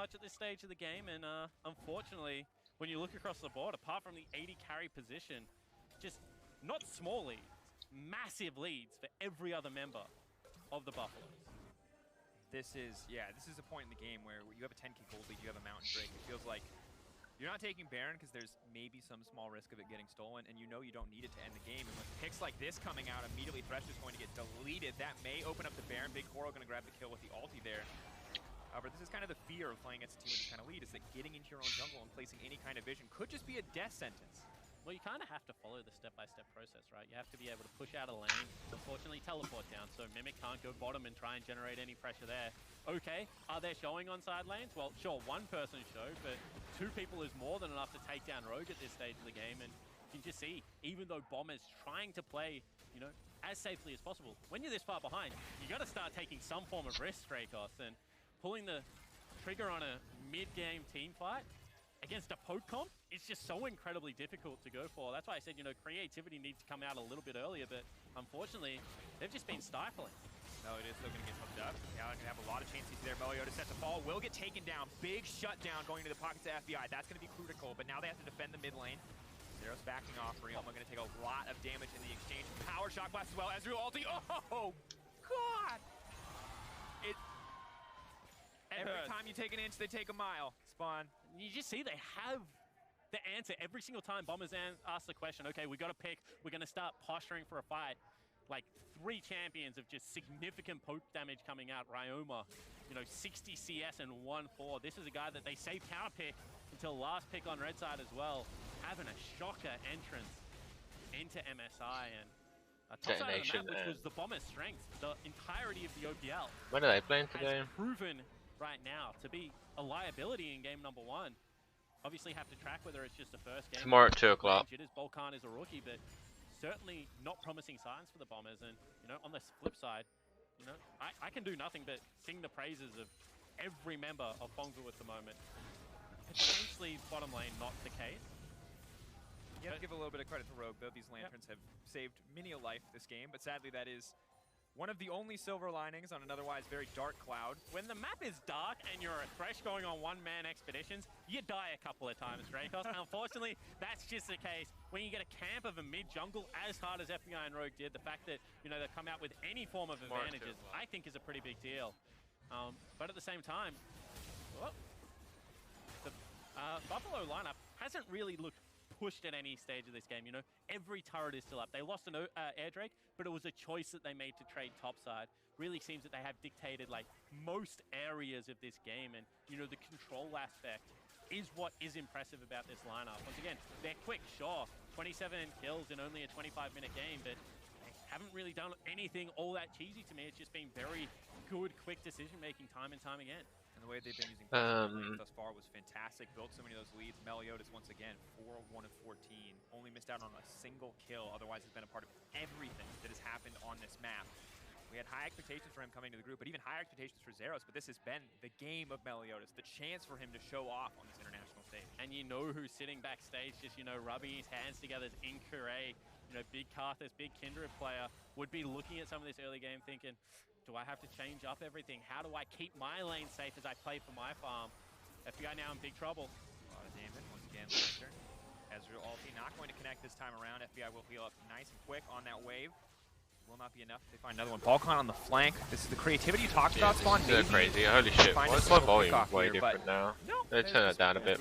much at this stage of the game, and unfortunately, when you look across the board, apart from the 80 carry position, just not small leads, massive leads for every other member of the Buffaloes. This is a point in the game where you have a 10k gold lead, you have a Mountain Drake. It feels like you're not taking Baron because there's maybe some small risk of it getting stolen, and you know you don't need it to end the game. And with picks like this coming out, immediately Thresh is going to get deleted. That may open up the Baron. Big Koro going to grab the kill with the ulti there. However, this is kind of the fear of playing against a team with this kind of lead, is that getting into your own jungle and placing any kind of vision could just be a death sentence. Well, you kind of have to follow the step-by-step process, right? You have to be able to push out a lane, unfortunately teleport down, so Mimic can't go bottom and try and generate any pressure there. Okay, are they showing on side lanes? Well, sure, one person showed, but two people is more than enough to take down Rogue at this stage of the game, and you can just see, even though Bomber's trying to play, you know, as safely as possible, when you're this far behind, you got to start taking some form of risk, Dracos, and pulling the trigger on a mid-game team fight against a poke comp, it's just so incredibly difficult to go for. That's why I said, you know, creativity needs to come out a little bit earlier, but unfortunately, they've just been stifling. Meliodas is still going to get hooked up. Now they're going to have a lot of chances there. Meliodas set to fall, will get taken down. Big shutdown going to the pockets of FBI. That's going to be critical, but now they have to defend the mid lane. Zero's backing off. Realma going to take a lot of damage in the exchange. Power shock blast as well. Ezreal ulti. Oh, God! Every time you take an inch, they take a mile. Spawn. You just see they have the answer every single time Bombers ask the question, okay, we got to pick, we're going to start posturing for a fight. Like 3 champions of just significant poke damage coming out. Ryoma, you know, 60 CS and 1-4. This is a guy that they saved counter pick until last pick on red side as well. Having a shocker entrance into MSI and a top side of the map, which was the Bombers' strength. The entirety of the OPL. When are they playing today? Has proven right now to be a liability in game number 1. Obviously have to track whether it's just the first game. Tomorrow at 2 o'clock. Volkan is a rookie, but certainly not promising signs for the Bombers. And, you know, on the flip side, you know, I can do nothing but sing the praises of every member of Fongfu at the moment. Potentially bottom lane, not the case. You have to give a little bit of credit to Rogue, though. These lanterns have saved many a life this game, but sadly that is one of the only silver linings on an otherwise very dark cloud. When the map is dark and you're a Thresh going on one-man expeditions, you die a couple of times, Dracos. Unfortunately, that's just the case. When you get a camp of a mid-jungle as hard as FBI and Rogue did, the fact that, you know, they've come out with any form of advantages, I think is a pretty big deal. But at the same time, well, the Buffalo lineup hasn't really looked pushed at any stage of this game. You know, every turret is still up. They lost an Air Drake, but it was a choice that they made to trade topside. Really seems that they have dictated like most areas of this game, and you know, the control aspect is what is impressive about this lineup. Once again, they're quick, sure, 27 kills in only a 25-minute game, but they haven't really done anything all that cheesy to me. It's just been very good, quick decision-making time and time again. And the way they've been using thus far was fantastic. Built so many of those leads. Meliodas, once again, 4-1 of 14. Only missed out on a single kill. Otherwise, has been a part of everything that has happened on this map. We had high expectations for him coming to the group, but even higher expectations for Zeros. But this has been the game of Meliodas, the chance for him to show off on this international stage. And you know who's sitting backstage, just, you know, rubbing his hands together as Incure, you know, big Karthus, big Kindred player, would be looking at some of this early game thinking, do I have to change up everything? How do I keep my lane safe as I play for my farm? FBI now in big trouble. A lot of damage. Once again, Lantern. Ezreal ulti not going to connect this time around. FBI will heal up nice and quick on that wave. Will not be enough. They find another one. Balkan on the flank. This is the creativity you talked about, Spawn. This is crazy. Holy shit. What's my volume way different now? No, Let's turn it down a bit.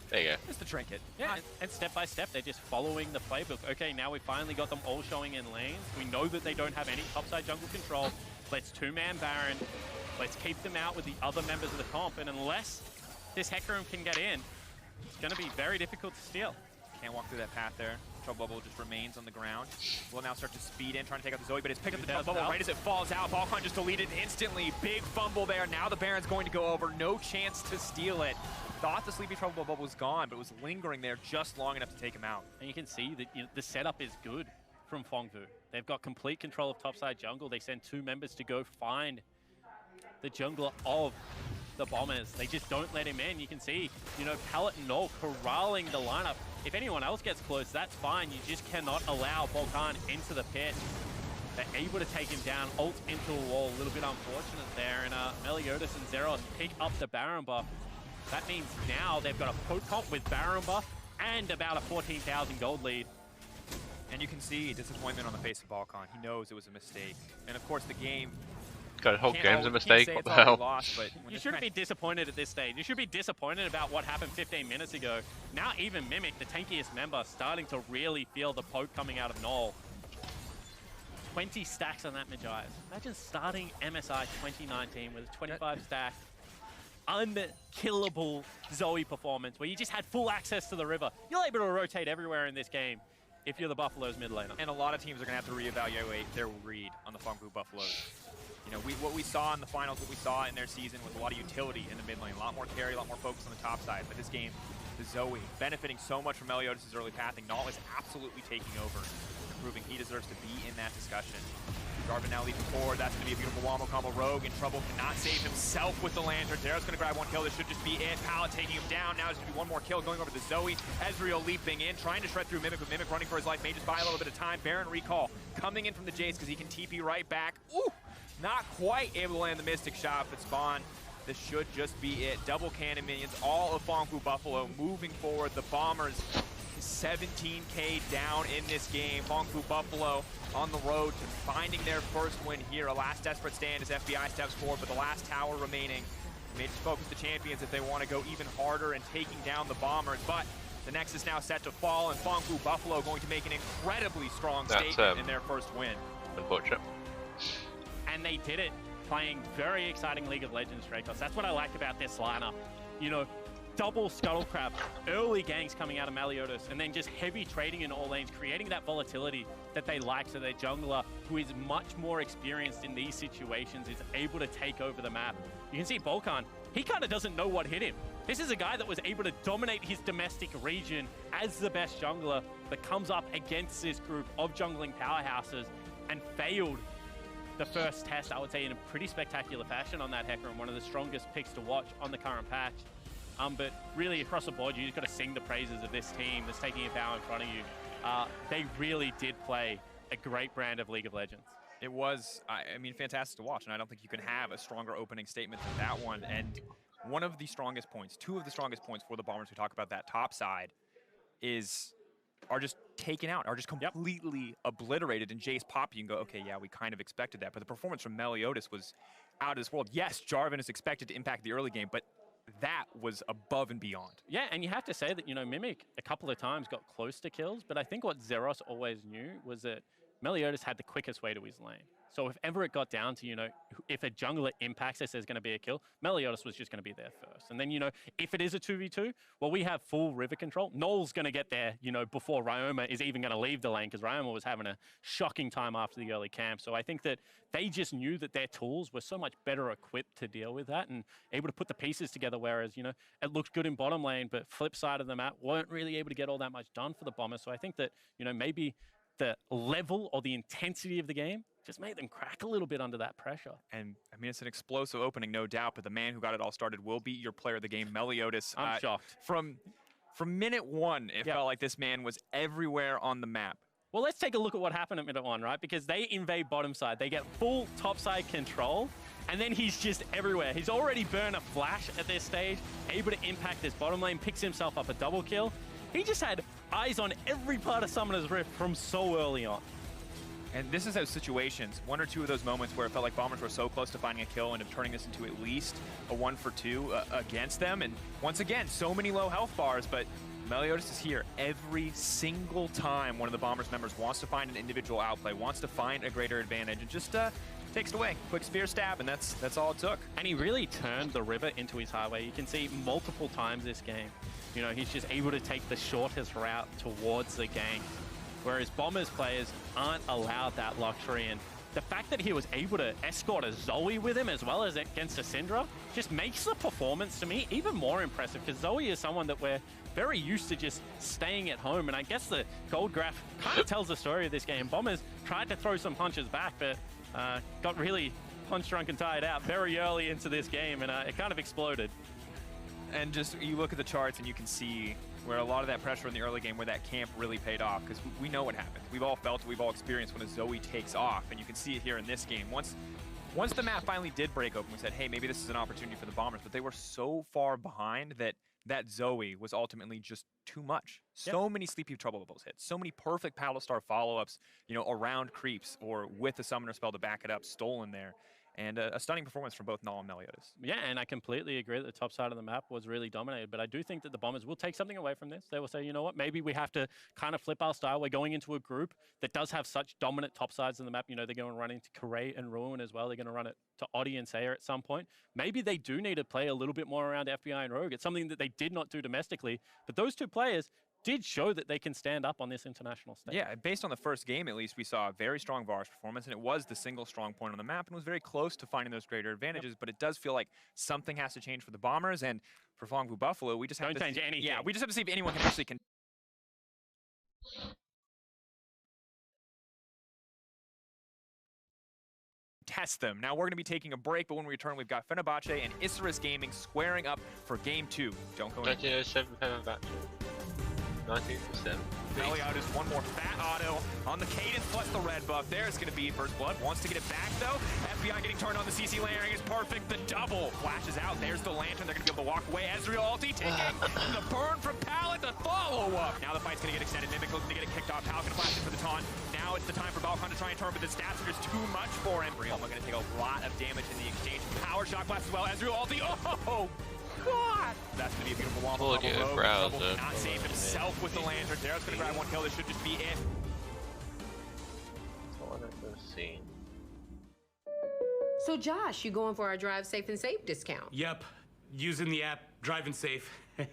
There you go. Just the trinket. Yeah, and step by step, they're just following the playbook. Okay, now we finally got them all showing in lanes. We know that they don't have any topside jungle control. Let's two-man Baron. Let's keep them out with the other members of the comp. And unless this Hecarim can get in, it's going to be very difficult to steal. Can't walk through that path there. Trouble Bubble just remains on the ground. Will now start to speed in, trying to take out the Zoe, but it's picked up the Trouble Bubble right as it falls out. Balkan just deleted instantly. Big fumble there. Now the Baron's going to go over. No chance to steal it. Thought the Sleepy Trouble Bubble was gone, but it was lingering there just long enough to take him out. And you can see that, you know, the setup is good from Fongfu. They've got complete control of topside jungle. They send 2 members to go find the jungler of the Bombers. They just don't let him in. You can see, you know, Pallet and Null corralling the lineup. If anyone else gets close, that's fine. You just cannot allow Balkan into the pit. They're able to take him down, ult into a wall. A little bit unfortunate there, and Meliodas and Zeros pick up the Baron buff. That means now they've got a poke comp with Baron buff and about a 14,000 gold lead. And you can see disappointment on the face of Balkan. He knows it was a mistake. And of course the game... God, the whole game's a mistake, what the hell? Lost, but you shouldn't be disappointed at this stage. You should be disappointed about what happened 15 minutes ago. Now even Mimic, the tankiest member, starting to really feel the poke coming out of Null. 20 stacks on that Magi's. Imagine starting MSI 2019 with a 25 stack, unkillable Zoe performance where you just had full access to the river. You're able to rotate everywhere in this game if you're the Buffalo's mid laner. And a lot of teams are going to have to reevaluate their read on the Funku Buffaloes. You know, what we saw in the finals, what we saw in their season was a lot of utility in the mid lane, a lot more carry, a lot more focus on the top side. But this game, the Zoe, benefiting so much from Meliodas' early pathing. Null is absolutely taking over and proving he deserves to be in that discussion. Jarvan now leaping forward. That's going to be a beautiful wombo combo. Rogue in trouble, cannot save himself with the lantern. Zero's going to grab one kill. This should just be it. Pallet taking him down. Now there's going to be one more kill going over to Zoe. Ezreal leaping in, trying to shred through Mimic, but Mimic running for his life. May just buy a little bit of time. Baron recall coming in from the Jace because he can TP right back. Ooh, not quite able to land the Mystic Shot, but Spawn, this should just be it. Double cannon minions, all of Funku Buffalo moving forward. The Bombers 17k down in this game. Funku Buffalo on the road to finding their first win here. A last desperate stand as FBI steps forward, but the last tower remaining. They may just focus the champions if they want to go even harder and taking down the Bombers, but the Nexus now set to fall, and Funku Buffalo going to make an incredibly strong statement in their first win. Unfortunate. And they did it, playing very exciting League of Legends Dracos. That's what I like about this lineup. You know, double Scuttle Crab, early ganks coming out of Meliodas, and then just heavy trading in all lanes, creating that volatility that they like so their jungler, who is much more experienced in these situations, is able to take over the map. You can see Balkan, he kind of doesn't know what hit him. This is a guy that was able to dominate his domestic region as the best jungler, but comes up against this group of jungling powerhouses and failed the first test, I would say, in a pretty spectacular fashion on that Hecarim, one of the strongest picks to watch on the current patch. But really, across the board, you just got to sing the praises of this team that's taking a bow in front of you. They really did play a great brand of League of Legends. It was, I mean, fantastic to watch, and I don't think you can have a stronger opening statement than that one. And one of the strongest points, two of the strongest points for the Bombers, we talk about that top side, are just taken out, are just completely obliterated. And Jace pop, you can go, okay, yeah, we kind of expected that. But the performance from Meliodas was out of this world. Yes, Jarvan is expected to impact the early game, but that was above and beyond. Yeah, and you have to say that, you know, Mimic a couple of times got close to kills, but I think what Zeros always knew was that Meliodas had the quickest way to his lane. So if ever it got down to, you know, if a jungler impacts us, there's going to be a kill, Meliodas was just going to be there first. And then, you know, if it is a 2v2, well, we have full river control. Null's going to get there, you know, before Ryoma is even going to leave the lane, because Ryoma was having a shocking time after the early camp. So I think that they just knew that their tools were so much better equipped to deal with that and able to put the pieces together, whereas, you know, it looked good in bottom lane, but flip side of the map, weren't really able to get all that much done for the Bombers. So I think that, you know, maybe the level or the intensity of the game just made them crack a little bit under that pressure. And I mean, it's an explosive opening, no doubt, but the man who got it all started will be your player of the game, Meliodas. I'm shocked. From minute one, it felt like this man was everywhere on the map. Well, let's take a look at what happened at minute one, right? Because they invade bottom side. They get full top side control, and then he's just everywhere. He's already burned a flash at this stage, able to impact this bottom lane, picks himself up a double kill. He just had eyes on every part of Summoner's Rift from so early on. And this is those situations, one or two of those moments where it felt like Bombers were so close to finding a kill and of turning this into at least a 1-for-2 against them. And once again, so many low health bars, but Meliodas is here every single time one of the Bombers members wants to find an individual outplay, wants to find a greater advantage, and just takes it away. Quick spear stab, and that's all it took. And he really turned the river into his highway. You can see multiple times this game. You know, he's just able to take the shortest route towards the gank, whereas Bombers players aren't allowed that luxury. And the fact that he was able to escort a Zoe with him as well as against a Syndra just makes the performance, to me, even more impressive, because Zoe is someone that we're very used to just staying at home. And I guess the gold graph kind of tells the story of this game. Bombers tried to throw some punches back, but got really punch drunk and tired out very early into this game, and it kind of exploded. And just, you look at the charts and you can see where a lot of that pressure in the early game, where that camp really paid off, because we know what happens. We've all felt it, we've all experienced when a Zoe takes off, and you can see it here in this game. Once the map finally did break open, we said, hey, maybe this is an opportunity for the Bombers, but they were so far behind that that Zoe was ultimately just too much. So many Sleepy Trouble Bubbles hits, so many perfect Paddle Star follow-ups, you know, around creeps or with a Summoner spell to back it up, stolen there. And a stunning performance from both Null and Meliodas. Yeah, and I completely agree that the top side of the map was really dominated, but I do think that the Bombers will take something away from this. They will say, you know what, maybe we have to kind of flip our style. We're going into a group that does have such dominant top sides in the map. You know, they're going to run into Karay and Ruin as well. They're going to run it to Oddie and Sayer at some point. Maybe they do need to play a little bit more around FBI and Rogue. It's something that they did not do domestically, but those two players did show that they can stand up on this international stage. Yeah, based on the first game, at least, we saw a very strong Varus performance, and it was the single strong point on the map, and was very close to finding those greater advantages, but it does feel like something has to change for the Bombers, and for Fongfu Buffalo, we just have to change anything. Yeah, we just have to see if anyone can actually test them. Now we're going to be taking a break, but when we return, we've got Fenerbahce and Isurus Gaming squaring up for Game 2. Don't go in. 1907 Fenerbahce. 19%. Meliodas, one more fat auto on the cadence plus the red buff. There's going to be First Blood. Wants to get it back, though. FBI getting turned on. The CC layering is perfect. The double flashes out. There's the Lantern. They're going to be able to walk away. Ezreal ulti ticking. The burn from Pallet, the follow-up. Now the fight's going to get extended. Mimic looking to get it kicked off. Pallet flashing for the taunt. Now it's the time for Balkan to try and turn, but the stats are just too much for him. Realm are going to take a lot of damage in the exchange. Power shot blast as well. Ezreal ulti. Oh! God! That's gonna be a beautiful wall. Look at Browser. Not save himself with the Lantern. Zero's gonna grab one kill. This should just be it. So Josh, you going for our Drive Safe and Safe discount? Yep. Using the app, driving safe. You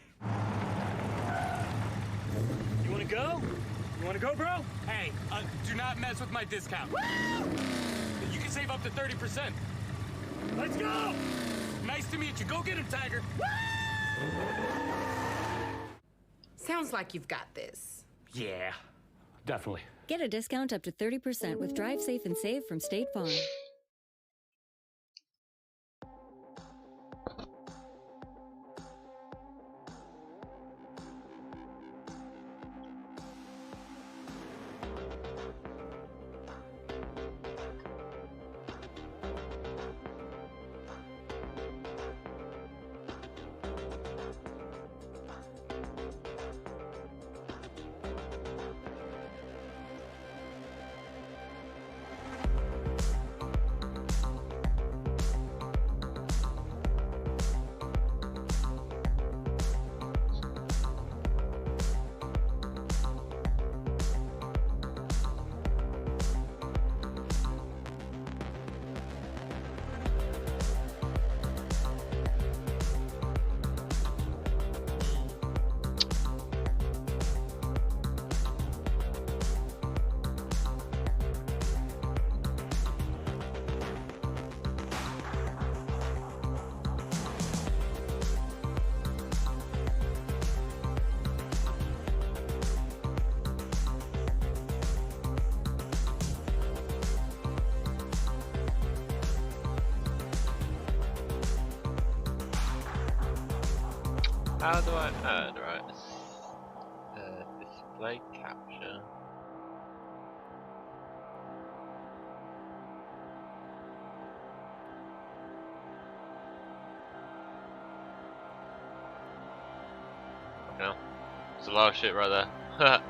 wanna go? You wanna go, bro? Hey, do not mess with my discount. Woo! You can save up to 30%. Let's go! Nice to meet you. Go get him, Tiger. Sounds like you've got this. Yeah, definitely. Get a discount up to 30% with Drive Safe and Save from State Farm. How do I add, right? Display capture. No. There's a lot of shit right there.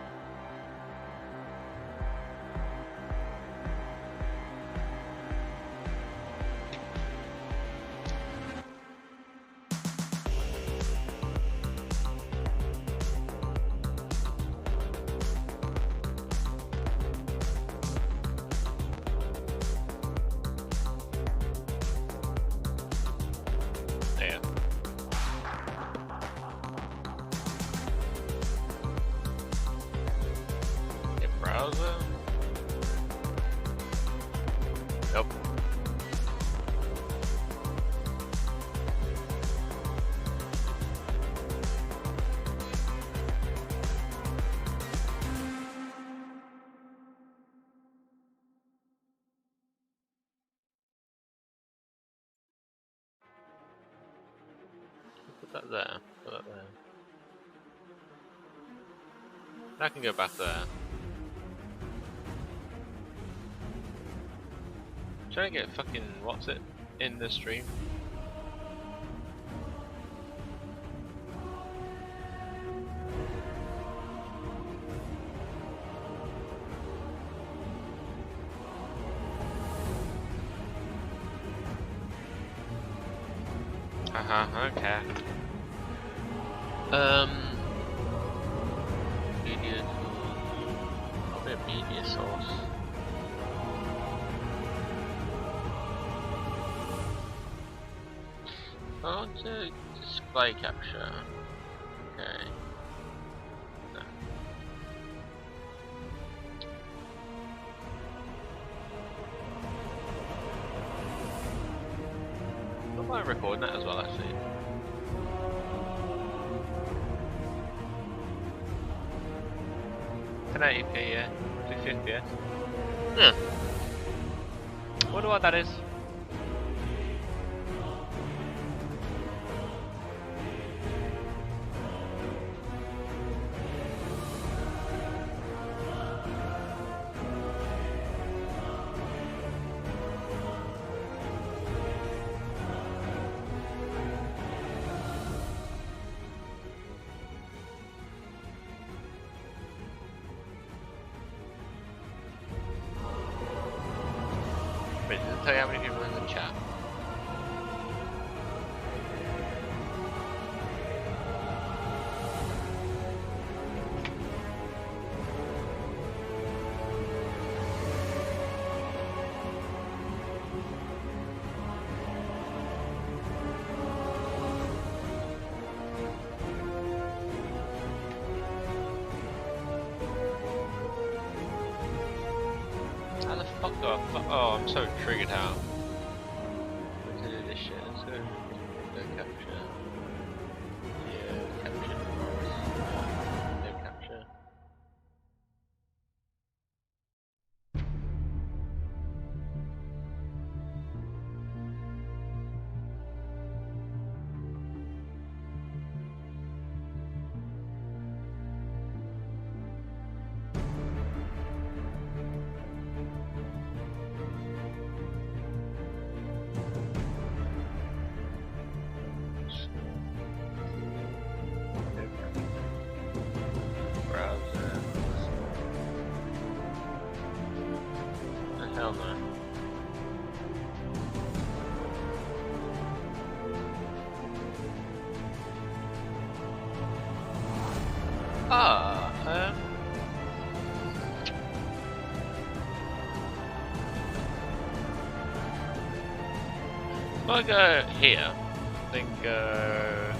Nope. Put that there. Put that there. I can go back there. Trying to get fucking what's it in the stream. Okay. Media tools. Probably a media source. I want to display capture. Okay. No. I might record that as well, actually. An 80p, yeah. 250 FPS. Hmm. Wonder what that is. Wait, does it tell you how many people are in the chat? How the fuck do I oh, I'm so triggered out. Let's do this shit. Let's go capture. Yeah, capture. No capture. Browser. The hell no. If I go here, then go.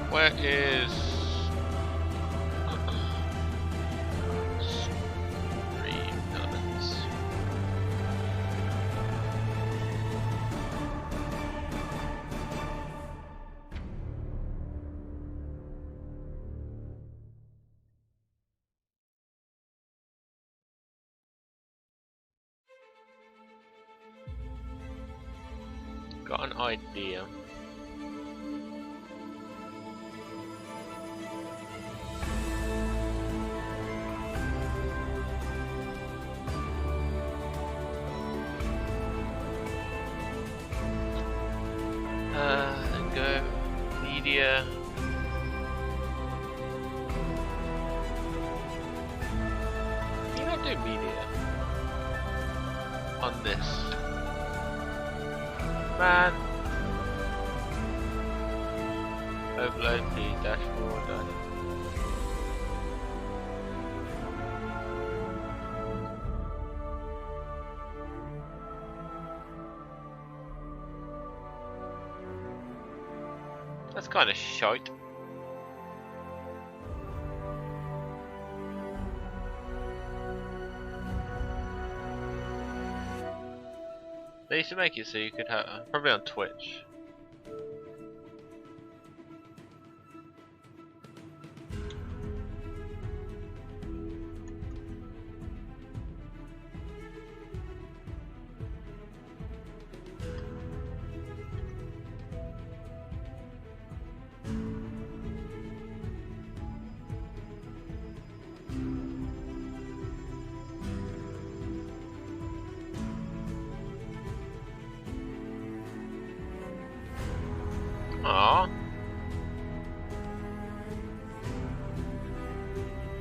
Where is stream elements? Got an idea. Then go media. Can you not do media on this? Man. Overload the dashboard. That's kind of shite. They used to make it so you could have, probably on Twitch. Aww.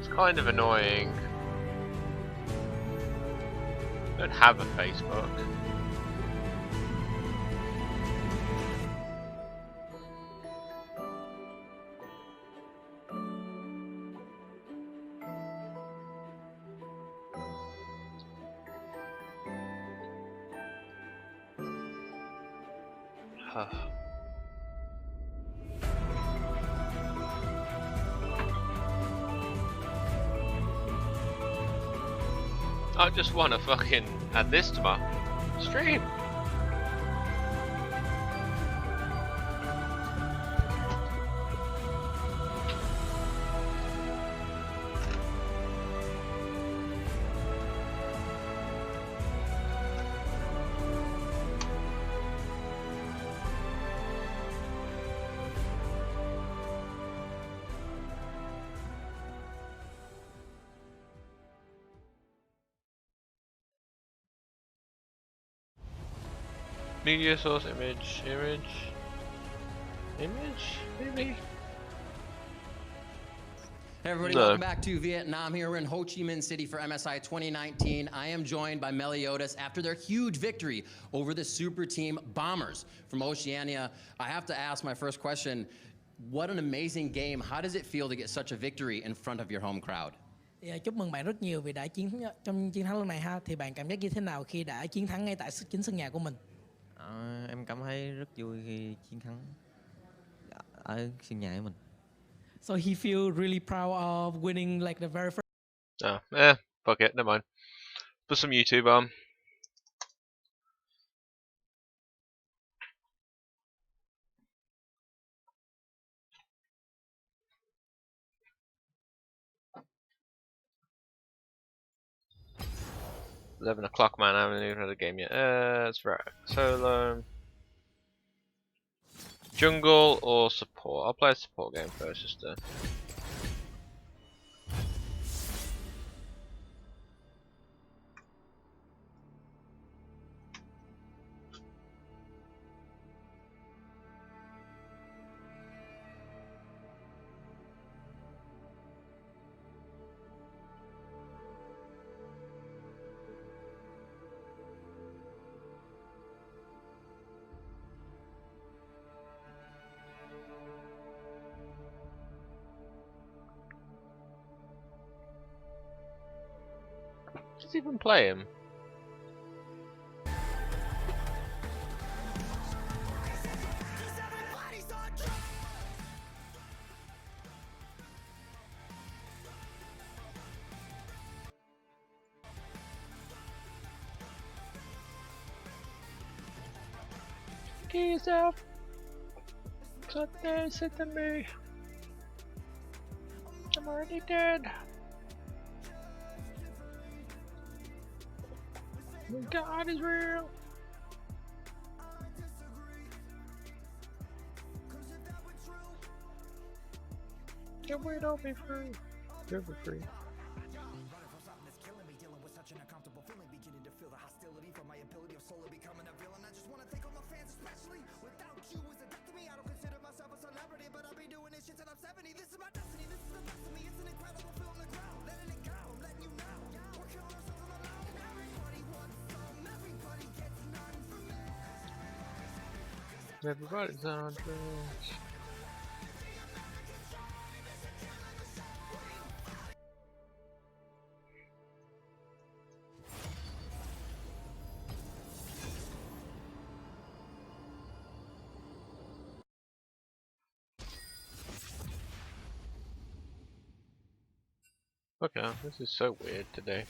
It's kind of annoying. I don't have a Facebook. I just want to fucking add this to my stream. Media source image, maybe? Hey everybody, No. welcome back to Vietnam. Here we're in Ho Chi Minh City for MSI 2019. I am joined by Meliodas after their huge victory over the super team Bombers from Oceania. I have to ask my first question, what an amazing game. How does it feel to get such a victory in front of your home crowd? Chúc mừng bạn rất nhiều vì đã trong chiến thắng lần này ha. Thì bạn cảm giác như thế nào khi đã chiến thắng ngay tại chính sân nhà của mình? Em cảm thấy rất vui khi chiến thắng ở sân nhà của mình. So he feel really proud of winning like the very first. Oh, fuck it, never mind. Put some YouTube on. $11 man, I haven't even had a game yet. That's right. Solo. Jungle or support? I'll play a support game first just to... Does he even play him? Kill yourself! Stop there, sit to me! I'm already dead! God is real! Can we don't be free? You'll be free. Everybody's on drugs. Okay, this is so weird today.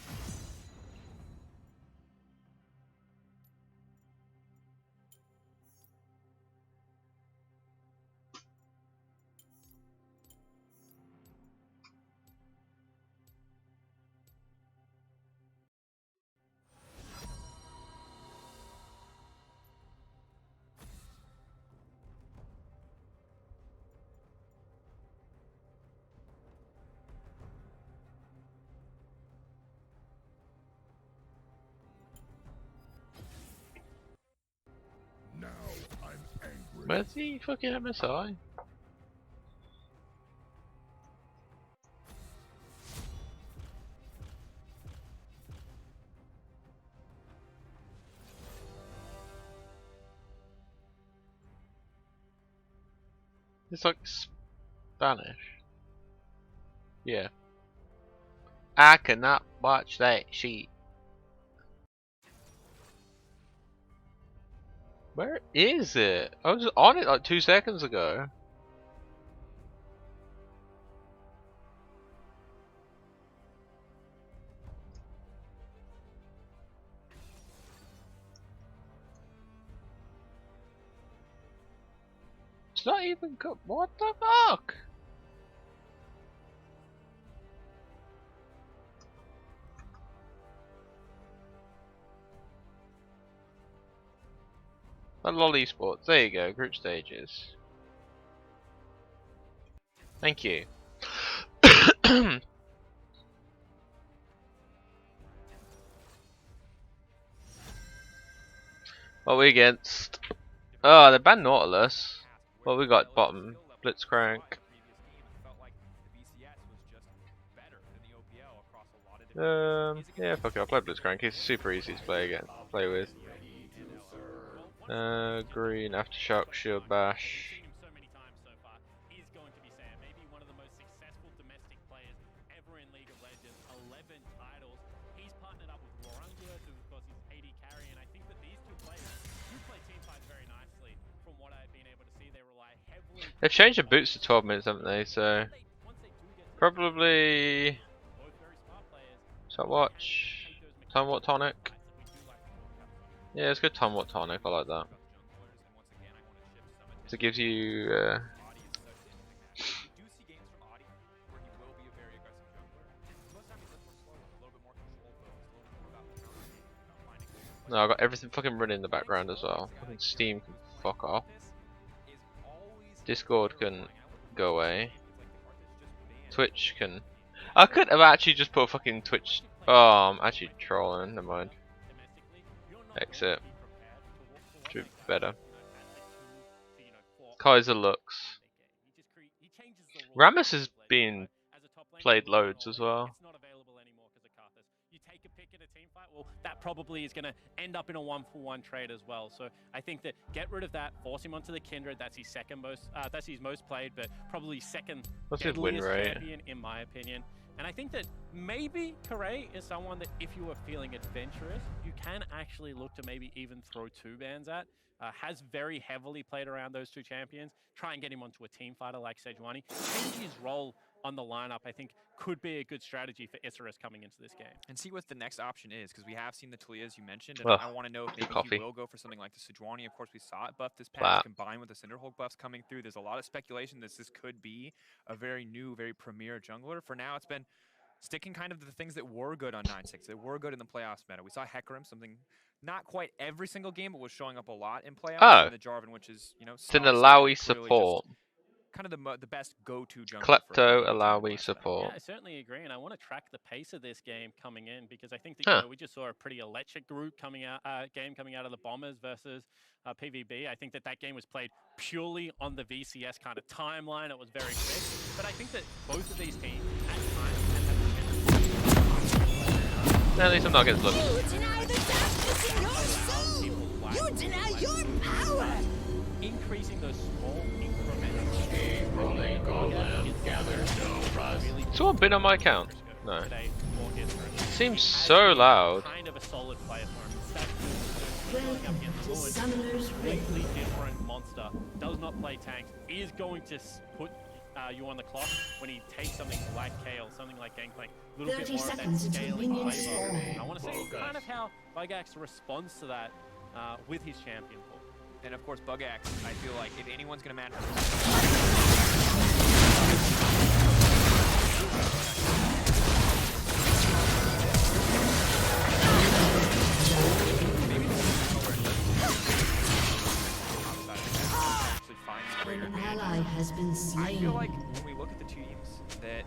Where's the fucking MSI? It's like Spanish. Yeah. I cannot watch that shit. Where is it? I was on it like 2 seconds ago. It's not even good. What the fuck? Lolly Sports. There you go. Group stages. Thank you. What we against? Oh, they banned Nautilus. Well, we got bottom. Blitzcrank. Yeah, fuck it. I'll play Blitzcrank. He's super easy to play with. Green, Aftershock, Shield Bash. They've changed the boots to 12 minutes, haven't they? So probably Stopwatch, Time Warp Tonic. Yeah, it's good Time Warp Tonic. I like that. So it gives you. No, I got everything fucking running in the background as well. Fucking Steam can fuck off. Discord can go away. Twitch can. I could have actually just put a fucking Twitch. Oh, I'm actually trolling. Never mind. Exit. Should be better. Kaiser Lux. Rammus has been played loads as well. Well, that probably is going to end up in a 1-for-1 trade as well. So I think that get rid of that, force him onto the Kindred. That's his second most, that's his most played, but probably second deadliest champion in my opinion. And I think that maybe Corey is someone that if you are feeling adventurous, you can actually look to maybe even throw 2 bans at. Has very heavily played around those 2 champions. Try and get him onto a team fighter like Sejuani. Change his role on the lineup, I think, could be a good strategy for Isurus coming into this game. And see what the next option is, because we have seen the Talias you mentioned, and I want to know if maybe he will go for something like the Sejuani. Of course, we saw it buff this patch, combined with the Cinderhulk buffs coming through. There's a lot of speculation that this could be a very new, very premier jungler. For now, it's been sticking kind of to the things that were good on 9-6, that were good in the playoffs meta. We saw Hecarim, something not quite every single game, but was showing up a lot in playoffs. And the Jarvan, which is, you know, it's an Alawi support. Kind of the best go-to jungler. Klepto Alawi support. Yeah, I certainly agree, and I want to track the pace of this game coming in because I think that you know, we just saw a pretty electric group coming out, game coming out of the Bombers versus PVB. I think that game was played purely on the VCS kind of timeline. It was very quick, but I think that both of these teams at times can have the at least I'm not against looks. You deny the darkness in your soul. You deny your power. Increasing those small increments. Someone been on my account? No. It seems so loud. Kind of a solid player for him. Completely different monster. Does not play tanks. Is going to put you on the clock when he takes something like Kale, something like Gangplank. A little bit more of that scaling flavor. I want to see kind of how Bugax responds to that with his champion pool. And of course, Bugax, I feel like if anyone's going to match An ally has been slain. I feel like when we look at the teams, that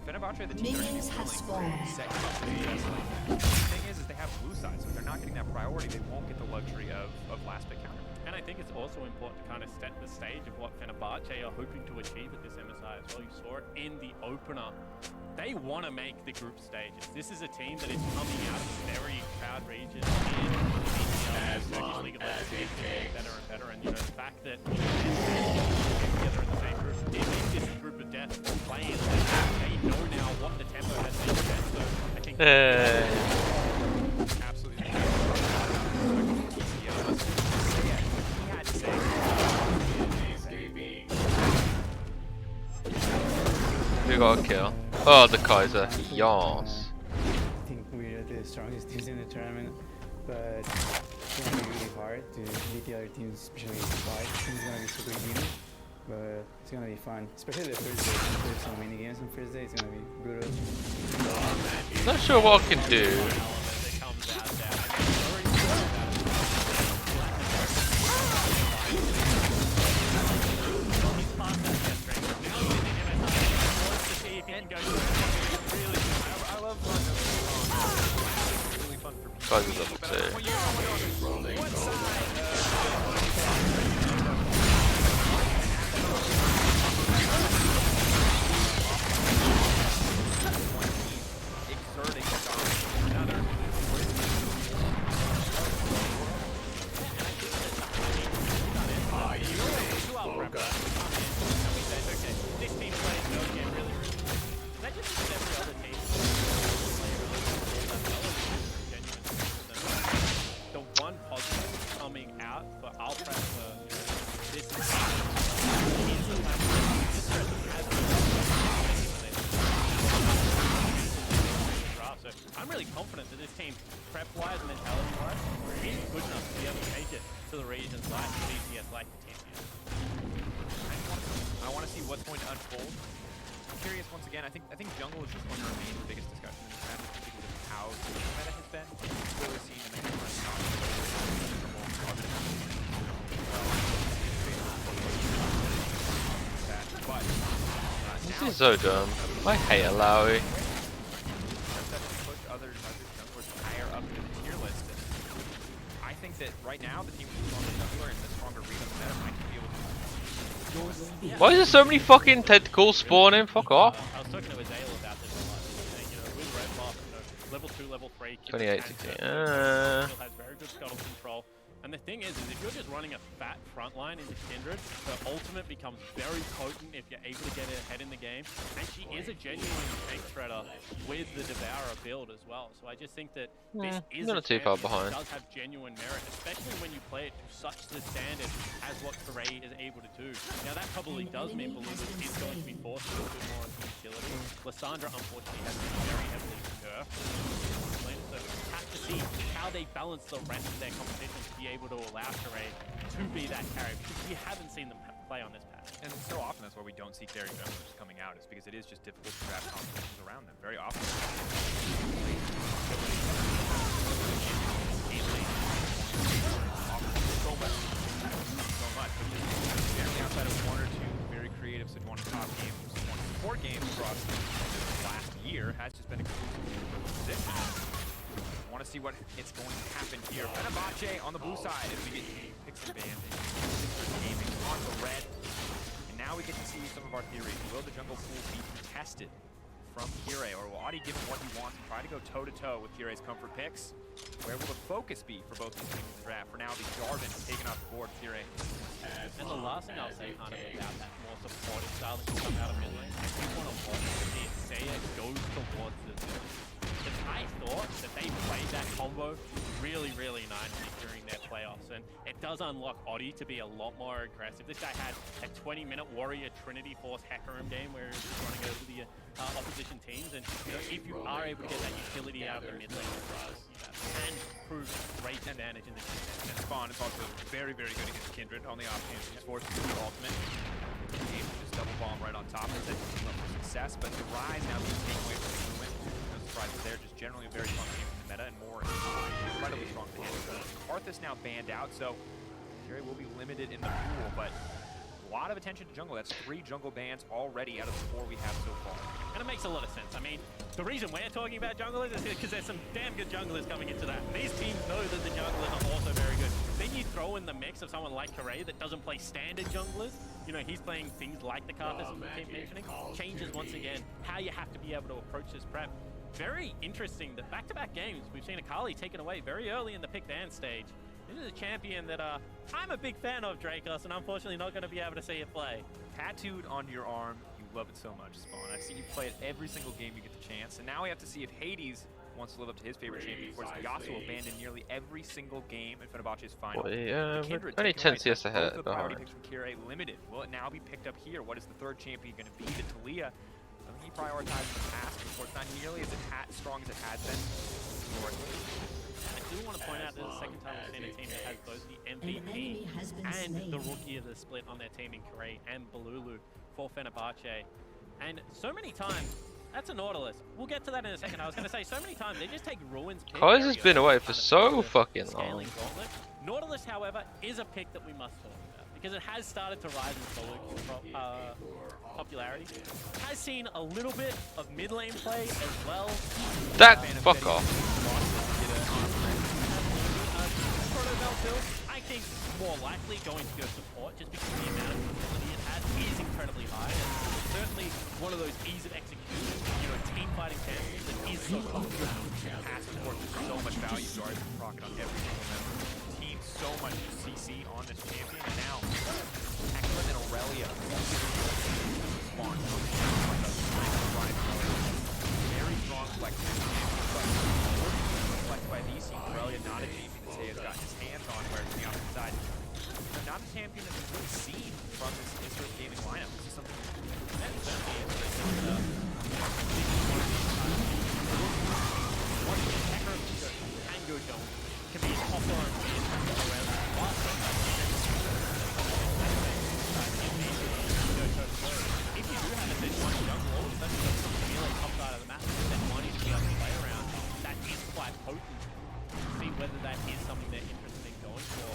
Fenerbahce, the team Minions have spawned. The thing is they have blue sides, so if they're not getting that priority, they won't get the luxury of last pick counter. And I think it's also important to kind of set the stage of what Fenerbahce are hoping to achieve at this MSI as well. You saw it in the opener. They want to make the group stages. This is a team that is coming out of very proud regions in the Turkish League of Legends, getting better and better. And the fact that together in the same group, it makes this group of death playing. They know now what the tempo has been set. So I think absolutely. We got a kill. Oh, the Kaiser. Yas. I think we're the strongest teams in the tournament, but it's going to be really hard to beat the other teams, especially White. I think it's going to be super easy, but it's going to be fun, especially the first day. There's so many games on first day, it's going to be brutal. Not sure what I can do. Kaiser's level 2. I'm really confident that this team, prep-wise and mentality-wise, is good enough to be able to take it to the regions like BCS, like the team. I want to see what's going to unfold. I'm curious once again. I think jungle is just going to remain the biggest discussion in this match because of how the meta has been. We've really seen the meta This is so dumb. I hate Alawi. I think that right now the team with the stronger jungler and the stronger read on the meta might be able to. Why is there so many fucking tentacles spawning? Fuck off. I was talking to Azale about this a lot. Saying, with Red Buff, level 2, level 3, 28, 16. Has very good scuttle control. And the thing is if you're just running a fat front line into Kindred, her ultimate becomes very potent if you're able to get ahead in the game. And she is a genuine tank shredder with the Devourer build as well. So I just think that this is not too far behind. Does have genuine merit, especially when you play it to such the standard as what Foray is able to do. Now that probably does mean Balloon is going to be forced to do a bit more into utility. Lysandra unfortunately has been very heavily nerfed. So have to see how they balance the rest of their competition to be able to allow Foray to be that carry, because we haven't seen them play on this patch. And so often that's why we don't see carry junglers coming out, is because it is just difficult to draft combinations around them. Very often. So much. But just generally outside of one or two very creative Sejuani top games, Sejuani support games across the last year has just been exclusively for the position. Want to see what it's going to happen here. Fenerbahce on the blue side as we get picks and bans. Gaming on the red. And now we get to see some of our theories. Will the jungle pool be contested from Kyrie, or will Adi give him what he wants and try to go toe-to-toe with Kyrie's comfort picks? Where will the focus be for both these teams in the draft? For now, the Jarvan taken off the board, Kyrie. And the last thing I'll say kind of about that more supportive style that can come out of mid lane, I do want to watch it. Saya goes towards the I thought that they played that combo really, really nicely during their playoffs, and it does unlock Adi to be a lot more aggressive. This guy had a 20-minute Warrior Trinity Force Hecarim game where he was running over the opposition teams, and if you are able to get that utility out of the mid lane, can prove great advantage in the game. And Spawn is also very, very good against Kindred on the offhand. He's forced to do the ultimate. Game just double bomb right on top of it. Success, but the Rise now being taken away from the movement. No surprise there, just generally a very strong game from the meta and more incredibly strong to handle. Karthus now banned out, so Jerry will be limited in the pool, but a lot of attention to jungle. That's 3 jungle bans already out of the 4 we have so far. And it makes a lot of sense. I mean, the reason we're talking about junglers is because there's some damn good junglers coming into that. These teams know that the junglers are also very good. Then you throw in the mix of someone like Correa that doesn't play standard junglers, you know, he's playing things like the Karthus we keep mentioning, changes once again how you have to be able to approach this prep. Very interesting that back-to-back games, we've seen Akali taken away very early in the pick ban stage. This is a champion that I'm a big fan of, Dracos, and unfortunately not going to be able to see it play. Tattooed on your arm, you love it so much, Spawn. I've seen you play it every single game you get the chance, and now we have to see if Hades wants to live up to his favorite champion. Of course, Yasuo abandoned nearly every single game in Fenerbahce's final. We're only 10 CS ahead. The priority picks from Kira limited. Will it now be picked up here? What is the third champion going to be? The Talia. I think he prioritized in the past. Of course, not nearly as strong as it has been historically. I do want to point out this is the second time we've seen a team that has both the MVP and the rookie of the split on their team in Correa and Balulu for Fenerbahce. And so many times, that's a Nautilus. We'll get to that in a second. I was going to say, so many times they just take Ruin's pick. How has this been away for so fucking long? Nautilus, however, is a pick that we must talk about because it has started to rise in solo popularity. It has seen a little bit of mid lane play as well. That fuck off. I think more likely going to go support just because the amount of utility it has is incredibly high. And it's certainly one of those ease of execution, you know, team fighting champions that is so popular. Pass support is so much value to our rocket on every single member. Team so much CC on this champion, and now Heckler and Aurelia. Spawn. Very strong flex. Flex by these teams. Aurelia not a champion that Say has gotten his hands on, whereas on the opposite side, not a champion that we've really seen from this Israel gaming lineup. This is something that certainly is one of the Heckler and Gojo can be popular around the boss. If you do have a Zen 1 jungle, all of a sudden you've got some melee top side of the map, Zen 1 is to be able to play around. That is quite potent. See whether that is something they're interested in going for.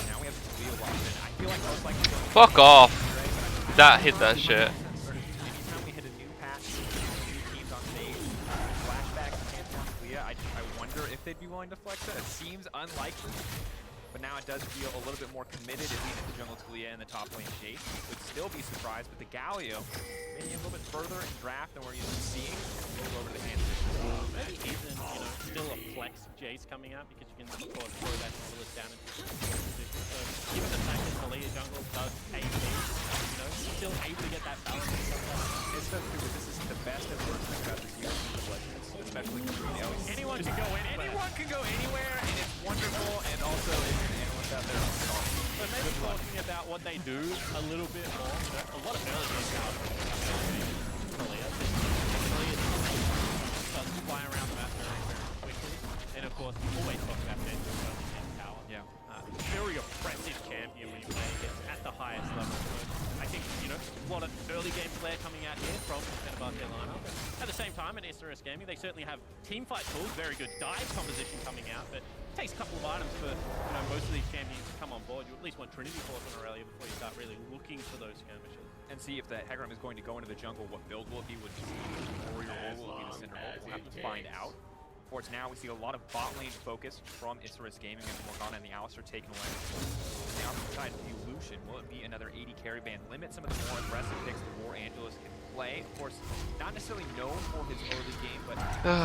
Now we have to wheel up, and I feel like most likely fuck off. That hit that shit. Anytime we hit a new patch, new teams on stage, flashbacks, I wonder if they'd be willing to flex it. It seems unlikely, but now it does feel a little bit more committed, at least to jungle Talia and the top lane Jace. Would still be surprised, but the Galio maybe a little bit further in draft than we're used to seeing. We'll go over to the hands. Maybe isn't, you know, still a flex Jace coming out because you can of course throw that Nautilus down into position. So given the fact that Talia jungle does AP, you know, still able to get that balance and stuff like that. It's so true, but this is the best and worst we've got this year in Legends, especially for anyone can go anywhere. Anyone can go anywhere, and it's wonderful, and also if anyone's out there on the call. But maybe talking about what they do a little bit more. A lot of early game power. Talia does fly around the map very, very quickly. And of course, we always talk about Ben's early game power. Yeah. Very oppressive champion when you play against at the highest level. So I think, you know, a lot of early game flair coming out here from the Fenerbahce lineup. At the same time, at SRS Gaming, they certainly have team fight tools, very good dive composition coming out, but it takes a couple of items for, you know, most of these champions to come on board. You at least want Trinity Force on Aurelia before you start really looking for those skirmishes. And see if the Hecarim is going to go into the jungle. What build will it be? Would it be the Warrior or will it be the Cinder Bolt? We'll have to find out. Of course, now we see a lot of bot lane focus from Isserus Gaming and Morgana and the Alistar taken away. On the opposite side, the Lucian. Will it be another 80 carry band? Limit some of the more aggressive picks the War Angelus can play. Of course, not necessarily known for his early game, but with a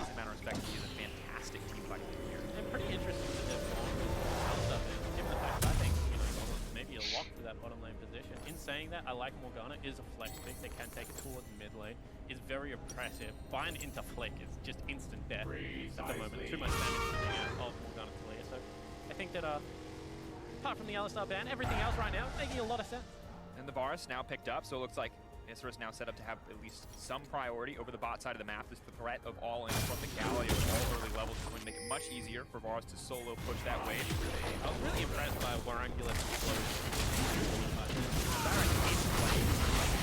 decent amount of respect, he is a fantastic team fighter here. And pretty interesting that they've gone with Alistar, given the fact that I think, you know, maybe a lock for that bottom lane position. In saying that, I like Morgana is a flex pick. They can take it towards the mid lane. Is very oppressive. Bind into flick is just instant death at the moment. Too much damage coming out of Morgana Talia. So I think that apart from the Alistar ban, everything else right now is making a lot of sense. And the Varus now picked up, so it looks like Isra is now set up to have at least some priority over the bot side of the map. This is the threat of all in from the Galio at all early levels is going to make it much easier for Varus to solo push that wave. I was really impressed by Warangulus explosion. Baron is playing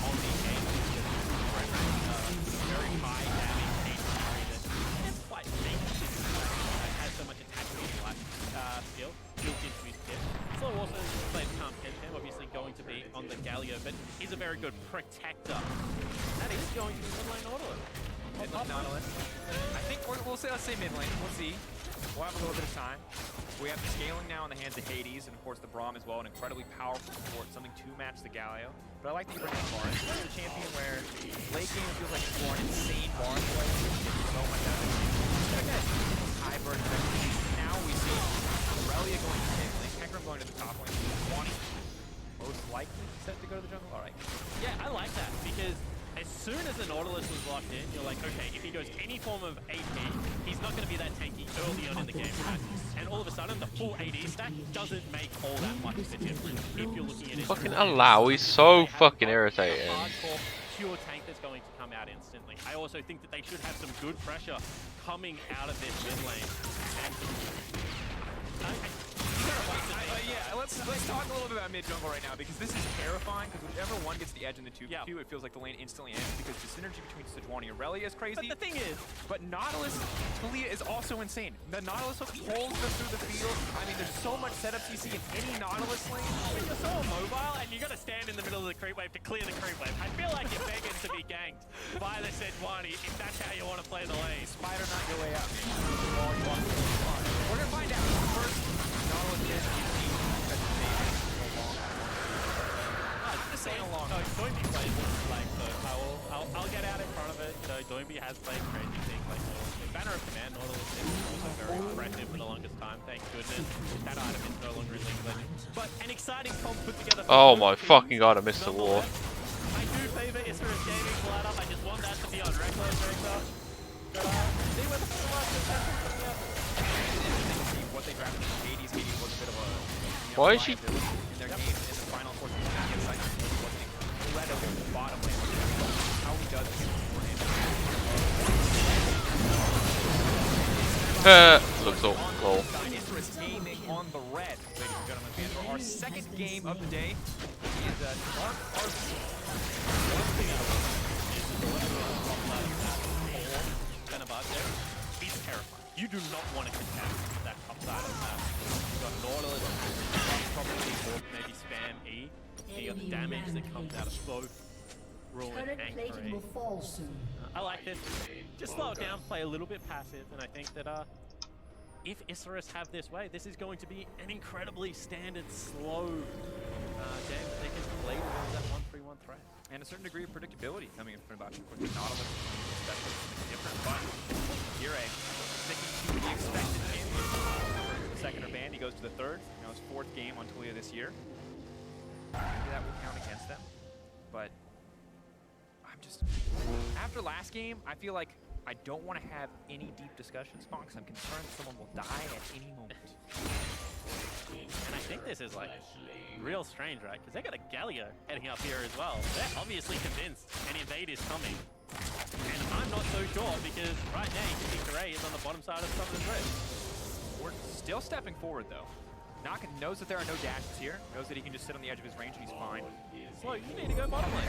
on the game. Very high damage carry that is quite dangerous. Has so much attachment skill built into his kit. So also plays Calm Him, obviously going to be on the Galio, but he's a very good protector. That is going to be mid lane Nautilus. Nautilus. I think we'll say, let's say mid lane. We'll see. We'll have a little bit of time. We have the scaling now in the hands of Hades, and of course the Braum as well, an incredibly powerful support, something to match the Galio. But I like that you bring in Barn. This is a champion where late game it feels like it's more an insane Barn play. So much damage. High burst. Now we see Aurelia going to mid lane, Hecarim going to the top lane. 20. Most likely set to go to the jungle. All right. Yeah, I like that because as soon as the Nautilus was locked in, you're like, okay, if he goes any form of AP, he's not going to be that tanky early on in the game, right? And all of a sudden, the full AD stack doesn't make all that much of a difference if you're looking at it. Fucking allow, he's so fucking irritating. Hardcore, pure tank that's going to come out instantly. I also think that they should have some good pressure coming out of this mid lane. And yeah, let's talk a little bit about mid jungle right now because this is terrifying. Because whichever one gets the edge in the 2v2, it feels like the lane instantly ends because the synergy between Sejuani and Aurelia is crazy. But the thing is, Nautilus Talia is also insane. The Nautilus hook pulls them through the field. I mean, there's so much setup CC in any Nautilus lane. When you're so mobile and you got to stand in the middle of the creep wave to clear the creep wave, I feel like you're begging to be ganked by the Sejuani if that's how you want to play the lane. Spider not your way out. We're gonna find out. First, Nautilus is Doinby plays like so. I'll get out in front of it. So Doinby has played crazy things like Banner of Command. Nautilus is also very impressive for the longest time. Thank goodness that item is no longer in League of Legends. But an exciting comp put together. Oh my fucking god! I missed the wall. I do favor Isra Gaming flat up. I just want that to be on Reckless Rector. See where the what they drafted in Hades. Hades was a bit of a. Why is she? In their game in the final course, incredible bottom lane. How he does it. Looks all cool. Isra gaming on the red, ladies and gentlemen. For our second game of the day is Mark Arby. He's terrifying. You do not want to contest that top side of that. You've got Nautilus, probably maybe spam E. You got the damage that comes out of both Ruin and Parade. I like it. Just slow it down, play a little bit passive, and I think that if Isurus have this way, this is going to be an incredibly standard, slow game that they can play with that 1-3-1 threat. And a certain degree of predictability coming in from about you. Nautilus, especially different, but Kire sticking to the expected champion. The second or banned, he goes to the third. You know, his fourth game on Talia this year. Maybe that will count against them, but I'm just after last game, I feel like I don't want to have any deep discussions, because I'm concerned someone will die at any moment. And I think this is like real strange, right? Because they got a Galio heading up here as well. They're obviously convinced an invade is coming. And I'm not so sure because right now you can see Kare is on the bottom side of Summon's Rift. We're still stepping forward though. Nock knows that there are no dashes here, knows that he can just sit on the edge of his range and he's fine. Slow, you need to go bottom lane.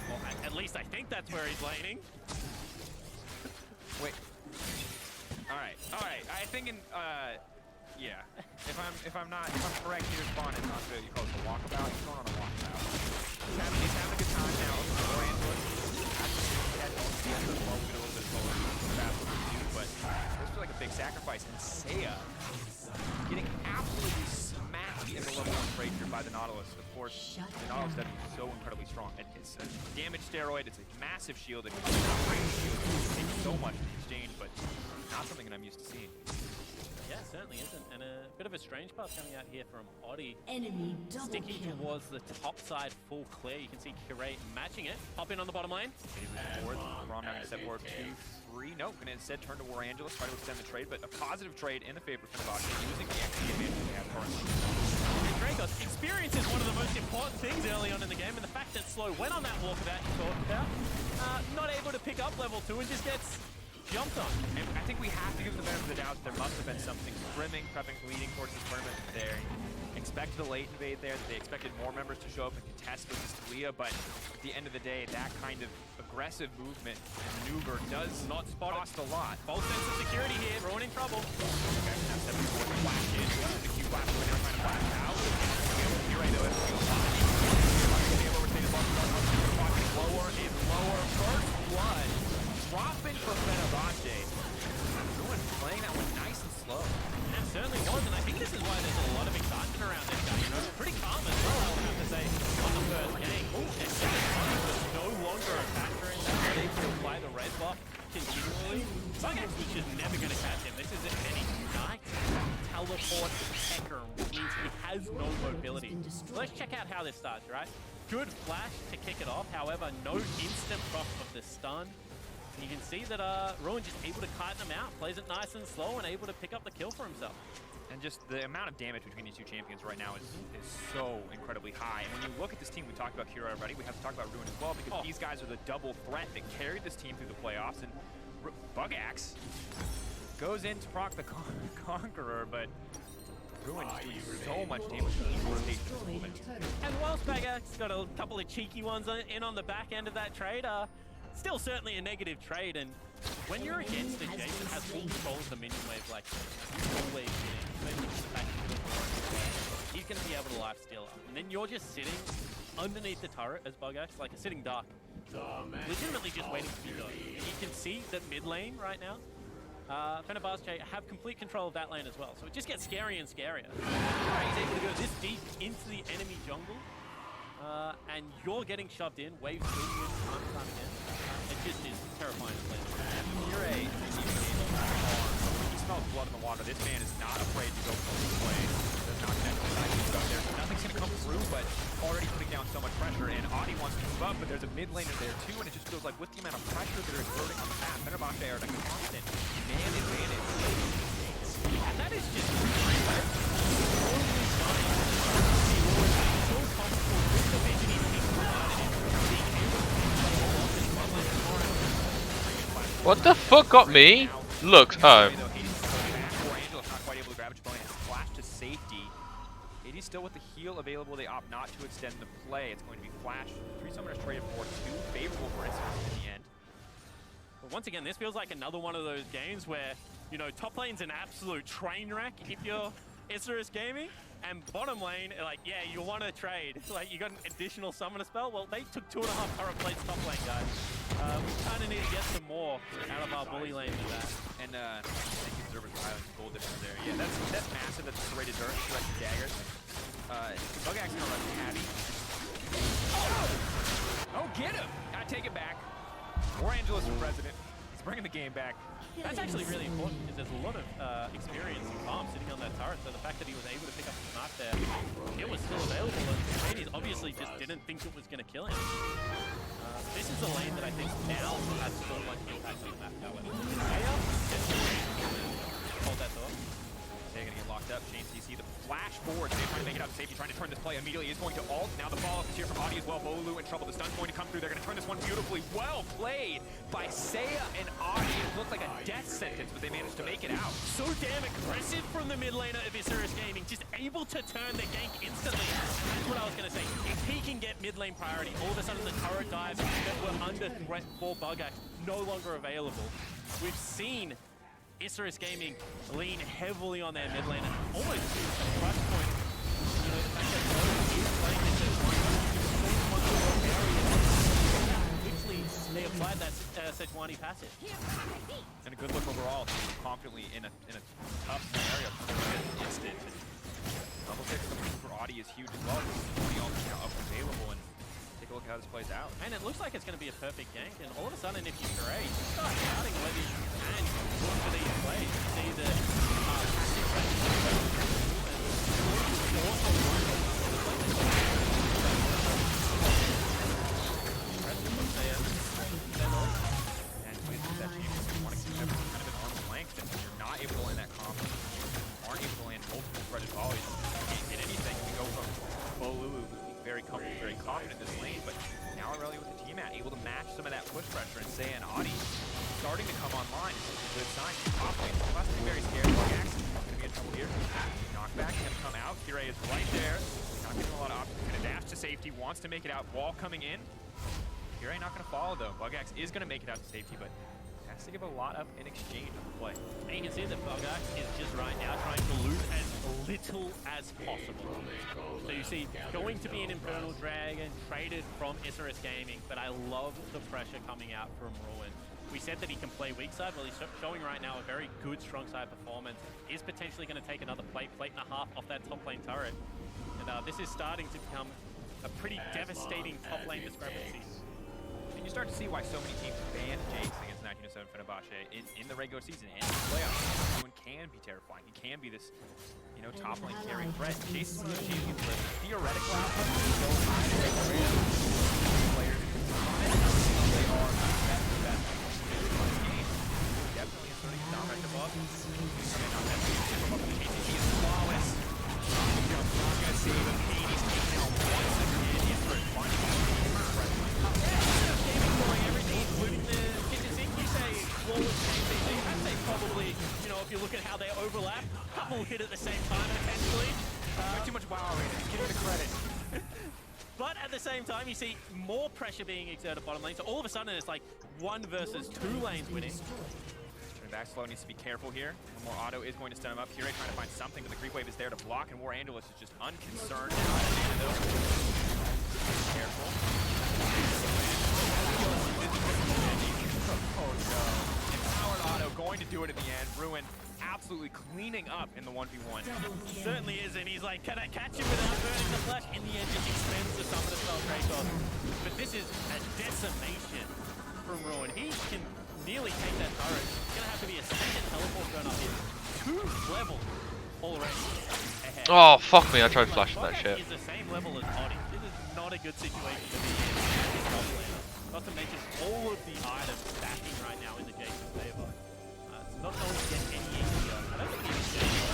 Well, at least I think that's where he's laning. Wait. Alright. I think in yeah. If I'm correct, he responded not to you call it a walkabout. He's going on a walkabout. He's having a good time now. But this was like a big sacrifice. And Seiya getting absolutely smacked in the level 1 trade here by the Nautilus. Of course, the Nautilus is so incredibly strong. It's a damage steroid. It's a massive shield. It takes so much in exchange, but not something that I'm used to seeing. Yeah, certainly isn't. And a bit of a strange pass coming out here from Oddie. Enemy sticking towards the top side full clear. You can see Kire matching it. Hop in on the bottom lane. Braum having to step forward 2-3. Nope, going to instead turn to War Angelus, try to extend the trade, but a positive trade in the favor of Fenerbahce, using the XP advantage they have currently. And Dracos, experience is one of the most important things early on in the game, and the fact that Slow went on that walkabout you talked about, not able to pick up level 2 and just gets jumped on. And I think we have to give them the benefit of the doubt. There must have been something brimming, prepping, leading towards this tournament. They expected a late invade there. They expected more members to show up and contest with this Talia, but at the end of the day, that kind of aggressive movement and maneuver does not cost a lot. False sense of security here. Ruin in trouble. Okay, now 7-4 flash in. The Q flash going down, trying to flash out. You're right, though. Lower and lower. First blood. Dropping for Fenerbahce. Ruin playing that let's check out how this starts, right? Good flash to kick it off, however, no instant proc of the stun. And you can see that Ruin just able to kite them out, plays it nice and slow, and able to pick up the kill for himself. And just the amount of damage between these two champions right now is so incredibly high. And when you look at this team, we talked about Kira already, we have to talk about Ruin as well, because these guys are the double threat that carried this team through the playoffs. And Bugax goes in to proc the Conqueror, but Ruin just doing so much damage to the rotation. And whilst Bugax got a couple of cheeky ones in on the back end of that trade, still certainly a negative trade. And when you're against a Jake that has full control of the minion wave like he's always winning, he's going to be able to lifesteal up. And then you're just sitting underneath the turret as Bugax, like a sitting duck, legitimately just waiting to be done. And you can see that mid lane right now, Fenerbahce have complete control of that lane as well. So it just gets scarier and scarier. He's able to go this deep into the enemy jungle, and you're getting shoved in, waves killing you time and time again. It just is terrifying to play. He smells blood in the water. This man is not afraid to go for the play. Does not connect to the side. Nothing's going to come through, but already putting down so much pressure. And Audi wants to move up, but there's a mid laner there too, and it just feels like with the amount of pressure that are exerting on the map, Fenerbahce are at a constant man advantage. And that is just What the fuck got me? Look, oh. He's still with the heal available. They opt not to extend the play. It's going to be Flash. 3 summoners traded for 2, favorable for instance in the end. But once again, this feels like another one of those games where, you know, top lane's an absolute train wreck if you're Isurus Gaming, and bottom lane, like, yeah, you want to trade. Like, you got an additional summoner spell? Well, they took 2.5 turret plates top lane, guys. We kind of need to get some more out of our bully lane than that. And I think Observer's highlighting the gold difference there. Yeah, that's massive. That's serrated dirt, directed daggers. Bugax gonna run Abby. Oh, get him! Gotta take it back. More Angelus for president. He's bringing the game back. That's actually really important because there's a lot of experience and farm sitting on that turret, so the fact that he was able to pick up the snipe there, it was still available, and Hades obviously just didn't think it was going to kill him. This is a lane that I think now has so much impact on the map, however. Hold that thought. They're going to get locked up. Chain CC, the flash forward. They're trying to make it out to safety, trying to turn this play immediately. He's going to ult. Now the follow-up is here from Audi as well. Bolu in trouble. The stun's going to come through. They're going to turn this one beautifully. Well played by Seiya and Audi. It looked like a death sentence, but they managed to make it out. So damn aggressive from the mid laner of Isurus Gaming. Just able to turn the gank instantly. That's what I was going to say. If he can get mid lane priority, all of a sudden the turret dives that were under threat for Bugax no longer available. We've seen Isurus Gaming lean heavily on their mid lane and almost to a crush point. You know, the fact that Bolu is playing this as one quickly they applied that Sejuani passive. And a good look overall, confidently in a tough scenario. Instant. Double kick for Audi is huge as well. Audi also now up available, and take a look at how this plays out. And it looks like it's going to be a perfect gank, and all of a sudden, if you trade, you start scouting whether you can look for these plays. You see the and with that team, you want to keep everything kind of at arm's length, and when you're not able to land that combo, you aren't able to land multiple threaded volleys, you can't get anything. You go from Bolu, very comfortable, very confident in this lane, but now really with the team able to match some of that push pressure, and Seiya and Audi starting to come online. It's a good sign. Top lane must be very scared. Bugax is going to be in trouble here. Knockback can come out. Kira is right there. Not getting a lot of options. Going to dash to safety. Wants to make it out. Wall coming in. Kira not going to follow though. Bugax is going to make it out to safety, but has to give a lot up in exchange on the play. And you can see that Bugax is just right now trying to lose as little as possible. So you see, going to be an Infernal Dragon traded from Isurus Gaming, but I love the pressure coming out from Ruin. We said that he can play weak side. Well, he's showing right now a very good strong side performance. Is potentially going to take another plate and a half off that top lane turret. And this is starting to become a pretty devastating top lane discrepancy. And you start to see why so many teams banned Jace against 1907 Fenerbahce in the regular season and in the playoffs. Everyone can be terrifying. He can be this, you know, top lane carry threat. Jace is one of those champions that theoretically players they are the best in this game. Definitely asserting his dominance above. And on that KCG is flawless. Not gonna save him. Hades taking out once again. Yes, for finding everything, including the kitchen sink. You say flawless KCG. I'd say probably, you know, if you look at how they overlap, a couple hit at the same time potentially. Too much wow already. Give him the credit. But at the same time, you see more pressure being exerted bottom lane. So all of a sudden, it's like 1 versus 2 lanes winning. Turning back slow, needs to be careful here. One more auto is going to stun him up. Kira trying to find something, but the creep wave is there to block, and War Angelus is just unconcerned. Careful. Oh no. Empowered auto going to do it in the end. Ruin absolutely cleaning up in the 1v1. He certainly is, and he's like, can I catch him without burning the flesh? In the end, just extends the summon spell Kratos. But this is a decimation from Ruin. He can nearly take that turret. It's going to have to be a second teleport going up here. 2 levels already ahead. Oh, fuck me, I tried flashing that shit. Is the same level as Oddie. This is not a good situation to be in as his top laner. Not to mention all of the items stacking right now in the Jason's favor. It's not going to get any easier. I don't think he's going to get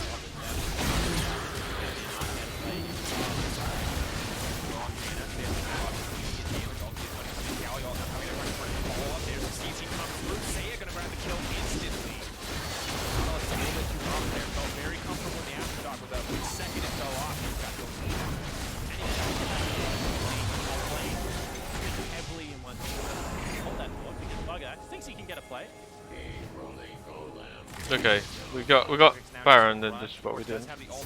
Seiya gonna grab the kill instantly. Oh, it's a little bit too rough there. Felt very comfortable in the aftershock with a second it fell off. He's got those. And he's playing heavily in one team. Hold that thought because Bugger thinks he can get a play. Okay, we got Baron, then this is what we did.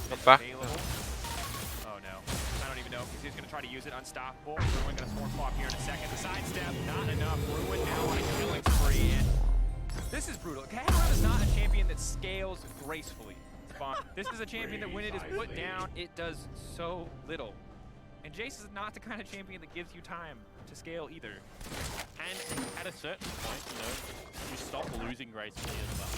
Not back. Oh no. I don't even know because he's gonna try to use it. Unstoppable. Ruin gonna swarm flop here in a second. The sidestep, not enough. Ruin now on a killing spree. And this is brutal. Kaharon is not a champion that scales gracefully. This is a champion that when it is put down, it does so little. And Jace is not the kind of champion that gives you time to scale either. And at a certain point, you know, you stop losing gracefully as well.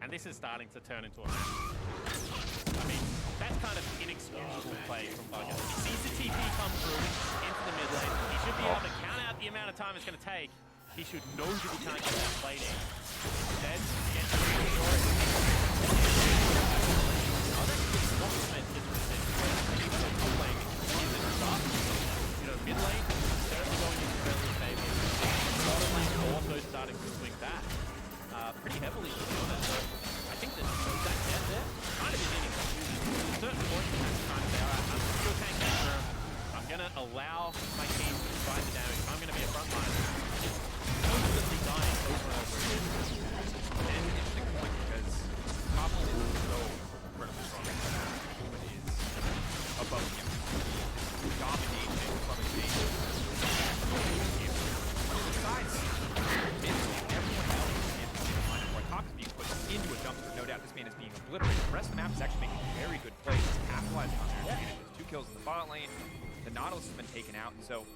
And this is starting to turn into a match. I mean, that's kind of inexcusable play from Bugger. He sees the TP come through into the mid lane. He should be able to count out the amount of time it's going to take. He should know that he can't get that play in. Instead, he gets really short. You know, mid lane, certainly going into Australia's favor. Bottom lane also starting to swing back pretty heavily, to be honest. So I think that that death there kind of is inexcusable. At a certain point, you have to kind of say, alright, I'm still tanking that room. I'm going to allow my team to fight the damage. I'm going to be a frontline. Just constantly dying over and over again. And an interesting point because top lane is so incredibly strong. It is above him. Domination from his base. Besides, everyone else in the line where top is being put into a dumpster, no doubt this man is being obliterated. The rest of the map is actually making very good plays. It's capitalizing on their advantages. 2 kills in the bot lane. The Nautilus has been taken out, and so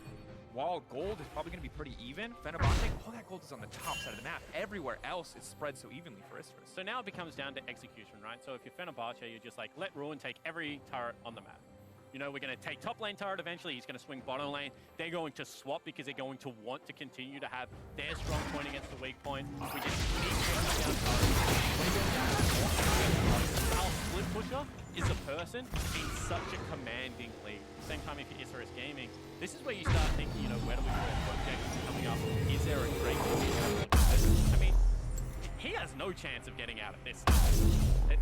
while gold is probably going to be pretty even, Fenerbahce, all that gold is on the top side of the map. Everywhere else is spread so evenly for Isthras. So now it becomes down to execution, right? So if you're Fenerbahce, you're just like, let Ruin take every turret on the map. You know, we're going to take top lane turret eventually. He's going to swing bottom lane. They're going to swap because they're going to want to continue to have their strong point against the weak point. We just keep pushing down turret. Our split pusher is a person in such a commanding league. Same time if you're Isthras Gaming, this is where you start thinking, you know, where do we go? What objectives are coming up? Is there a great I mean, he has no chance of getting out of this.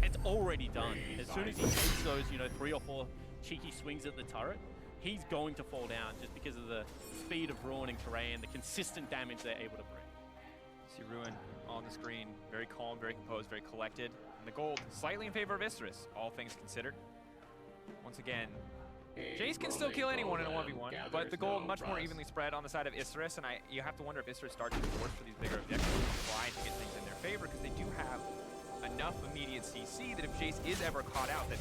It's already done. As soon as he takes those, you know, 3 or 4 cheeky swings at the turret, he's going to fall down just because of the speed of Ruin and Karay and the consistent damage they're able to bring. See Ruin on the screen, very calm, very composed, very collected. And the gold slightly in favor of Isthras, all things considered. Once again, Jace can still kill anyone in a 1v1, but the gold much more evenly spread on the side of Isthras, and you have to wonder if Isthras starts to force for these bigger objectives to try to get things in their favor, because they do have enough immediate CC that if Jace is ever caught out, that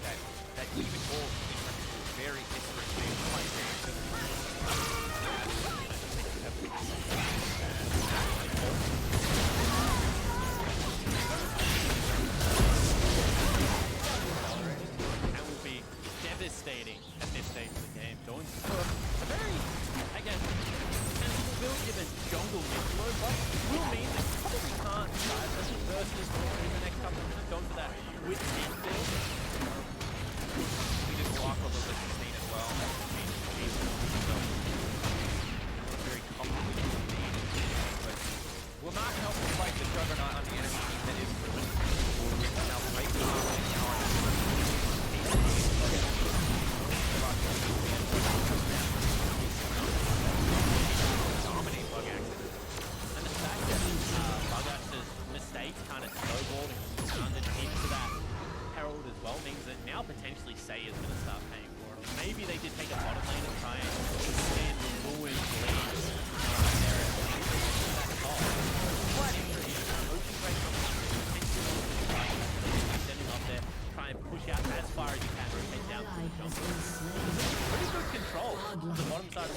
even gold can turn into a very Isthras based fight.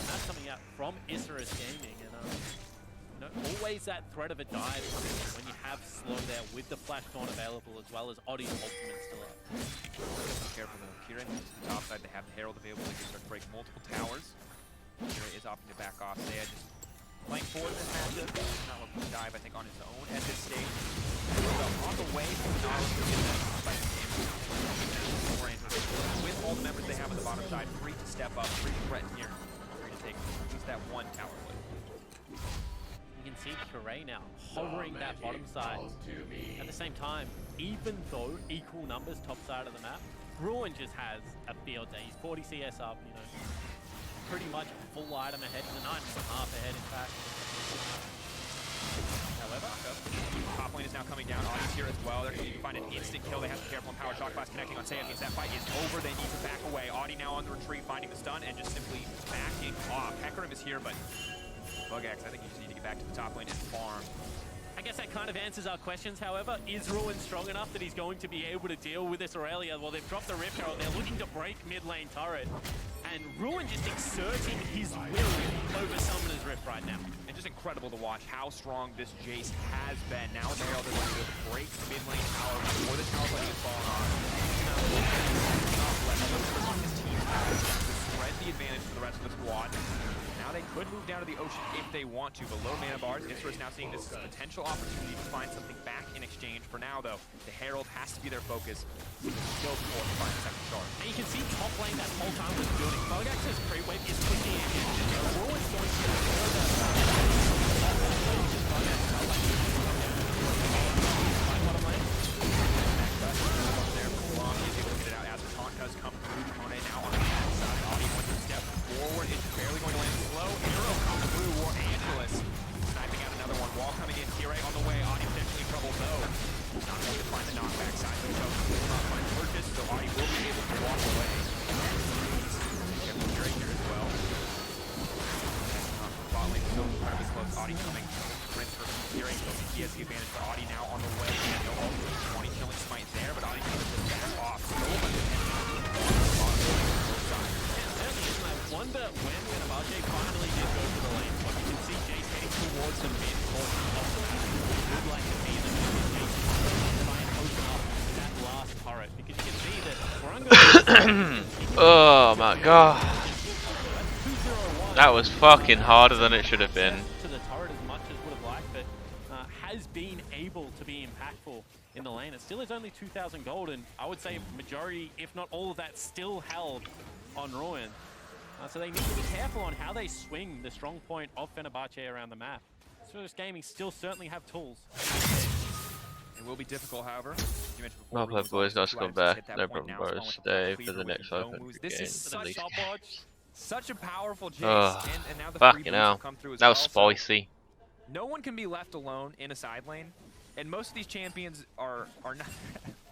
that's coming out from Isurus Gaming, and you know, always that threat of a dive when you have slow there with the flash taunt available, as well as Oddie's ultimate still up. Be careful though. Kira to the top side, they have the Herald available. They can start to break multiple towers. Kira is opting to back off. Saya just playing forward in this matchup. Not looking to dive, I think, on his own at this stage. On the way from Nautilus to get that fight game. With all the members they have on the bottom side, free to step up, free to threaten here, free to take at least that one tower flip. You can see Kiray now hovering that bottom side. At the same time, even though equal numbers top side of the map, Ruin just has a field day. He's 40 CS up, you know, pretty much full item ahead. He's a 9.5 ahead, in fact. However, top lane is now coming down. Audie's here as well. They're going to find an instant kill. They have to be careful, and Power Shock Blast connecting on Saya means that fight is over. They need to back away. Audie now on the retreat, finding the stun, and just simply backing off. Hecarim is here, but Bugax, I think you just need to get back to the top lane and farm. I guess that kind of answers our questions, however. Is Ruin strong enough that he's going to be able to deal with this Aurelia? Well, they've dropped the Rift Herald. They're looking to break mid lane turret. And Ruin just exerting his will over Summoner's Rift right now. And just incredible to watch how strong this Jace has been. Now with the Herald, they're going to break mid lane tower before the tower lane is falling on. On his team to spread the advantage for the rest of the squad. Now they could move down to the ocean if they want to, but low mana bars. Isurus now seeing this potential opportunity to find something back in exchange. For now, though, the Herald has to be their focus. Go for it, find the second shard. And you can see top lane that whole time was building. Bugax's pre-wave is pushing in. Ruin's going to get does come through. Kone now on the backside. Audie wants to step forward. It's barely going to land slow. Hero comes through. War Angelus sniping out another one. Wall coming in. Kiray on the way. Audie potentially in trouble though. Not going to find the knockback side. So will not find purchase. So Audie will be able to walk away. Kiray here as well. Bot lane so incredibly close. Audie coming. Rinse for Kiray. He has the advantage for Audie now on the way. And no ultimate 20 killing smite there, but Audie can just back off. I wonder when Fenerbahce finally did go to the lane spot. You can see Jace heading towards the mid portion of the map. Would like to see the Jace try and open up that last turret, because you can see that Morongo. Oh my god. That was fucking harder than it should have been. To the turret as much as would have liked, but has been able to be impactful in the lane. It still is only 2,000 gold, and I would say majority, if not all of that, still held on Ruin. So they need to be careful on how they swing the strong point of Fenerbahce around the map. Isurus Gaming still certainly have tools. It will be difficult, however. You mentioned before, Well played, boys. Nice to come back. No problem, bro. Stay for the next open. This is such a powerful Jace, and now the free boots have come through as that well. was spicy. No one can be left alone in a side lane, and most of these champions are not,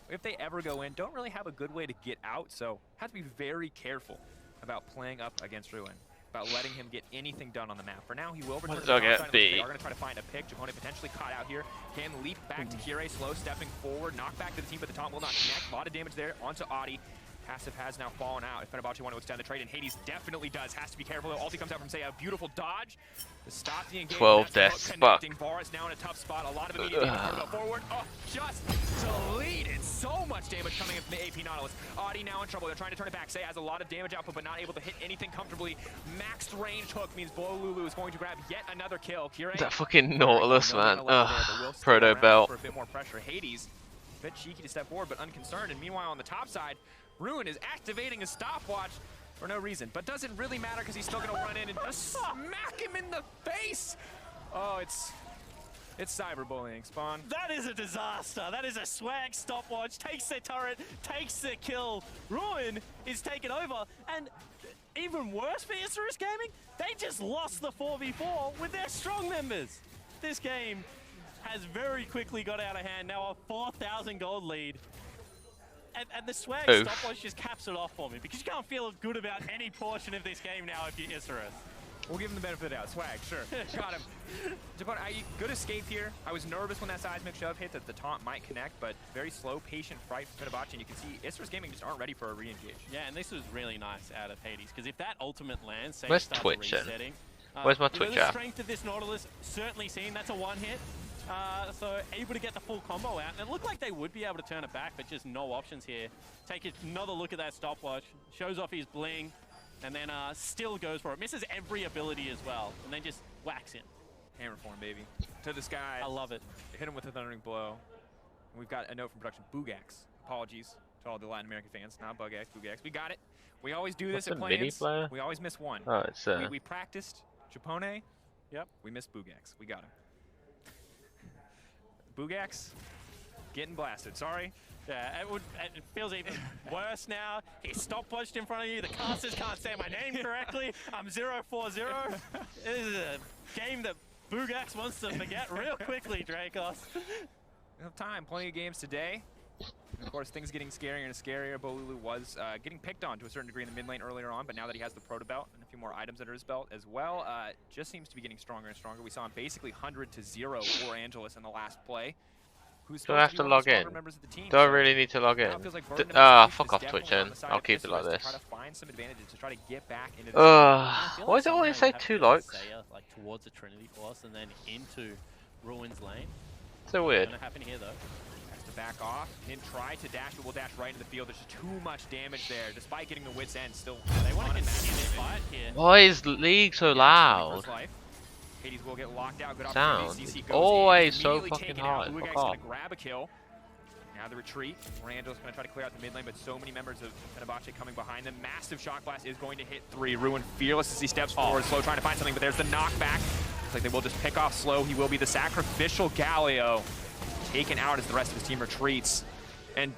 if they ever go in, don't really have a good way to get out, so have to be very careful about playing up against Ruin, about letting him get anything done on the map. For now, he will return to the top side. They are going to try to find a pick. Japone potentially caught out here. Can leap back to Kiray, slow stepping forward, knock back to the team, but the taunt will not connect. A lot of damage there onto Audie. Passive has now fallen out. If Fenerbahce want to extend the trade, and Hades definitely does. Has to be careful though. Ulti comes out from Saya. Beautiful dodge to stop the engagement. 12 deaths. Fuck. Varus now in a tough spot. A lot of immediate damage forward. Oh, just deleted. So much damage coming from the AP Nautilus. Audie now in trouble. They're trying to turn it back. Saya has a lot of damage output, but not able to hit anything comfortably. Maxed range hook means Blow Lulu is going to grab yet another kill. Kiray, that fucking Nautilus, man. Ugh. Proto belt. For a bit more pressure. Hades, a bit cheeky to step forward, but unconcerned. And meanwhile, on the top side, Ruin is activating his stopwatch for no reason, but doesn't really matter because he's still going to run in and just smack him in the face. Oh, it's cyberbullying, Spawn. That is a disaster. That is a swag stopwatch. Takes the turret, takes the kill. Ruin is taken over, and even worse for Isurus Gaming, they just lost the 4v4 with their strong members. This game has very quickly got out of hand. Now a 4,000 gold lead. And the swag stopwatch just caps it off for me, because you can't feel good about any portion of this game now if you're Isurus. We'll give him the benefit of the doubt. Swag, sure. Got him. Good escape here. I was nervous when that seismic shove hit that the taunt might connect, but very slow, patient fight from Fenerbahce, and you can see Isras Gaming just aren't ready for a re-engage. Yeah, and this was really nice out of Hades, because if that ultimate lands, say Where's starts Twitch resetting, Where's my Twitch the app? strength of this Nautilus, certainly seen. That's a one hit. So able to get the full combo out, and it looked like they would be able to turn it back, but just no options here. Take another look at that stopwatch, shows off his bling, and then still goes for it. Misses every ability as well, and then just whacks in. Hammer form, baby. To the sky. I love it. Hit him with a thundering blow. And we've got a note from production. Boogax. Apologies to all the Latin American fans. Not Bugax, Boogax. We got it. We always do this at plans. We always miss one. Oh, it's we practiced Japone. Yep. We missed Boogax. We got him. Boogax getting blasted. Sorry. Yeah, it feels even worse now. He stopwatched in front of you. The casters can't say my name correctly. I'm 0-4-0. This is a game that Boogax wants to forget real quickly, Dracos. We have time. Plenty of games today. And of course, things getting scarier and scarier. Bolulu was getting picked on to a certain degree in the mid lane earlier on, but now that he has the proto belt and a few more items under his belt as well, just seems to be getting stronger and stronger. We saw him basically 100-0 for Angelus in the last play. Do I have to log in? Team, Do I really need to log in? Like fuck off Twitch then. I'll keep it like this. Why is it always say 2 likes? Like towards the Trinity Force and then into Ruin's lane. So weird. Gonna happen here though. Has to back off and try to dash, but will dash right into the field. There's just too much damage there, despite getting the wit's end. Still, they want to continue this fight here. Why is League so loud? Hades will get locked out. Good Sound. CC goes Always in, so fucking hard. Boogax gonna grab a kill. Now the retreat. Rando's gonna try to clear out the mid lane, but so many members of Fenerbahce coming behind them. Massive shock blast is going to hit 3. Ruin fearless as he steps forward. Slow trying to find something, but there's the knockback. Looks like they will just pick off Slow. He will be the sacrificial Galio. Taken out as the rest of his team retreats. And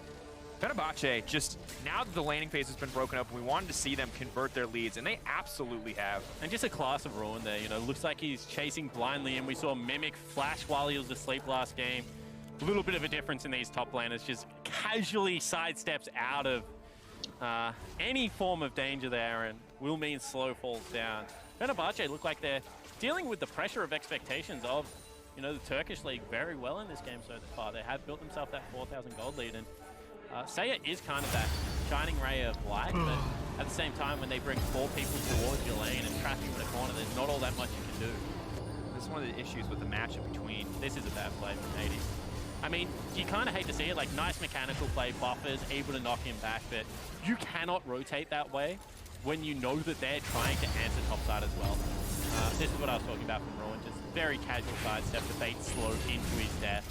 Fenerbahce, just now that the laning phase has been broken up, we wanted to see them convert their leads, and they absolutely have. And just a class of Ruin there, you know, looks like he's chasing blindly, and we saw Mimic flash while he was asleep last game. A little bit of a difference in these top laners, just casually sidesteps out of any form of danger there, and will mean Slow falls down. Fenerbahce look like they're dealing with the pressure of expectations of, you know, the Turkish league very well in this game so far. They have built themselves that 4,000 gold lead, and Saya is kind of that shining ray of light, but at the same time, when they bring 4 people towards your lane and trap you in a corner, there's not all that much you can do. This is one of the issues with the matchup between. This is a bad play from Hades. I mean, you kind of hate to see it, like nice mechanical play, buffers, able to knock him back, but you cannot rotate that way when you know that they're trying to answer topside as well. This is what I was talking about from Ruin, just very casual sidestep to bait Slow into his death.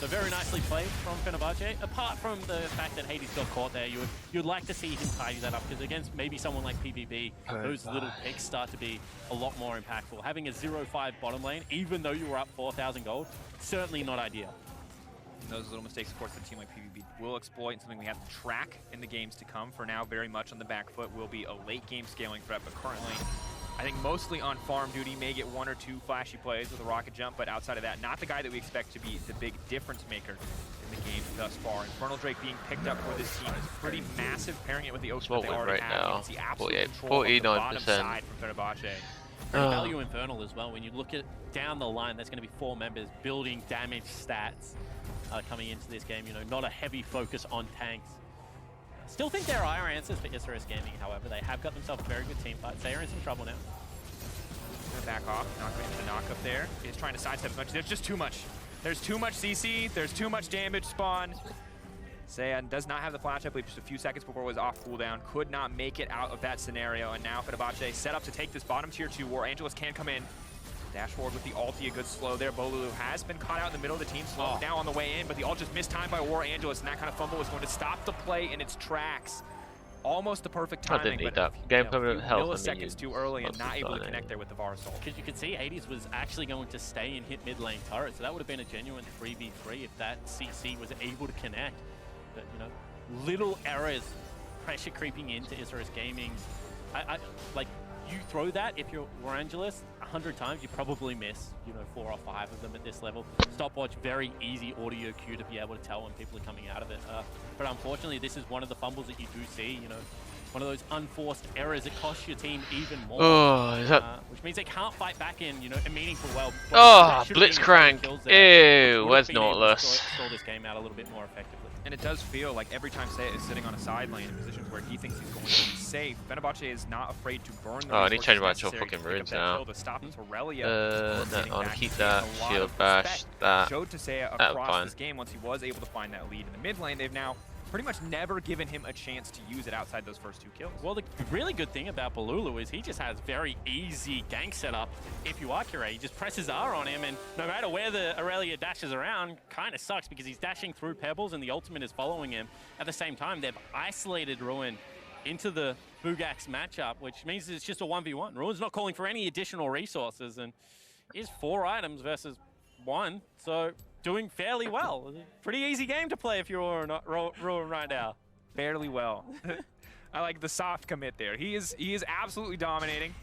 So very nicely played from Fenerbahce. Apart from the fact that Hades got caught there, you'd like to see him tidy that up, because against maybe someone like PvP, those little picks start to be a lot more impactful. Having a 0-5 bottom lane, even though you were up 4,000 gold, certainly not ideal. And those little mistakes, of course, that a team like PvP will exploit, and something we have to track in the games to come. For now, very much on the back foot will be a late game scaling threat, but currently, I think mostly on farm duty, may get 1 or 2 flashy plays with a rocket jump, but outside of that, not the guy that we expect to be the big difference maker in the game thus far. Infernal Drake being picked up for this team is pretty massive, pairing it with the Ocean that they already have. You can see absolute control of the bottom side from Fenerbahce. Value Infernal as well. When you look at down the line, there's going to be 4 members building damage stats coming into this game. You know, not a heavy focus on tanks. Still think there are answers for Isras Gaming, however. They have got themselves a very good team fight. They are in some trouble now. Gonna back off, not going to the knock up there. He's trying to sidestep as much. There's just too much. There's too much CC, there's too much damage spawn. Saya does not have the flash, I believe, just a few seconds before it was off cooldown. Could not make it out of that scenario, and now Fenerbahce set up to take this bottom tier 2 war. Angelus can come in. Dash forward with the ulti, a good slow there. Bolulu has been caught out in the middle of the team, slow now on the way in, but the ult just mistimed by War Angelus, and that kind of fumble was going to stop the play in its tracks. Almost the perfect timing, I didn't need but that. Game permanent health milliseconds too early and not able to connect there with the Var Assault. Because you could see Hades was actually going to stay and hit mid lane turret, so that would have been a genuine 3v3 if that CC was able to connect. But, you know, little errors, pressure creeping into Isras Gaming. Like, you throw that, if you're War Angelus, 100 times, you probably miss, you know, 4 or 5 of them at this level. Stopwatch, very easy audio cue to be able to tell when people are coming out of it. But unfortunately, this is one of the fumbles that you do see, you know. one of those unforced errors that cost your team even more. Oh, is that... which means they can't fight back in, a meaningful well. Oh, Blitzcrank. Ew, where's Nautilus? Stall this game out a little bit more effectively. And it does feel like every time Seiya is sitting on a side lane in positions where he thinks he's going to be safe, Fenerbahce is not afraid to burn the I need to change my resources fucking necessary runes to pick up that now. kill to stop Torrelia No, getting I want back to keep in. that, A lot shield of bash, respect that. showed to Seiya That'll across fine. this game once he was able to find that lead in the mid lane. They've now pretty much never given him a chance to use it outside those first 2 kills. Well, the really good thing about Balulu is he just has very easy gank setup. If you are Curé, he just presses R on him, and no matter where the Aurelia dashes around, kind of sucks because he's dashing through pebbles and the ultimate is following him. At the same time, they've isolated Ruin into the Bugax matchup, which means it's just a 1v1. Ruin's not calling for any additional resources, and is 4 items versus 1, so doing fairly well. Pretty easy game to play if you're Ruin right now. Fairly well. I like the soft commit there. He is absolutely dominating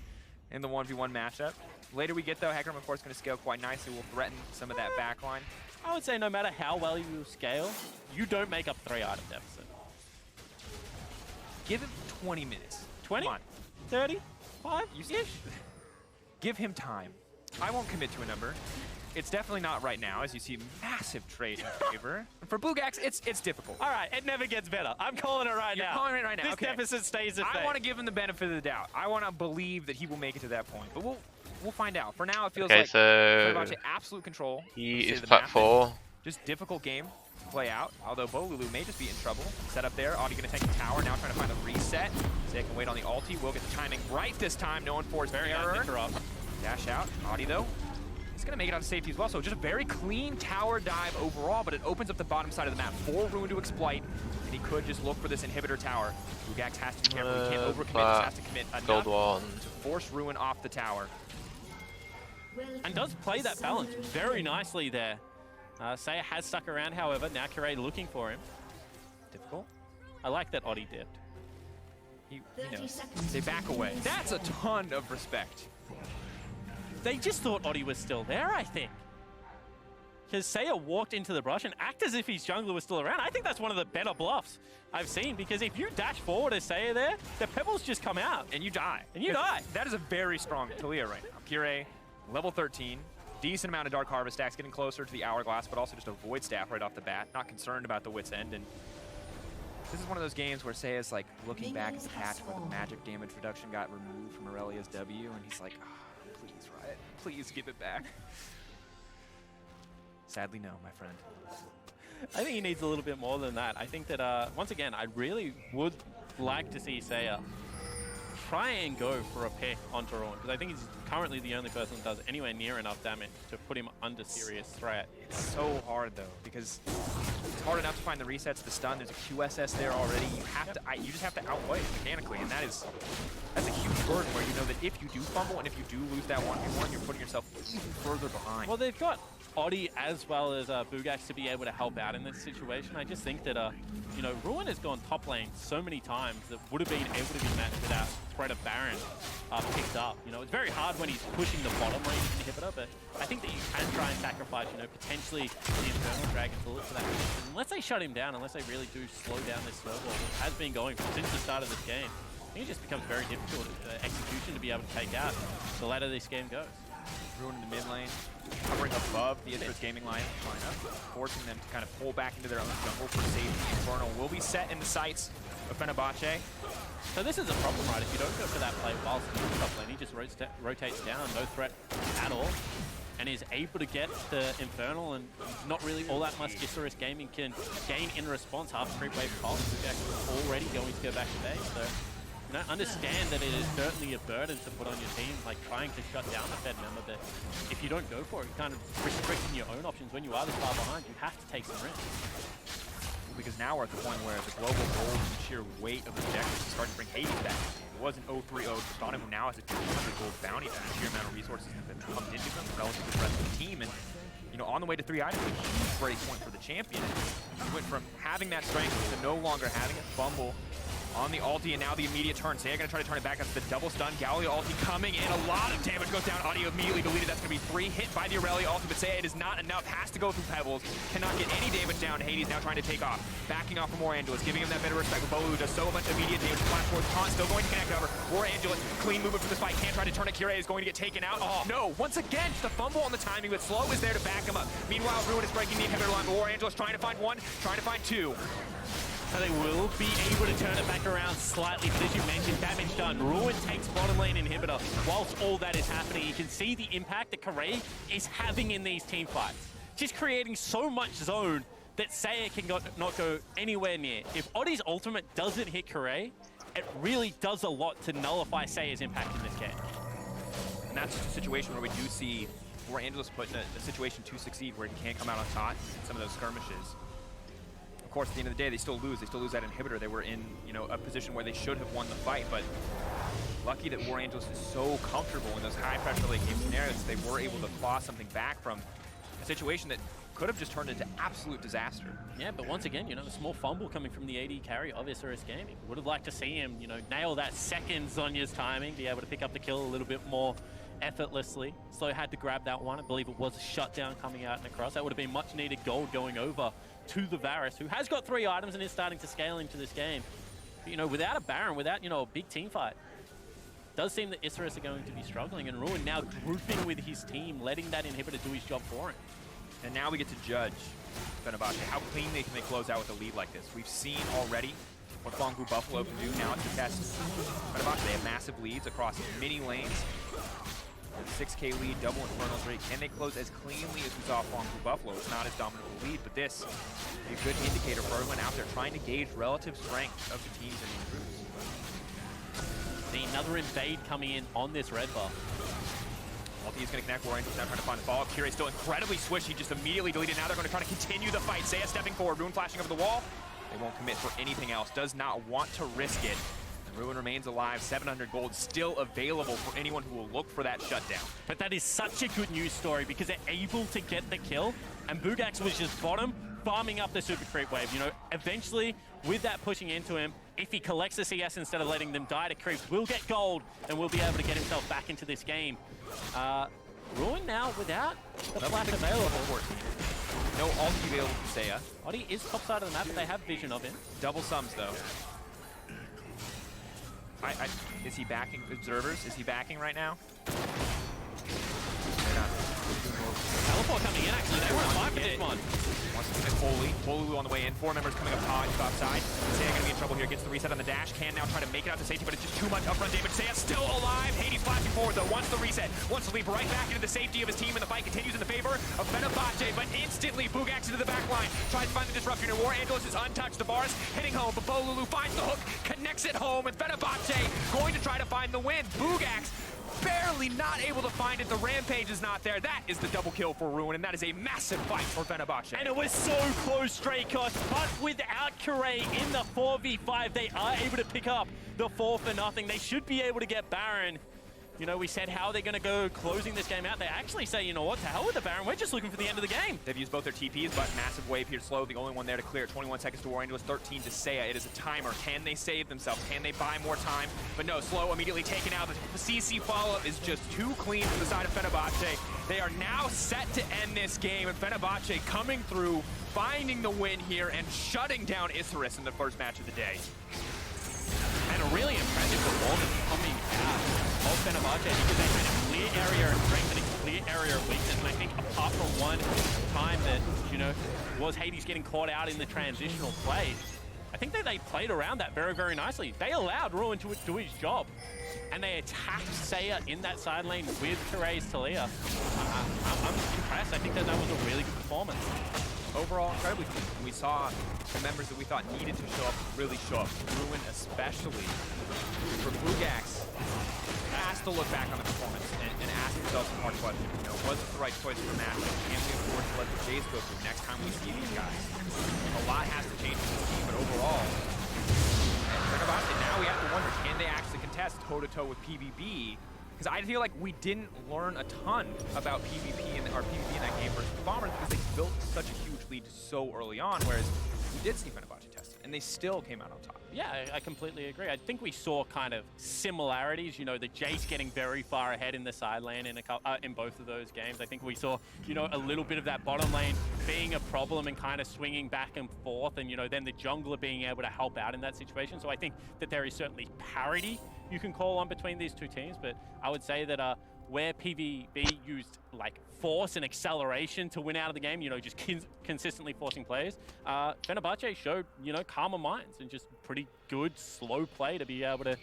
in the 1v1 matchup. Later we get though, Hecarim of course going to scale quite nicely. Will threaten some of that backline. I would say no matter how well you scale, you don't make up 3 item deficit. Give him 20 minutes. 20? Come on. 30? 5? Ish? Give him time. I won't commit to a number. It's definitely not right now, as you see massive trade in favor. For Bugax, it's difficult. All right, it never gets better. I'm calling it right now. You're calling it right now. This okay. deficit stays the same. I want to give him the benefit of the doubt. I want to believe that he will make it to that point, but we'll find out. For now, it feels like Fenerbahce absolute control. He is plat 4. Just difficult game to play out. Although Bolulu may just be in trouble. Set up there. Audi going to take the tower. Now trying to find a reset. Seiya can wait on the ulti. Will get the timing right this time. No one forced error. Dash out. Audi though. He's going to make it out of safety as well, so just a very clean tower dive overall, but it opens up the bottom side of the map for Ruin to exploit, and he could just look for this inhibitor tower. Bugax has to be careful, he can't overcommit, just has to commit enough to force Ruin off the tower. And does play that balance very nicely there. Seiya has stuck around, however, now Curé looking for him. Difficult. I like that Audi dipped. He knows. They back away. That's a ton of respect. They just thought Audi was still there, I think. Because Seiya walked into the brush and acted as if his jungler was still around. I think that's one of the better bluffs I've seen, because if you dash forward as Seiya there, the pebbles just come out. And you die. And you die. That is a very strong Talia right now. Curé, level 13. Decent amount of Dark Harvest stacks, getting closer to the Hourglass, but also just a Void Staff right off the bat. Not concerned about the Wit's End. And this is one of those games where Seiya's like looking back at the patch where the magic damage reduction got removed from Aurelia's W, and he's like, oh, please, Riot, please give it back. Sadly, no, my friend. I think he needs a little bit more than that. I think that, once again, I really would like to see Seiya try and go for a pick onto Ruin, because I think he's currently the only person that does anywhere near enough damage to put him under serious threat. It's so hard though, because it's hard enough to find the resets, the stun. There's a QSS there already. You have to, you just have to outplay it mechanically, and that's a huge burden where you know that if you do fumble and if you do lose that 1v1, you're putting yourself even further behind. Well, they've got Audi as well as Bugax to be able to help out in this situation. I just think that, you know, Ruin has gone top lane so many times that would have been able to be matched without threat of Baron picked up. You know, it's very hard when he's pushing the bottom lane inhibitor, but I think that you can try and sacrifice, you know, potentially the Infernal Dragon to look for that position. Unless they shut him down, unless they really do slow down this snowball, which has been going since the start of this game, I think it just becomes very difficult execution to be able to take out the later this game goes. Ruin in the mid lane, covering above the Interest Gaming lineup, forcing them to kind of pull back into their own jungle for safety. Infernal will be set in the sights of Fenerbahce. So this is a problem, right? If you don't go for that play whilst in the top lane, he just rotates down, no threat at all, and is able to get the Infernal, and not really all that much Gisaurus Gaming can gain in response. Half creep wave cost, Bugax is already going to go back to base, so you know, understand that it is certainly a burden to put on your team, like trying to shut down a Fed member, but if you don't go for it, you're kind of restricting your own options. When you are this far behind, you have to take some risks. Because now we're at the point where the global gold and sheer weight of objectives is starting to bring Hades back. It was an 0-3-0 Tristana, who now has a 200 gold bounty for the sheer amount of resources that have pumped into them relative to the rest of the team. And you know, on the way to 3 items, a huge break point for the champion. He went from having that strength to no longer having it. Fumble on the ulti, and now the immediate turn. Seiya gonna try to turn it back. That's the double stun. Galio ulti coming in. A lot of damage goes down. Audio immediately deleted. That's gonna be 3 hit by the Aurelia ulti, but Seiya, it is not enough. Has to go through Pebbles. Cannot get any damage down. Hades now trying to take off. Backing off from War Angelus, giving him that bit of respect. Bolu does so much immediate damage. Flash forward. Taunt still going to connect over. War Angelus, clean movement from this fight. Can't try to turn it. Kire is going to get taken out. Oh, no. Once again, just a fumble on the timing, but Slow is there to back him up. Meanwhile, Ruin is breaking the inhibitor line, but War Angelus trying to find 1, trying to find 2. So they will be able to turn it back around slightly, but as you mentioned, damage done. Ruin takes bottom lane inhibitor. Whilst all that is happening, you can see the impact that Kire is having in these team fights. She's creating so much zone that Seiya can not go anywhere near. If Oddie's ultimate doesn't hit Kire, it really does a lot to nullify Seiya's impact in this game. And that's just a situation where we do see War Angelus put in a situation to succeed where he can't come out on top in some of those skirmishes. Of course, at the end of the day, they still lose. They still lose that inhibitor. They were in, a position where they should have won the fight, but lucky that War Angelus is so comfortable in those high-pressure late game scenarios that they were able to claw something back from a situation that could have just turned into absolute disaster. Yeah, but once again, a small fumble coming from the AD carry of SRS Gaming. Would have liked to see him, nail that second Zhonya's timing, be able to pick up the kill a little bit more effortlessly. Slow had to grab that one. I believe it was a shutdown coming out and across. That would have been much needed gold going over to the Varus, who has got 3 items and is starting to scale into this game. But, without a Baron, without, a big team fight, does seem that Isserus are going to be struggling, and Ruin now grouping with his team, letting that inhibitor do his job for him. And now we get to judge Fenerbahce, how clean they close out with a lead like this. We've seen already what Fongu Buffalo can do. Now it's to test Fenerbahce. They have massive leads across many lanes. 6K lead, double Infernals rate. Can they close as cleanly as we saw Fongu Buffalo? It's not as dominant a lead, but this is a good indicator for everyone out there trying to gauge relative strength of the teams in these groups. See another invade coming in on this red buff. Ulti is going to connect. War Angelus now trying to find the follow-up. Kire still incredibly swishy, just immediately deleted. Now they're going to try to continue the fight. Seiya stepping forward, Ruin flashing over the wall. They won't commit for anything else, does not want to risk it. And Ruin remains alive, 700 gold still available for anyone who will look for that shutdown. But that is such a good news story because they're able to get the kill, and Bugax was just bottom, farming up the super creep wave. Eventually, with that pushing into him, if he collects the CS instead of letting them die to creeps, will get gold and will be able to get himself back into this game. Ruin now without the flash available. No ulti available for Seiya. Oddie is top side of the map, but they have vision of him. Double sums though. Is he backing observers? Is he backing right now? They're not. Teleport coming in actually. They want to fight for this one. Wants to commit Holy. Holy on the way in. 4 members coming up outside. Seiya gonna be in trouble here. Gets the reset on the dash. Can now try to make it out to safety, but it's just too much upfront damage. Seiya still alive. Hades flashing forward though. Wants the reset. Wants to leap right back into the safety of his team, and the fight continues in the favor of Fenerbahce, but instantly Bugax into the back line. Tries to find the disruption, and War Angelus is untouched. The bar's hitting home, but Bolulu finds the hook, connects it home, and Fenerbahce going to try to find the win. Bugax barely not able to find it. The rampage is not there. That is the double kill for Ruin, and that is a massive fight for Fenerbahce. And it was so close, Straykos, but without Kire in the 4v5, they are able to pick up the 4-0. They should be able to get Baron. We said how they're going to go closing this game out. They actually say, you know what, to hell with the Baron. We're just looking for the end of the game. They've used both their TPs, but massive wave here. Slow, the only one there to clear. 21 seconds to War Angelus, 13 to Seiya. It is a timer. Can they save themselves? Can they buy more time? But no, Slow immediately taken out. The CC follow-up is just too clean from the side of Fenerbahce. They are now set to end this game, and Fenerbahce coming through, finding the win here, and shutting down Isserus in the first match of the day. And a really impressive performance coming out of Fenerbahce because they had a clear area of strength and a clear area of weakness. And I think apart from one time that, was Hades getting caught out in the transitional play, I think that they played around that very, very nicely. They allowed Ruin to do his job. And they attacked Seiya in that side lane with Kire's Talia. I'm impressed. I think that was a really good performance. Overall, incredibly clean. We saw the members that we thought needed to show up really show up. Ruin especially. For Bugax, has to look back on the performance and ask himself some hard questions. Was it the right choice for match? Can we afford to let the Jays go through next time we see these guys? A lot has to change in this team, but overall, now we have to wonder, can they actually contest toe-to-toe with PvP? Because I feel like we didn't learn a ton about PvP in that game versus the Bombers because they built such a huge lead so early on, whereas we did see Fenerbahce test it. and they still came out on top. Yeah, I completely agree. I think we saw kind of similarities. You know, the Jace getting very far ahead in the side lane in both of those games. I think we saw, you know, a little bit of that bottom lane being a problem and kind of swinging back and forth, and, you know, then the jungler being able to help out in that situation. So I think that there is certainly parity you can call on between these two teams, but I would say that where PvB used like force and acceleration to win out of the game, you know, just consistently forcing plays, Fenerbahce showed, you know, calmer minds and just pretty good slow play to be able to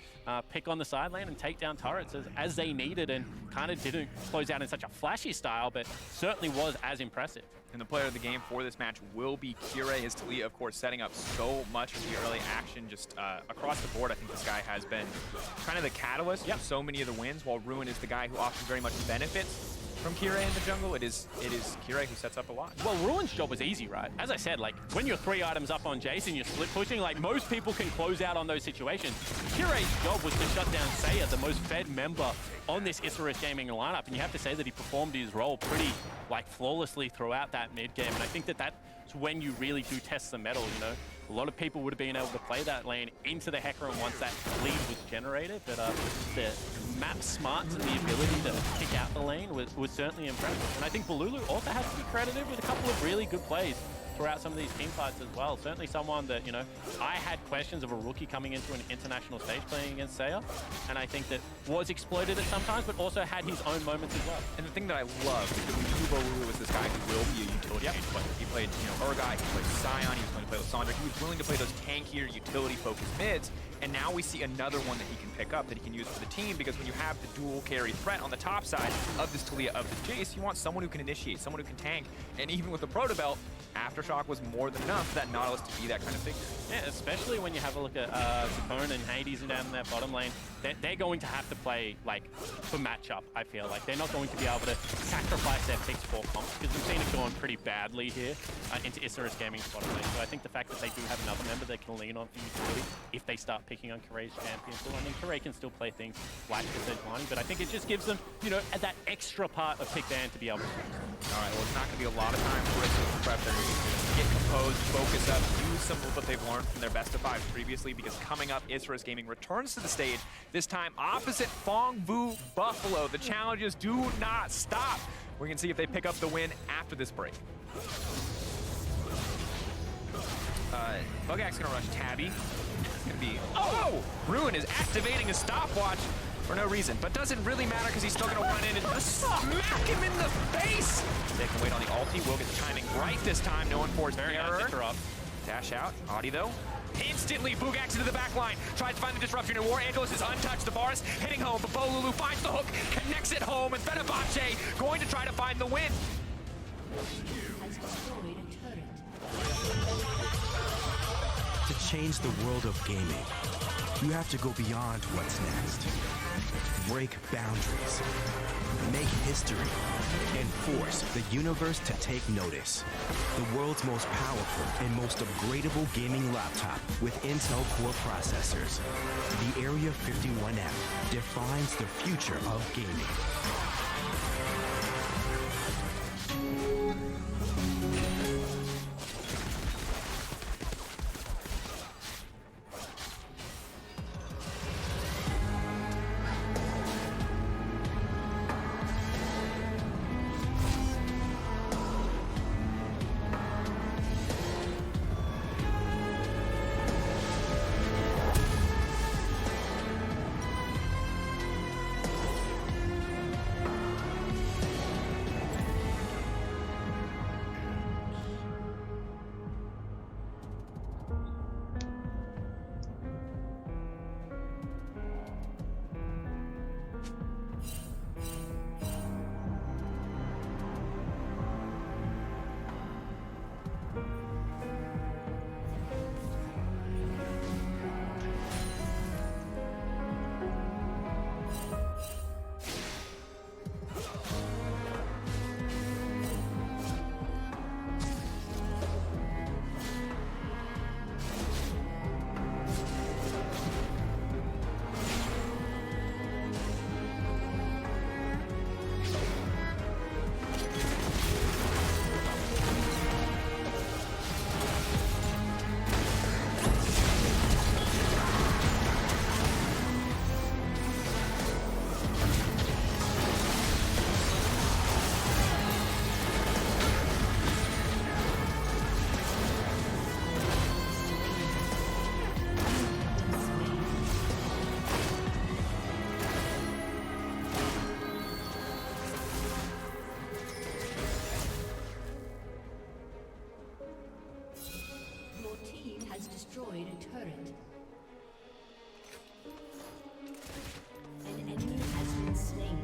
pick on the side lane and take down turrets as they needed, and kind of didn't close out in such a flashy style, but certainly was as impressive. And the player of the game for this match will be Kirei. His Talia, of course, setting up so much of the early action just across the board. I think this guy has been kind of the catalyst for so many of the wins, while Ruin is the guy who often very much benefits from Kirei in the jungle. It is Kirei who sets up a lot. Well, Ruin's job was easy, right? As I said, like, when you're 3 items up on Jace and you're split pushing, like, most people can close out on those situations. Kirei's job was to shut down Saya, the most fed member on this Isurus Gaming lineup, and you have to say that he performed his role pretty, like, flawlessly throughout that mid game, and I think that that's when you really do test the mettle, you know? A lot of people would have been able to play that lane into the Hecarim once that lead was generated, but the map smarts and the ability to pick out the lane was certainly impressive. And I think Bululu also has to be credited with a couple of really good plays throughout some of these team fights as well. Certainly someone that, you know, I had questions of a rookie coming into an international stage playing against Saya, and I think that was exploited at some times, but also had his own moments as well. And the thing that I love is that we knew Bululu was this guy who will be a utility range player. He played, you know, Urgai, he played Sion, he was going to play with Sandra. He was willing to play those tankier, utility-focused mids, and now we see another one that he can pick up, that he can use for the team, because when you have the dual carry threat on the top side of this Talia, of the Jace, you want someone who can initiate, someone who can tank, and even with the Proto Belt, Aftershock was more than enough for that Nautilus to be that kind of figure. Yeah, especially when you have a look at Capone and Hades down in their bottom lane. They're going to have to play, like, for matchup, I feel like. They're not going to be able to sacrifice their picks for comps, because we've seen it going pretty badly here into Isurus Gaming's bottom lane. So I think the fact that they do have another member they can lean on for utility if they start picking on Kirei's champion pool. I mean, Kirei can still play things like the Sejuani, but I think it just gives them, you know, that extra part of pick ban to be able to use. All right, well, it's not going to be a lot of time for us to prep them. Get composed, focus up, use some of what they've learned from their best of 5 previously, because coming up, Isurus Gaming returns to the stage, this time opposite Phong Vu Buffalo. The challenges do not stop. We can see if they pick up the win after this break. Bugak's gonna rush Tabby. It's gonna be, oh! Ruin is activating his stopwatch for no reason, but doesn't really matter because he's still gonna run in and smack him in the face! They can wait on the ulti. Will get the timing right this time. No unforced error. Dash out. Audi though. Instantly, Bugak's into the back line. Tries to find the disruption, and War Angeles is untouched. The bars hitting home, but Bolulu finds the hook, connects it home, and Fenerbahce going to try to find the win. To change the world of gaming, you have to go beyond what's next. Break boundaries, make history, and force the universe to take notice. The world's most powerful and most upgradable gaming laptop with Intel Core processors. The Area 51M defines the future of gaming. turret. An enemy has been slain.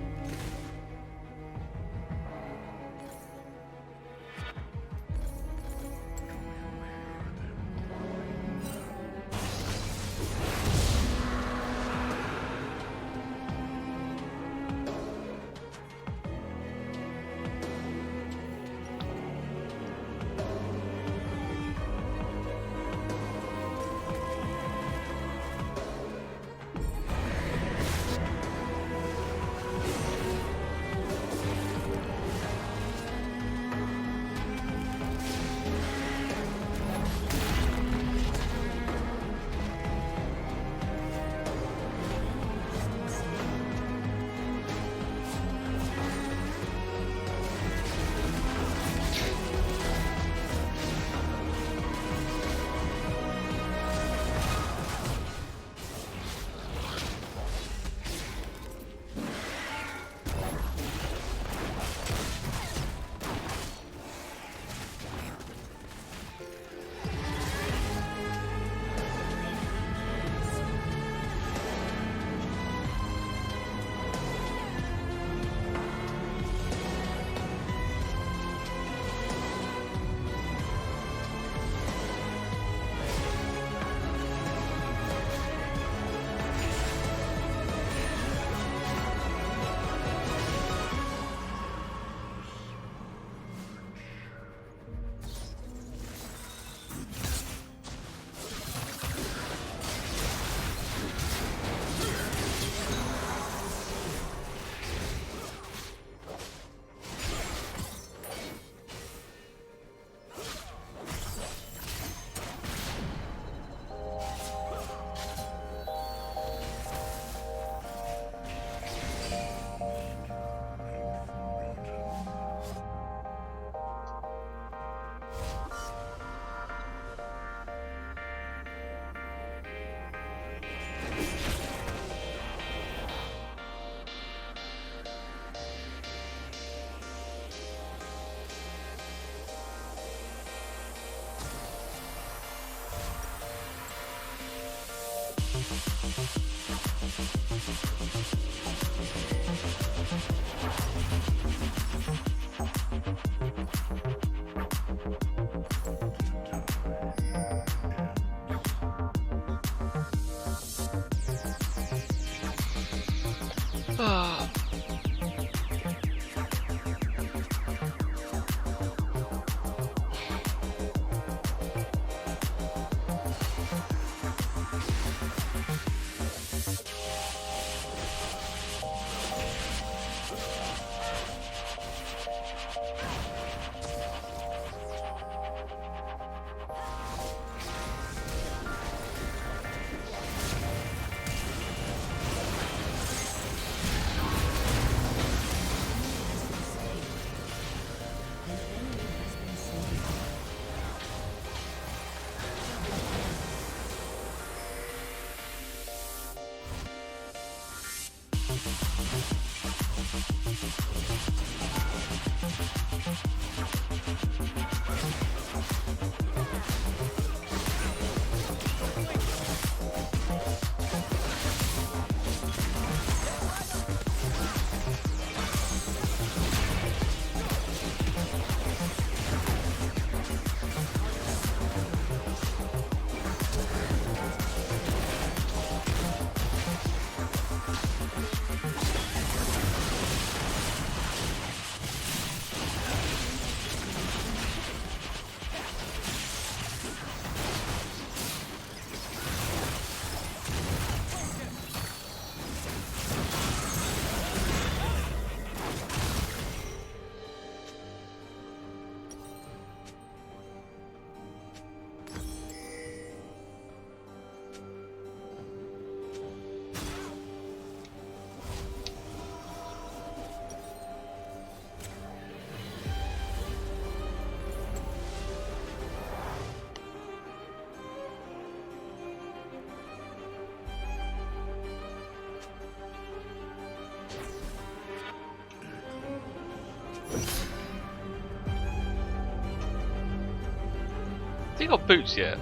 Has he got boots yet?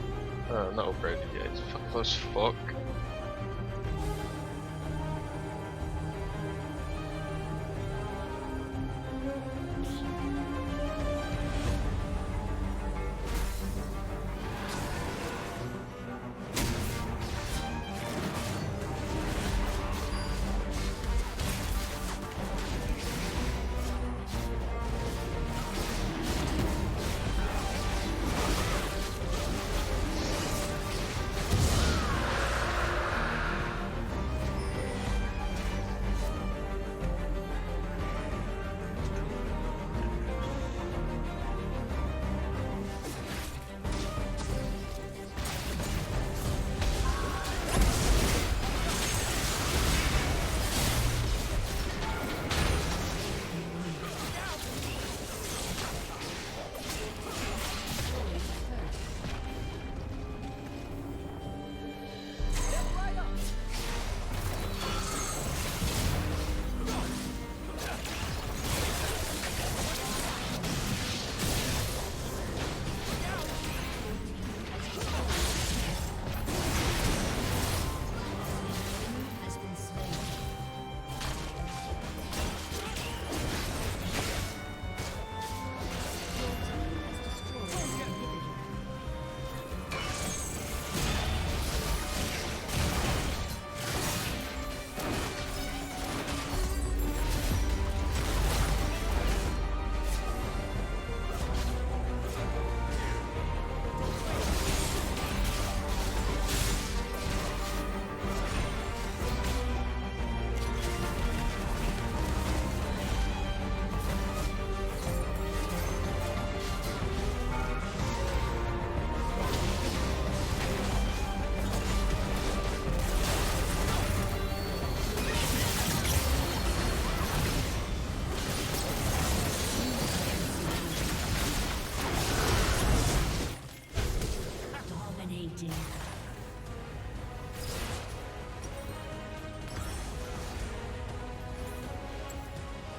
Not upgraded yet. It's fast as fuck.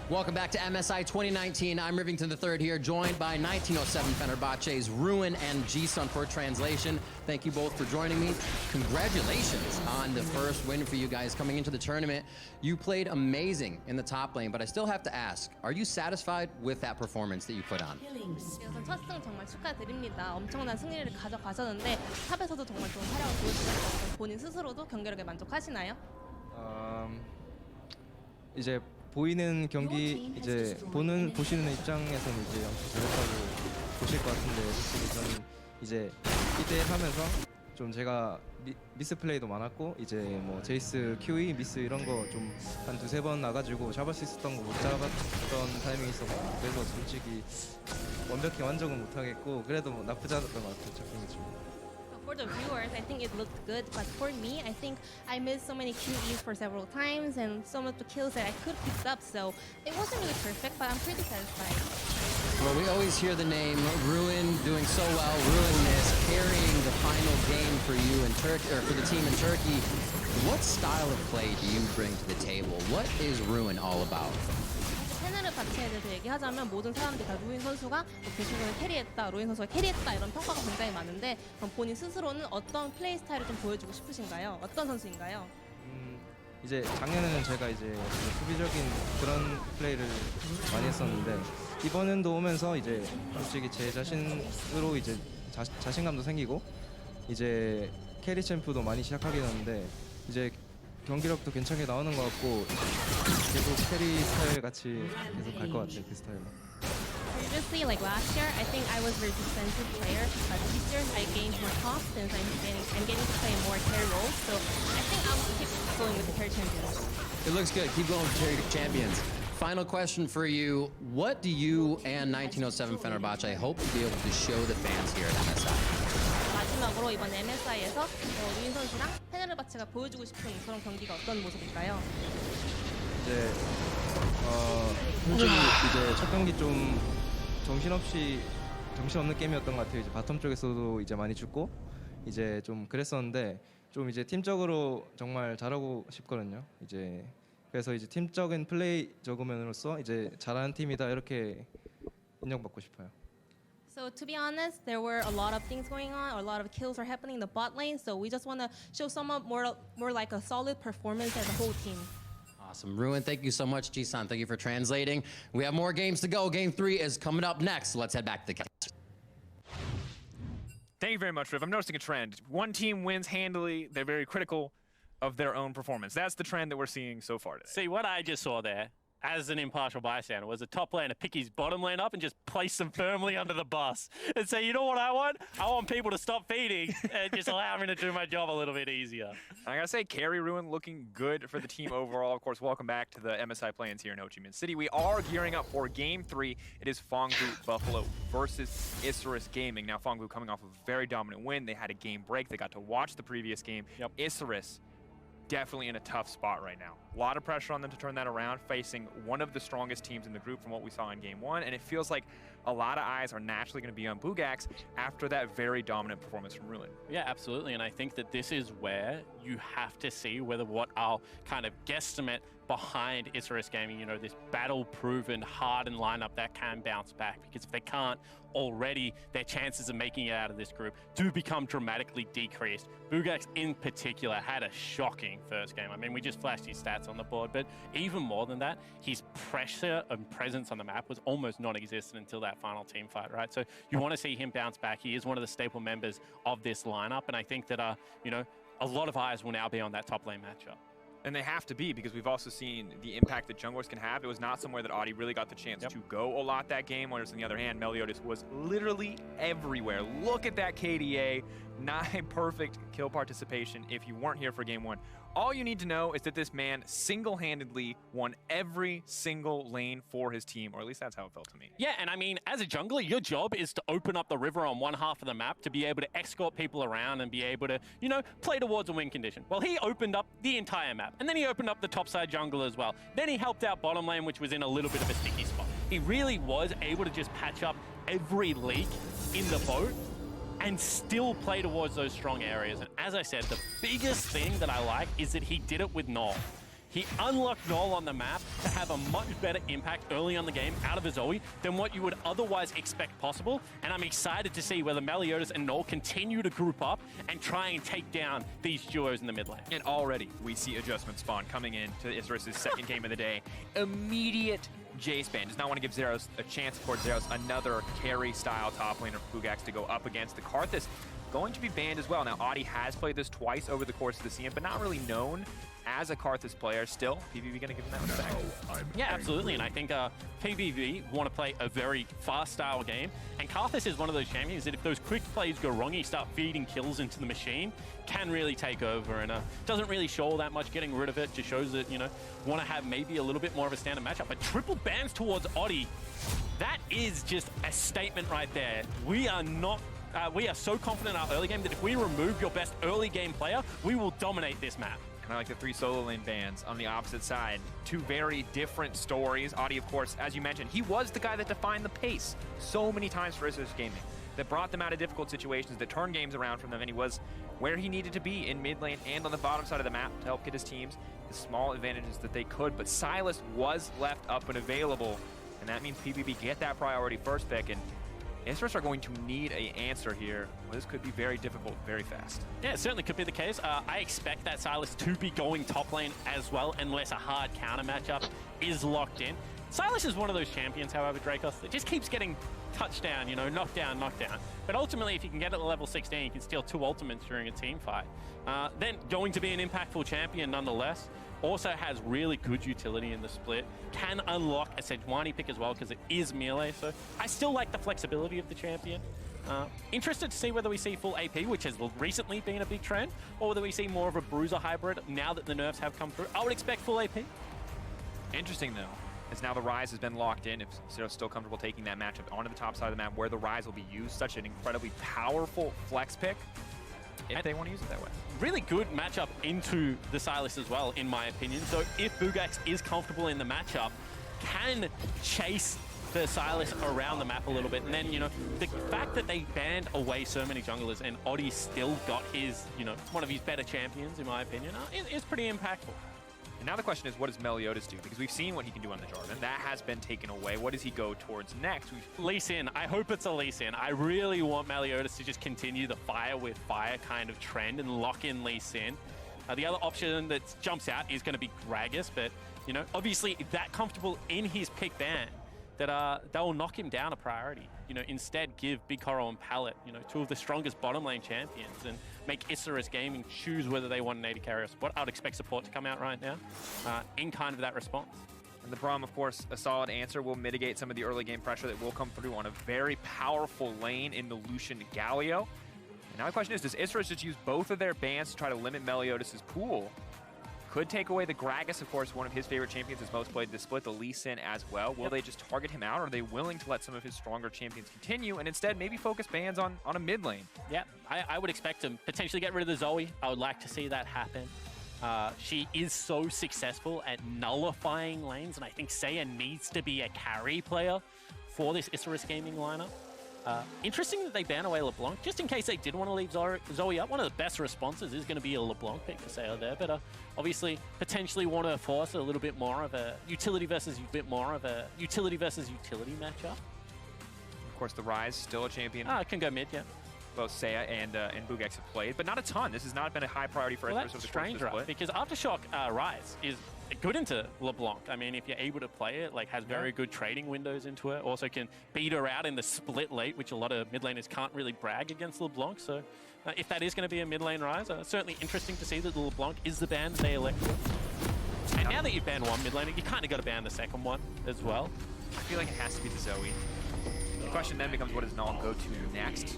Welcome back to MSI 2019. I'm Rivington III here, joined by 1907 Fenerbahce's Ruin and G-Sun for translation. Thank you both for joining me. Congratulations on the first win for you guys coming into the tournament. You played amazing in the top lane, but I still have to ask, are you satisfied with that performance that you put on? 첫 승 정말 축하드립니다. 엄청난 승리를 가져가셨는데 탑에서도 정말 좋은 활약을 보여주셨고 본인 스스로도 경기력에 만족하시나요? 이제 보이는 경기 이제 보시는 입장에서는 이제 엄청 잘했다고 보실 것 같은데 솔직히 저는 이제 1대1 하면서 좀 제가 미스 플레이도 많았고 이제 뭐 제이스 QE 미스 이런 거 좀 한 두세 번 나가지고 잡을 수 있었던 거 못 잡았던 타이밍이 있었고 그래서 솔직히 완벽히 만족은 못 하겠고 그래도 뭐 나쁘지 않았던 것 같아요. 작품이 좀. For the viewers, I think it looked good, but for me, I think I missed so many QEs for several times and some of the kills that I could have picked up, so it wasn't really perfect, but I'm pretty satisfied. Well, we always hear the name Ruin doing so well, Ruin this, carrying the final game for you in Turkey, or for the team in Turkey. What style of play do you bring to the table? What is Ruin all about? 페네르 바체에 대해서 얘기하자면 모든 사람들이 다 루인 선수가 대신을 캐리했다, 루인 선수가 캐리했다 이런 평가가 굉장히 많은데 그럼 본인 스스로는 어떤 플레이 스타일을 좀 보여주고 싶으신가요? 어떤 선수인가요? 이제 작년에는 제가 이제 수비적인 그런 플레이를 많이 했었는데 이번 연도 오면서 이제 솔직히 제 자신으로 이제 자신감도 생기고 이제 캐리 챔프도 많이 시작하게 됐는데 이제 경기력도 괜찮게 나오는 것 같고 계속 캐리 스타일 같이 계속 갈 것 같아요. 그 스타일로. Previously, like last year, I think I was a very defensive player, but this year I gained more confidence. I'm getting to play more carry roles, so I think I'll keep going with the carry champions. It looks good. Keep going with carry champions. Final question for you. What do you and 1907 Fenerbahce hope to be able to show the fans here at MSI? 마지막으로 이번 MSI에서 루인 선수랑 페네르바체가 보여주고 싶은 그런 경기가 어떤 모습일까요? 이제 솔직히 이제 첫 경기 좀 정신없는 게임이었던 것 같아요. 이제 바텀 쪽에서도 이제 많이 죽고 이제 좀 그랬었는데 좀 이제 팀적으로 정말 잘하고 싶거든요. 이제 그래서 이제 팀적인 플레이 적으면으로써 이제 잘하는 팀이다 이렇게 인정받고 싶어요. So to be honest, there were a lot of things going on, a lot of kills are happening in the bot lane, so we just want to show somewhat more like a solid performance as a whole team. Awesome. Ruin, thank you so much. Jisan, thank you for translating. We have more games to go. Game 3 is coming up next. So let's head back to the cast. Thank you very much, Riv. I'm noticing a trend. One team wins handily. They're very critical of their own performance. That's the trend that we're seeing so far today. See, what I just saw there, as an impartial bystander, was a top laner pick his bottom lane up and just place them firmly under the bus and say, you know what I want? I want people to stop feeding and just allow me to do my job a little bit easier. I gotta say, Carry Ruin looking good for the team overall. Of course, welcome back to the MSI play-ins here in Ho Chi Minh City. We are gearing up for Game 3. It is Fongbu Buffalo versus Isurus Gaming. Now, Fongbu coming off a very dominant win. They had a game break. They got to watch the previous game. Yep. Isurus definitely in a tough spot right now. A lot of pressure on them to turn that around, facing one of the strongest teams in the group from what we saw in Game 1, and it feels like a lot of eyes are naturally going to be on Bugax after that very dominant performance from Ruin. Yeah, absolutely, and I think that this is where you have to see whether what I'll kind of guesstimate behind Isurus Gaming, you know, this battle-proven, hardened lineup that can bounce back, because if they can't already, their chances of making it out of this group do become dramatically decreased. Bugax in particular had a shocking first game. I mean, we just flashed his stats on the board, but even more than that, his pressure and presence on the map was almost non-existent until that final team fight, right? So you want to see him bounce back. He is one of the staple members of this lineup, and I think that, you know, a lot of eyes will now be on that top lane matchup. And they have to be, because we've also seen the impact that junglers can have. It was not somewhere that Audi really got the chance to go a lot that game, whereas on the other hand, Meliodas was literally everywhere. Look at that KDA, 9 perfect kill participation if you weren't here for Game 1. All you need to know is that this man single-handedly won every single lane for his team, or at least that's how it felt to me. Yeah, and I mean, as a jungler, your job is to open up the river on one half of the map to be able to escort people around and be able to, you know, play towards a win condition. Well, he opened up the entire map, and then he opened up the topside jungle as well. Then he helped out bottom lane, which was in a little bit of a sticky spot. He really was able to just patch up every leak in the boat and still play towards those strong areas. And as I said, the biggest thing that I like is that he did it with Null. He unlocked Null on the map to have a much better impact early on the game out of his Zoe than what you would otherwise expect possible. And I'm excited to see whether Meliodas and Null continue to group up and try and take down these duos in the mid lane. And already we see adjustment spawn coming in to Isurus' second game of the day. Immediate Jace ban. Does not want to give Zeros a chance. Of course, Zeros, another carry-style top laner for Bugax to go up against. The Karthus going to be banned as well. Now, Audi has played this twice over the course of the season, but not really known as a Karthus player. Still, PBV going to give him that respect. Yeah, absolutely, and I think PBV want to play a very fast style game, and Karthus is one of those champions that if those quick plays go wrong, you start feeding kills into the machine, can really take over, and doesn't really show all that much. Getting rid of it just shows that, you know, want to have maybe a little bit more of a standard matchup. But triple bans towards Audi, that is just a statement right there. We are not we are so confident in our early game that if we remove your best early game player, we will dominate this map. And I like the 3 solo lane bans on the opposite side. 2 very different stories. Audi, of course, as you mentioned, he was the guy that defined the pace so many times for Isurus Gaming, that brought them out of difficult situations, that turned games around from them, and he was where he needed to be in mid lane and on the bottom side of the map to help get his teams the small advantages that they could. But Silas was left up and available, and that means PBB get that priority first pick, and Isurus are going to need an answer here. Well, this could be very difficult very fast. Yeah, it certainly could be the case. I expect that Silas to be going top lane as well, unless a hard counter matchup is locked in. Silas is one of those champions, however, Dracos, that just keeps getting touchdown, you know, knockdown, knockdown. But ultimately, if you can get it to level 16, you can steal 2 ultimates during a team fight. Then going to be an impactful champion nonetheless. Also has really good utility in the split. Can unlock a Sejuani pick as well because it is melee. So I still like the flexibility of the champion. Interested to see whether we see full AP, which has recently been a big trend, or whether we see more of a bruiser hybrid now that the nerfs have come through. I would expect full AP. Interesting though, as now the Rise has been locked in. If Zero's still comfortable taking that matchup onto the top side of the map where the Rise will be used, such an incredibly powerful flex pick, if they want to use it that way. Really good matchup into the Silas as well, in my opinion. So if Bugax is comfortable in the matchup, can chase the Silas around the map a little bit. And then, you know, the fact that they banned away so many junglers and Audi still got his, you know, one of his better champions, in my opinion, is pretty impactful. And now the question is, what does Meliodas do? Because we've seen what he can do on the Jarvan. That has been taken away. What does he go towards next? Lee Sin. I hope it's a Lee Sin. I really want Meliodas to just continue the fire with fire kind of trend and lock in Lee Sin. The other option that jumps out is going to be Gragas, but, you know, obviously if that comfortable in his pick ban, that they'll knock him down a priority. You know, instead give Big Coral and Pallet, you know, two of the strongest bottom lane champions, and make Isurus Gaming choose whether they want an AD carry or support. I would expect support to come out right now in kind of that response. And the problem, of course, a solid answer will mitigate some of the early game pressure that will come through on a very powerful lane in the Lucian Galio. And now the question is, does Isurus just use both of their bans to try to limit Meliodas' pool? Could take away the Gragas, of course, one of his favorite champions, is most played this split, the Lee Sin as well. Will they just target him out, or are they willing to let some of his stronger champions continue and instead maybe focus bans on a mid lane? Yeah, I would expect him potentially get rid of the Zoe. I would like to see that happen. She is so successful at nullifying lanes, and I think Saya needs to be a carry player for this Isurus Gaming lineup. Interesting that they ban away LeBlanc, just in case they did want to leave Zoe up. One of the best responses is going to be a LeBlanc pick for Saya there, but obviously potentially want to force a little bit more of a utility versus utility matchup. Of course, the Rise, still a champion. Can go mid, yeah. Both Saya and Bugex have played, but not a ton. This has not been a high priority for Isurus. That's strange, right? Because Aftershock Rise is good into LeBlanc. I mean, if you're able to play it, like, has very good trading windows into it. Also can beat her out in the split late, which a lot of mid laners can't really brag against LeBlanc. So if that is going to be a mid lane Rise, certainly interesting to see that the LeBlanc is the ban they elected. And now that you've banned one mid laner, you kind of got to ban the second one as well. I feel like it has to be the Zoe. The question then becomes, what does Null go to next?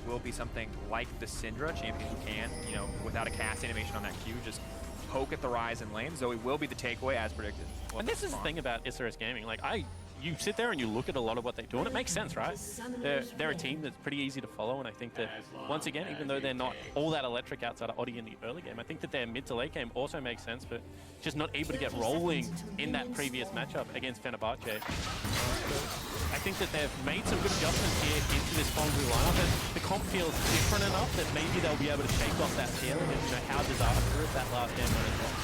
Will be something like the Syndra, champion who can, you know, without a cast animation on that Q, just poke at the Rise in lane. Zoe will be the takeaway as predicted. And this is the thing about Isurus Gaming. Like, you sit there and you look at a lot of what they do, and it makes sense, right? They're a team that's pretty easy to follow, and I think that, once again, even though they're not all that electric outside of Oddie in the early game, I think that their mid to late game also makes sense, but just not able to get rolling in that previous matchup against Fenerbahce. I think that they've made some good adjustments here into this Fongu lineup, and the comp feels different enough that maybe they'll be able to shake off that feeling of, you know, how disastrous that last game went as well.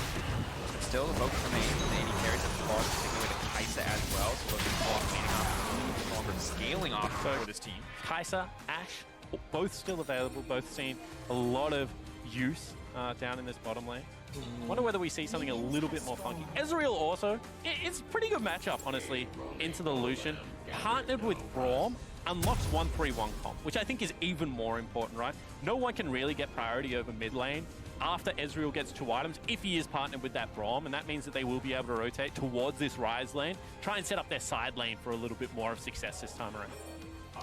Still, the focus remains on the AD carries at the bar, taking away the Kai'Sa as well, so looking for cleaning up longer scaling off for this team. Kai'Sa, Ashe, both still available, both seen a lot of use down in this bottom lane. Wonder whether we see something a little bit more funky. Ezreal also, it's a pretty good matchup, honestly, into the Lucian. Partnered with Braum, unlocks 1-3-1 comp, which I think is even more important, right? No one can really get priority over mid lane after Ezreal gets 2 items if he is partnered with that Braum, and that means that they will be able to rotate towards this Rise lane, try and set up their side lane for a little bit more of success this time around.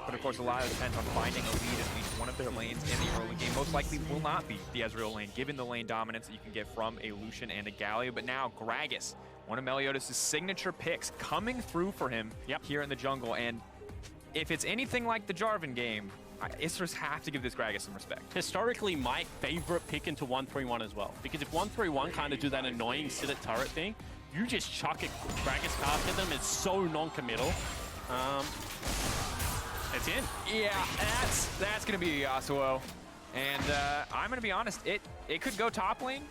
But of course, a lot depends on finding a lead in least one of their lanes in the early game. Most likely will not be the Ezreal lane, given the lane dominance that you can get from a Lucian and a Galio. But now, Gragas, one of Meliodas' signature picks, coming through for him here in the jungle. And if it's anything like the Jarvan game, Isurus have to give this Gragas some respect. Historically, my favorite pick into 1-3-1 as well. Because if 1-3-1 kind of do that annoying sit at turret thing, you just chuck a Gragas cast at them. It's so non-committal. It's in. Yeah, that's going to be Yasuo. And I'm going to be honest, it could go top lane.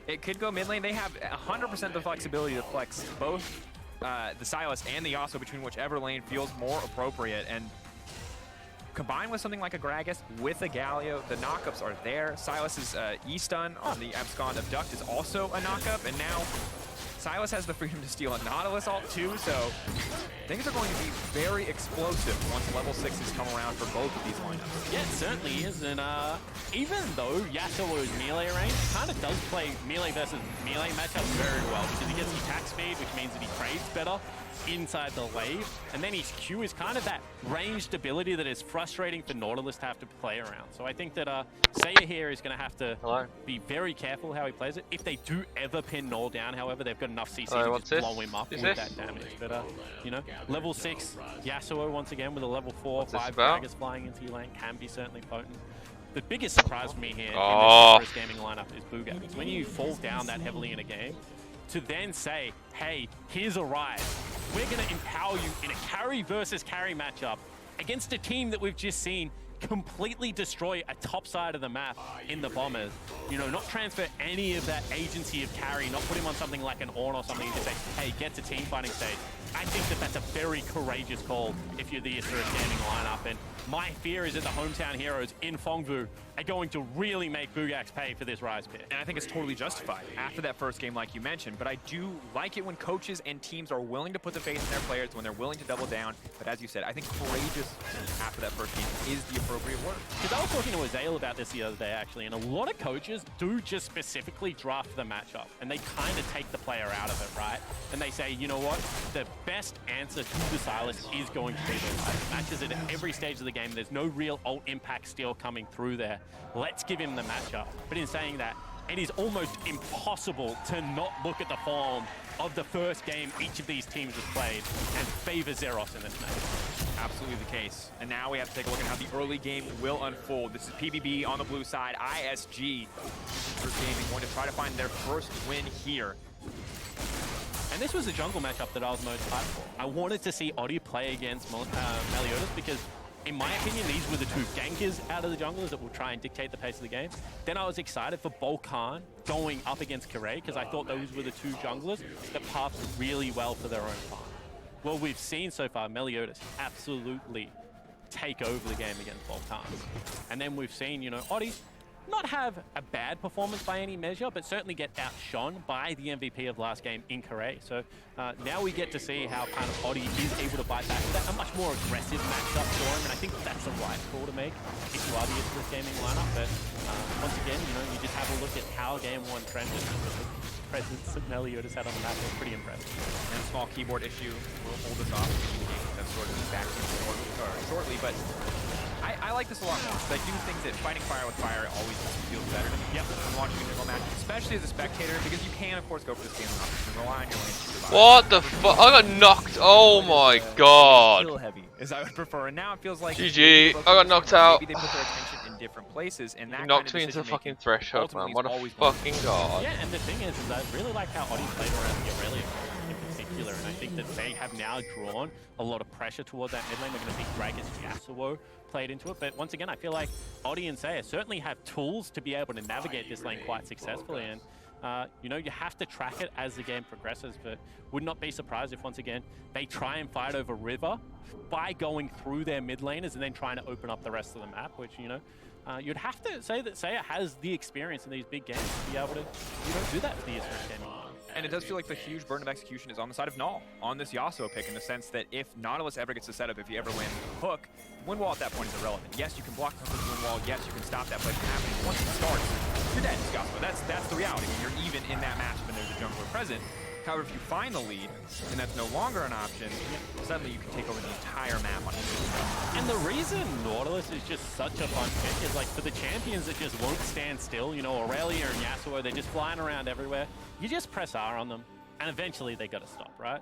It could go mid lane. They have 100% the flexibility to flex both the Sylas and the Yasuo between whichever lane feels more appropriate. And combined with something like a Gragas with a Galio, the knockups are there. Sylas's E-stun on the Abscond Abduct is also a knockup. And now Sylas has the freedom to steal a Nautilus ult too, so things are going to be very explosive once level 6s come around for both of these lineups. Yeah, it certainly is, and even though Yasuo's melee range kind of does play melee versus melee matchups very well, because he gets the attack speed, which means that he trades better inside the wave, and then his Q is kind of that ranged ability that is frustrating for Nautilus to have to play around. So I think that Saya here is going to have to be very careful how he plays it. If they do ever pin Null down, however, they've got enough CC to just blow him up with that damage. But, you know, level 6 Yasuo once again with a level 4, 5 Gragas flying into your lane can be certainly potent. The biggest surprise for me here in this Gaming lineup is Bugex. When you fall down that heavily in a game, to then say, hey, here's a Rise. We're going to empower you in a carry versus carry matchup against a team that we've just seen completely destroy a top side of the map in the Bombers. You know, not transfer any of that agency of carry, not put him on something like an Ornn or something and just say, hey, get to team fighting stage. I think that that's a very courageous call if you're the Isra standing lineup. And my fear is that the hometown heroes in Fongvu are going to really make Bugax pay for this Rise pick. And I think it's totally justified after that first game, like you mentioned. But I do like it when coaches and teams are willing to put the faith in their players, when they're willing to double down. But as you said, I think courageous after that first game is the appropriate word. Because I was talking to Azael about this the other day, actually, and a lot of coaches do just specifically draft the matchup, and they kind of take the player out of it, right? And they say, you know what? The best answer to the Silas is going to be the matches at every stage of the game. There's no real ult impact steal coming through there. Let's give him the matchup. But in saying that, it is almost impossible to not look at the form of the first game each of these teams has played and favor Zeros in this match. Absolutely the case. And now we have to take a look at how the early game will unfold. This is PBB on the blue side. ISG for Gaming going to try to find their first win here. And this was a jungle matchup that I was most hyped for. I wanted to see Oddie play against Meliodas because, in my opinion, these were the two gankers out of the junglers that will try and dictate the pace of the game. Then I was excited for Volkan going up against Kirei because I thought those were the two junglers that pathed really well for their own farm. Well, we've seen so far Meliodas absolutely take over the game against Volkan. And then we've seen, you know, Oddie not have a bad performance by any measure, but certainly get outshone by the MVP of last game in Kirei. So now we get to see how kind of Oddie is able to bite back with that, a much more aggressive matchup for him, and I think that's the right call to make if you are the Isra Gaming lineup. But once again, you know, you just have a look at how Game 1 trended. The presence that Meliodas had on the map was pretty impressive. And a small keyboard issue will hold us off. That's sort of back shortly, but I like this a lot more because I do think that fighting fire with fire always feels better to me. Yep. When watching a single match, especially as a spectator, because you can, of course, go for the stealing option and rely on your lane. What the fuck? I got knocked. Oh my god. Kill heavy, as I would prefer, and now it feels like GG. I got knocked out. Maybe they put their attention in different places, and that knocked me into the fucking threshold, man. What a fucking god. Yeah, and the thing is I really like how Oddie played around the Aurelia in particular, and I think that they have now drawn a lot of pressure towards that mid lane. We're going to see Gragas Yasuo played into it, but once again, I feel like Oddie and Saya certainly have tools to be able to navigate this lane quite successfully, and you know, you have to track it as the game progresses, but would not be surprised if once again they try and fight over River by going through their mid laners and then trying to open up the rest of the map, which, you know, you'd have to say that Saya has the experience in these big games to be able to, you know, do that for the Isra Gaming. And it does feel like the huge burden of execution is on the side of Null on this Yasuo pick, in the sense that if Nautilus ever gets the setup, if he ever lands the hook, win wall at that point is irrelevant. Yes, you can block the hook win wall. Yes, you can stop that play from happening. Once it starts, you're dead, Yasuo. That's the reality. You're even in that match when there's a jungler present. However, if you find the lead, and that's no longer an option, suddenly you can take over the entire map on it. And the reason Nautilus is just such a fun pick is, like, for the champions that just won't stand still, you know, Aurelia and Yasuo, they're just flying around everywhere. You just press R on them, and eventually they got to stop, right?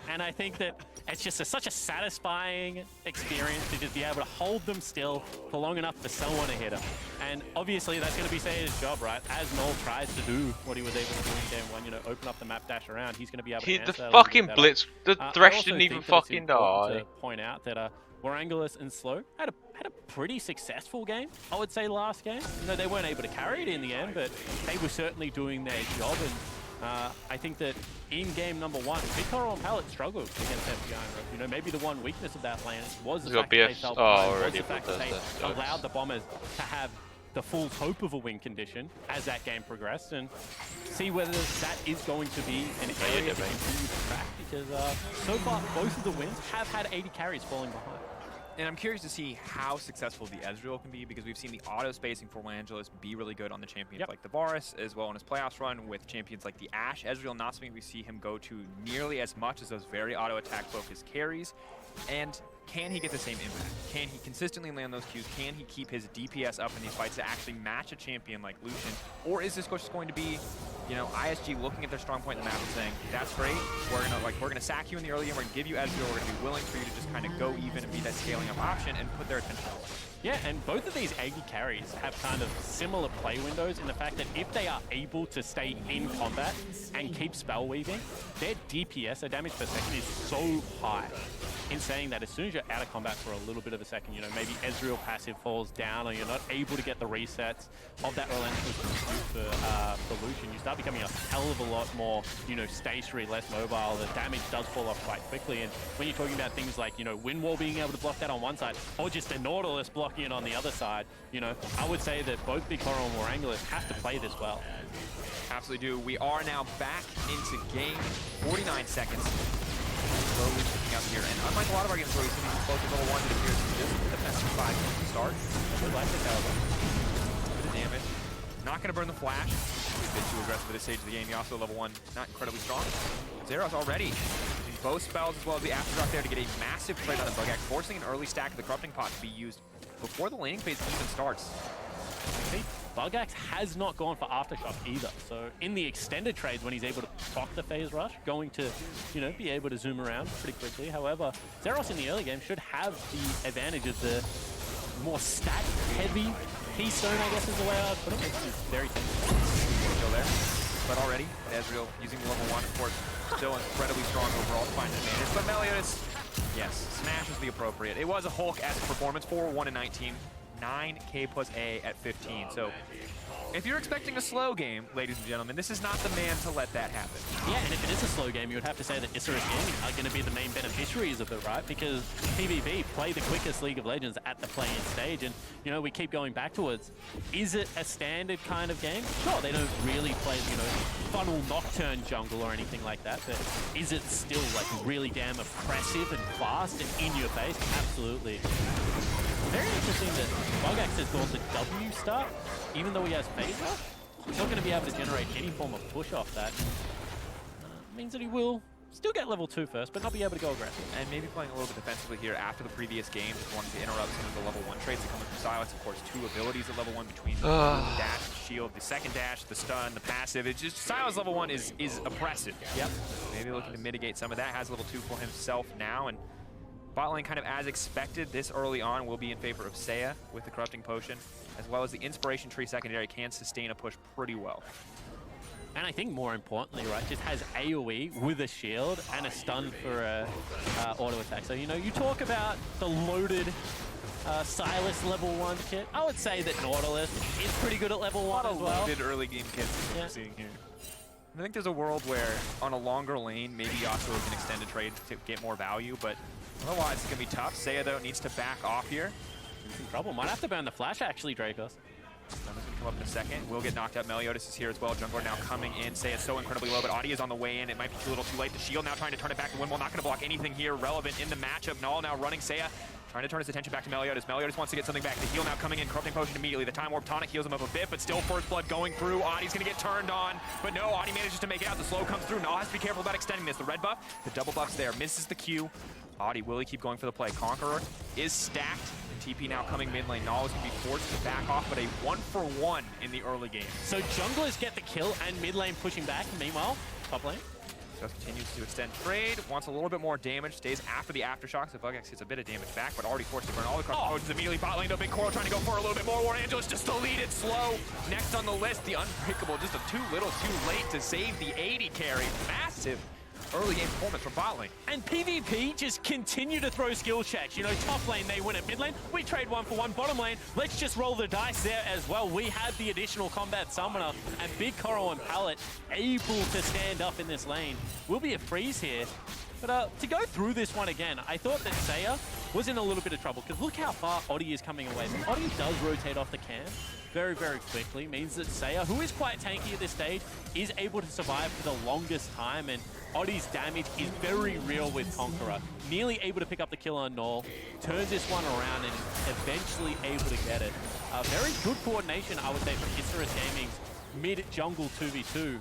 And I think that it's just such a satisfying experience to just be able to hold them still for long enough for someone to hit them. And obviously that's going to be Saya's job, right? As Null tries to do what he was able to do in game 1, you know, open up the map, dash around, he's going to be able to answer the fucking blitz, the Thresh didn't even fucking die. To point out that Warangulus and Slow had a pretty successful game, I would say, last game. You know, they weren't able to carry it in the end, but they were certainly doing their job. And I think that in game number 1, Victor and Pallet struggled against FBI. You know, maybe the one weakness of that lane was the fact that they felt was the fact that they allowed the Bombers to have the full hope of a win condition as that game progressed, and see whether that is going to be an area to continue to track, because so far both of the wins have had 80 carries falling behind. And I'm curious to see how successful the Ezreal can be, because we've seen the auto spacing for Langelis be really good on the champions like the Varus, as well in his playoffs run with champions like the Ashe. Ezreal, not something we see him go to nearly as much as those very auto attack focused carries. And can he get the same impact? Can he consistently land those Qs? Can he keep his DPS up in these fights to actually match a champion like Lucian? Or is this just going to be, you know, ISG looking at their strong point in the map and saying, that's great, we're gonna sack you in the early game, we're gonna give you Ezreal, we're gonna be willing for you to just kind of go even and be that scaling up option and put their attention elsewhere. Yeah, and both of these 80 carries have kind of similar play windows in the fact that if they are able to stay in combat and keep spell weaving, their DPS, their damage per second, is so high in saying that, as soon as you're out of combat for a little bit of a second, you know, maybe Ezreal passive falls down or you're not able to get the resets of that relentless pursuit for Lucian, you start becoming a hell of a lot more, you know, stationary, less mobile. The damage does fall off quite quickly. And when you're talking about things like, you know, Windwall being able to block that on one side or just a Nautilus blocking it on the other side, you know, I would say that both Big Coral and Warangulus have to play this well. Absolutely do. We are now back into game. 49 seconds. Slowly picking up here. And unlike a lot of our games where we see these explosive level 1, it appears this is the defensive 5 to start. Good life bit of damage. Not going to burn the flash. He's been too aggressive at this stage of the game. He also level 1, not incredibly strong. Zeros already using both spells as well as the aftershock there to get a massive trade on the Bug Axe, forcing an early stack of the corrupting pot to be used before the laning phase even starts. Bug Axe has not gone for Aftershock either. So in the extended trades, when he's able to proc the phase rush, going to, you know, be able to zoom around pretty quickly. However, Zeros in the early game should have the advantage of the more stat-heavy keystone, I guess is the way I would put it. It's very simple. Still there, but already Ezreal using the level 1, of course, still incredibly strong overall to find an advantage. But Meliodas, yes, Smash is the appropriate. It was a Hulk-esque performance for 1 and 19. 9K plus A at 15. So if you're expecting a slow game, ladies and gentlemen, this is not the man to let that happen. Yeah, and if it is a slow game, you would have to say that Isurus Gaming are going to be the main beneficiaries of it, right? Because PvP play the quickest League of Legends at the play-in stage, and, you know, we keep going back towards, is it a standard kind of game? Sure, they don't really play, you know, funnel Nocturne jungle or anything like that, but is it still, like, really damn oppressive and fast and in your face? Absolutely. Very interesting that Bug Axe has gone the W start, even though he has phase rush. He's not going to be able to generate any form of push off that. Means that he will still get level 2 first, but not be able to go aggressive. And maybe playing a little bit defensively here after the previous game, just wanted to interrupt some of the level 1 trades that come from Silence. Of course, 2 abilities at level 1 between the dash, the shield, the second dash, the stun, the passive. It's just Silence level 1 is oppressive. Yep. Maybe looking to mitigate some of that. Has level 2 for himself now, and bot lane kind of as expected this early on will be in favor of Seiya with the Corrupting Potion, as well as the Inspiration Tree secondary can sustain a push pretty well. And I think more importantly, right, just has AoE with a shield and a stun for a auto attack. So, you know, you talk about the loaded Silas level 1 kit. I would say that Nautilus is pretty good at level 1 as well. Loaded early game kits is what we're seeing here. I think there's a world where on a longer lane, maybe Yasuo is an extended trade to get more value, but otherwise it's going to be tough. Seiya, though, needs to back off here. He's in trouble. Might have to burn the flash, actually, Dracos. Stunner's going to come up in a second. Will get knocked out. Meliodas is here as well. Jungler now coming in. Seiya's so incredibly low, but Audi is on the way in. It might be too little too late. The shield now trying to turn it back to Windwall. Not going to block anything here relevant in the matchup. Null now running Seiya. Trying to turn his attention back to Meliodas. Meliodas wants to get something back. The heal now coming in. Corrupting Potion immediately. The Time Warp Tonic heals him up a bit, but still First Blood going through. Adi's going to get turned on, but no, Audi manages to make it out. The slow comes through. Null has to be careful about extending this. The red buff, the double buff's there. Misses the Q. Audi, will he keep going for the play? Conqueror is stacked. And TP now coming mid lane. Null is going to be forced to back off, but a 1-for-1 in the early game. So junglers get the kill and mid lane pushing back. Meanwhile, top lane just continues to extend trade, wants a little bit more damage, stays after the aftershock, so Bug Axe gets a bit of damage back, but already forced to burn all the Corrupting Potions immediately. Bot lane to Big Coral trying to go for a little bit more. Warangulus just deleted slow. Next on the list, the Unbreakable, just a too little too late to save the 80 carry. Massive early game performance from bot lane. And PvP just continue to throw skill checks. You know, top lane, they win it. Mid lane, we trade 1-for-1. Bottom lane, let's just roll the dice there as well. We have the additional combat summoner, and Big Coral and Pallet able to stand up in this lane. Will be a freeze here. But to go through this one again, I thought that Seiya was in a little bit of trouble, because look how far Audi is coming away. So Audi does rotate off the camp very, very quickly. Means that Seiya, who is quite tanky at this stage, is able to survive for the longest time, and Audie's damage is very real with Conqueror. Nearly able to pick up the kill on Null, turns this one around and eventually able to get it. Very good coordination, I would say, from Isurus Gaming's mid-jungle 2v2.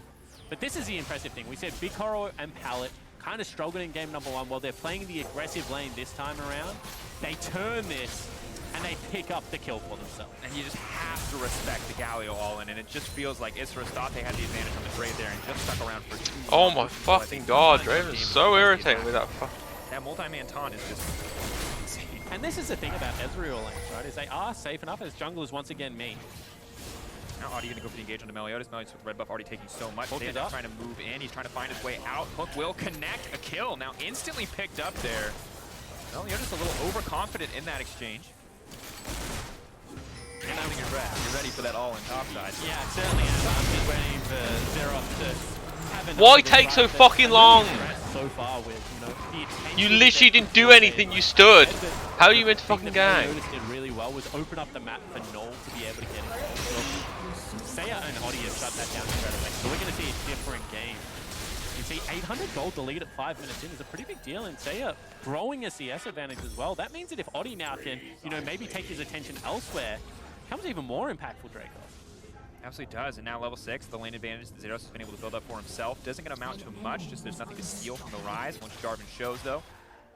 But this is the impressive thing. We said Big Coral and Pallet kind of struggled in game number 1 while they're playing the aggressive lane this time around. They turn this and they pick up the kill for themselves. And you just have to respect the Galio all-in, and it just feels like Isurus thought they had the advantage on the trade there and just stuck around for 2 Oh my fucking god, Draven's so irritating with that. That multi-man taunt is just insane. And this is the thing about Ezreal lanes, right, is they are safe enough as junglers once again mean. Now Audi going to go for the engage onto Meliodas. Meliodas with red buff already taking so much. They're trying to move in. He's trying to find his way out. Hook will connect a kill. Now instantly picked up there. Well, you're just a little overconfident in that exchange. And holding your breath. You're ready for that all-in topside. Yeah, certainly am. I'm just waiting for Zeros to have enough. Why take so fucking long? So far with, You literally didn't do anything, you stood. How are you meant to fucking gang? What did really well was open up the map for Null to be able to get it. Saya and Oddie have shut that down straight away. So we're going to see a different game. You see 800 gold to lead at 5 minutes in is a pretty big deal, and Saya growing a CS advantage as well. That means that if Oddie now can, maybe take his attention elsewhere, becomes even more impactful, Dracos. Absolutely does, and now level 6, the lane advantage that Zeros has been able to build up for himself. Doesn't going to amount to much, just there's nothing to steal from the Rise. Once Jarvan shows, though,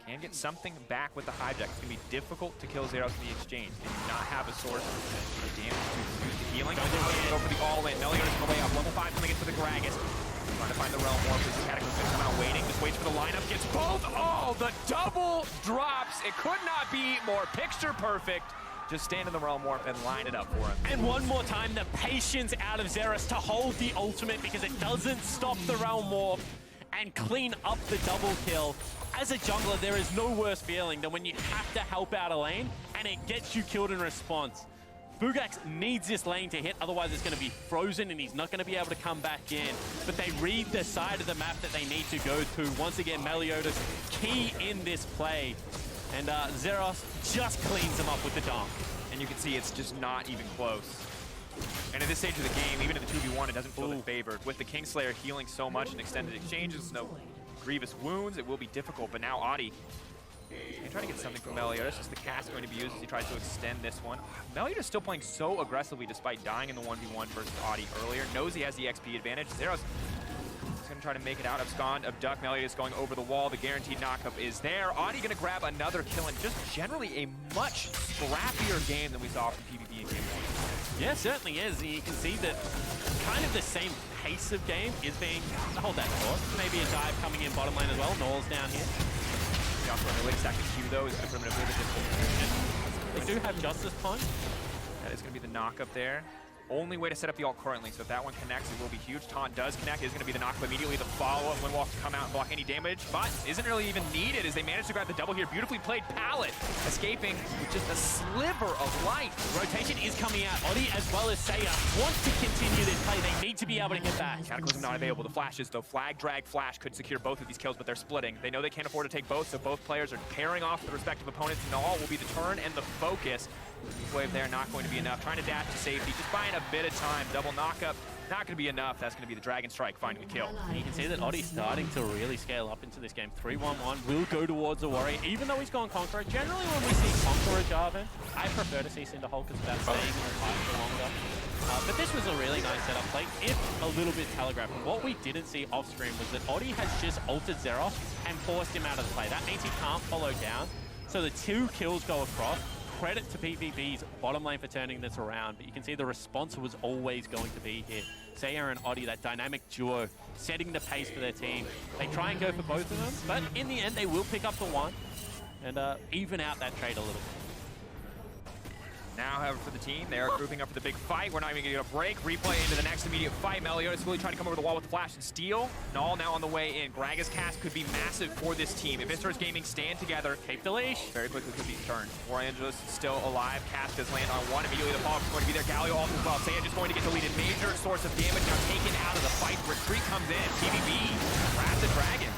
can get something back with the hijack. It's going to be difficult to kill Zeros in the exchange. They do not have a source of damage to use the healing. Go for the all-in. Meliodas on the way up. Level 5 coming in for the Gragas. Trying to find the Realm Warp. This Cataclysm is going to come out waiting. Just waits for the lineup. Gets both. Oh, the double drops. It could not be more picture perfect. Just stand in the Realm Warp and line it up for him. And one more time, the patience out of Zeros to hold the ultimate because it doesn't stop the Realm Warp and clean up the double kill. As a jungler, there is no worse feeling than when you have to help out a lane and it gets you killed in response. Bugax needs this lane to hit, otherwise it's going to be frozen and he's not going to be able to come back in. But they read the side of the map that they need to go to. Once again, Meliodas key in this play. And Zeros just cleans him up with the dunk. And you can see it's just not even close. And at this stage of the game, even in the 2v1, it doesn't feel that favored. With the Kingslayer healing so much in extended exchanges, no grievous wounds, it will be difficult. But now Oddie can try to get something from Meliodas. Just the cast going to be used as he tries to extend this one. Meliodas still playing so aggressively despite dying in the 1v1 versus Oddie earlier. Knows he has the XP advantage. Zeros is going to try to make it out. Abscond, abduct. Meliodas going over the wall. The guaranteed knockup is there. Oddie going to grab another kill and just generally a much scrappier game than we saw from PvP in game 1. Yeah, certainly is. You can see that kind of the same pace of game is being... Hold that thought. Maybe a dive coming in bottom lane as well. Null's down here. The also on the late second Q, though, is going to put him in a bit of a difficult position. They do have Justice Punch. That is going to be the knock-up there. Only way to set up the ult currently, so if that one connects, it will be huge. Taunt does connect. It is going to be the knock-up immediately. The follow-up, Windwalk to come out and block any damage, but isn't really even needed as they manage to grab the double here. Beautifully played Pallet, escaping with just a sliver of light. Rotation is coming out. Oddie as well as Saya want to continue this play. They need to be able to get back. Cataclysm not available. The flashes, though. Flag, drag, flash could secure both of these kills, but they're splitting. They know they can't afford to take both, so both players are pairing off the respective opponents. Null will be the turn and the focus. Wave there, not going to be enough. Trying to dash to safety, just buying a bit of time. Double knockup, not going to be enough. That's going to be the Dragon Strike finding the kill. And you can see that Oddie's starting to really scale up into this game. 3-1-1 will go towards the Warrior, even though he's gone Conqueror. Generally, when we see Conqueror Jarvan, I prefer to see Cinderhulk because that's staying in the fight for longer. But this was a really nice setup play, if a little bit telegraphed. And what we didn't see off screen was that Oddie has just altered Zeros and forced him out of the play. That means he can't follow down. So the 2 kills go across. Credit to PvP's bottom lane for turning this around, but you can see the response was always going to be here. Saya and Oddie, that dynamic duo, setting the pace for their team. They try and go for both of them, but in the end, they will pick up the one and even out that trade a little bit. Now, however, for the team, they are grouping up for the big fight. We're not even going to get a break. Replay into the next immediate fight. Meliodas really trying to come over the wall with the flash and steal. Null now on the way in. Gragas cast could be massive for this team. If Viscer's Gaming stand together, keep the leash. Very quickly could be turned. War Angelus still alive. Cast does land on one. Immediately the follow-up is going to be there. Galio also as well. Saya just going to get deleted. Major source of damage now taken out of the fight. Retreat comes in. PvP grabs the dragon.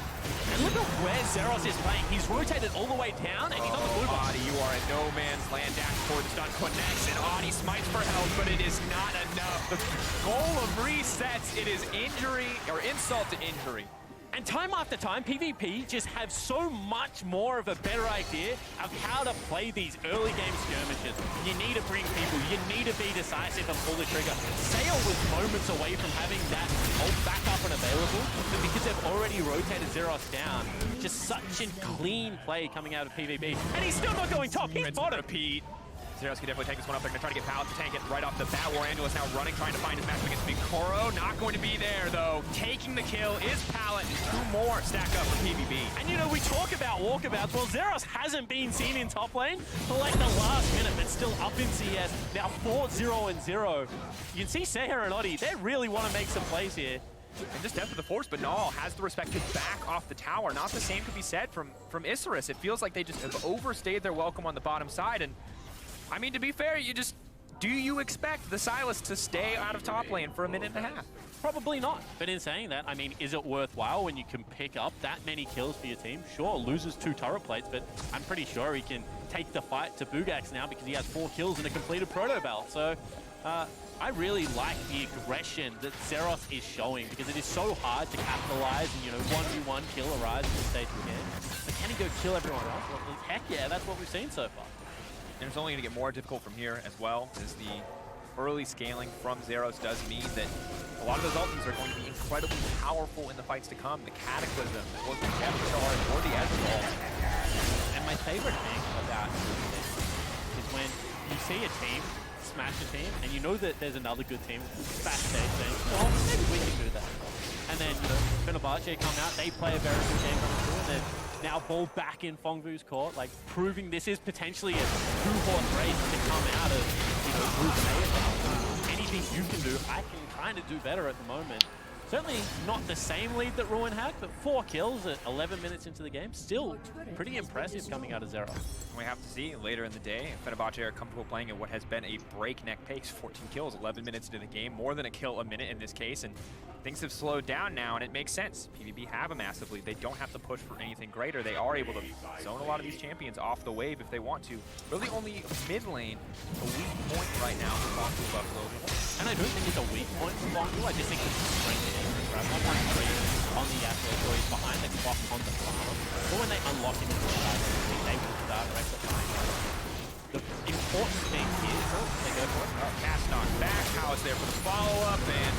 And look at where Zeros is playing. He's rotated all the way down, and he's on the blue box. Oddie, you are in no man's land. Dash forward, the stun connects, and Oddie smites for help, but it is not enough. The goal of resets, it is injury, or insult to injury. And time after time, PvP just have so much more of a better idea of how to play these early game skirmishes. You need to bring people, you need to be decisive and pull the trigger. Saya was moments away from having that ult back up and available, but because they've already rotated Zeros down, just such a clean play coming out of PvP. And he's still not going top, he's bottom. Repeat. Zeros can definitely take this one up. They're going to try to get Pallet to tank it right off the bat. War Angelus now running, trying to find his match against Mikoro. Not going to be there, though. Taking the kill is Pallet, and 2 more stack up for PvP. And, you know, we talk about walkabouts. Well, Zeros hasn't been seen in top lane for, like, the last minute, but still up in CS. Now 4-0-0. You can see Saya and Oddie, they really want to make some plays here. and just depth of the force, but Null has the respect to back off the tower. Not the same could be said from Isurus. It feels like they just have overstayed their welcome on the bottom side, and I mean, to be fair, do you expect the Sylas to stay out of top lane for a minute and a half? Probably not. But in saying that, I mean, is it worthwhile when you can pick up that many kills for your team? Sure, loses 2 turret plates, but I'm pretty sure he can take the fight to Bugax now because he has 4 kills and a completed proto belt. So I really like the aggression that Zeros is showing because it is so hard to capitalize and, 1v1 kill a Rise in the stage of the game. But can he go kill everyone else? Well, heck yeah, that's what we've seen so far. And it's only going to get more difficult from here as well, as the early scaling from Zeros does mean that a lot of those ultis are going to be incredibly powerful in the fights to come. The Cataclysm, both the Kevin Shard or the Ezreal. And my favorite thing about this is when you see a team smash a team, and you know that there's another good team backstage saying, oh, maybe we can do that. And then, Fenerbahce come out, they play a very good game on the tour, and then now ball back in Fongvu's court, like proving this is potentially a 2-horse race to come out of, Group A. Anything you can do, I can kind of do better at the moment. Certainly not the same lead that Ruin had, but 4 kills at 11 minutes into the game. Still pretty impressive coming out of Zero. We have to see later in the day if Fenerbahce are comfortable playing at what has been a breakneck pace. 14 kills, 11 minutes into the game, more than a kill a minute in this case, and things have slowed down now, and it makes sense. PvP have a massive lead. They don't have to push for anything greater. They are able to zone a lot of these champions off the wave if they want to. Really only mid lane a weak point right now for Bonku Buffalo. And I don't think it's a weak point for Bonku. I just think it's a strength in it. Right? 1-1-3 on the Yasuo, so he's behind the clock on the farm. But when they unlock him into the side, I think they will start rectifying that. The important thing is, they go for it. Cast knocked back. How is there for the follow-up, and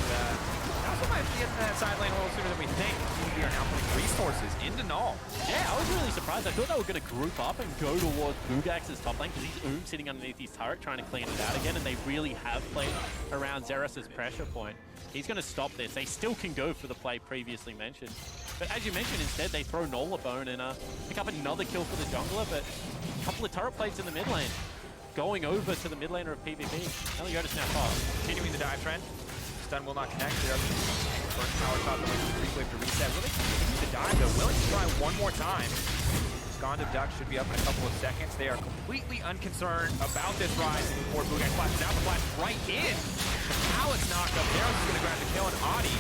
also might get that side lane a little sooner than we think. We are now putting resources into Null. Yeah, I was really surprised. I thought they were going to group up and go towards Bugax's top lane because he's sitting underneath his turret trying to clean it out again, and they really have played around Zeros' pressure point. He's going to stop this. They still can go for the play previously mentioned. But as you mentioned, instead, they throw Nola Bone and pick up another kill for the jungler, but a couple of turret plates in the mid lane. Going over to the mid laner of PvP. Meliodas now top. Continuing the dive trend. Stun will not connect. First power shot, the wave to reset. Really continuing the dive, though. Willing to try one more time. Gonda Duck should be up in a couple of seconds. They are completely unconcerned about this rise before Bugax flashes out. The flash right in. Alex knocked up there. He's going to grab the kill, and Adi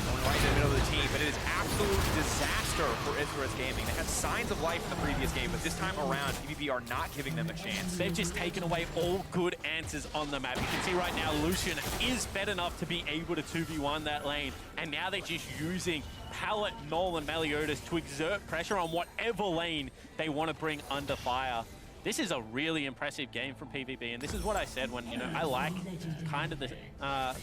going right in the middle of the team. But it is absolute disaster for Isurus Gaming. They had signs of life in the previous game, but this time around, PvP are not giving them a chance. They've just taken away all good answers on the map. You can see right now, Lucian is fed enough to be able to 2v1 that lane. And now they're just using Pallet, Null, and Meliodas to exert pressure on whatever lane they want to bring under fire. This is a really impressive game from PvP, and this is what I said when, I like kind of the, not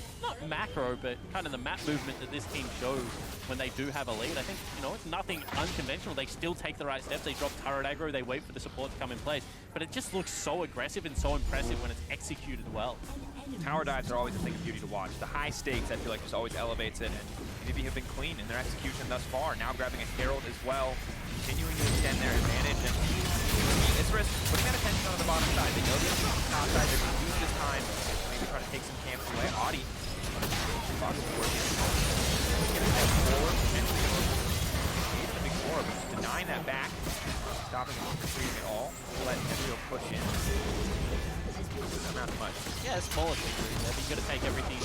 macro, but kind of the map movement that this team shows when they do have a lead. I think, it's nothing unconventional. They still take the right steps. They drop turret aggro. They wait for the support to come in place. But it just looks so aggressive and so impressive when it's executed well. Tower dives are always a thing of beauty to watch. The high stakes, I feel like, just always elevates it, and PvP have been clean in their execution thus far. Now grabbing a Herald as well, continuing to extend their advantage, and Isurus putting that attention on the bottom side. They know the top side, they're going to use this time to maybe try to take some camps away. Adi, denying that back, stopping him from completing it all, let Ezreal push in. Not much. Yeah, it's smaller things, but you got to take everything.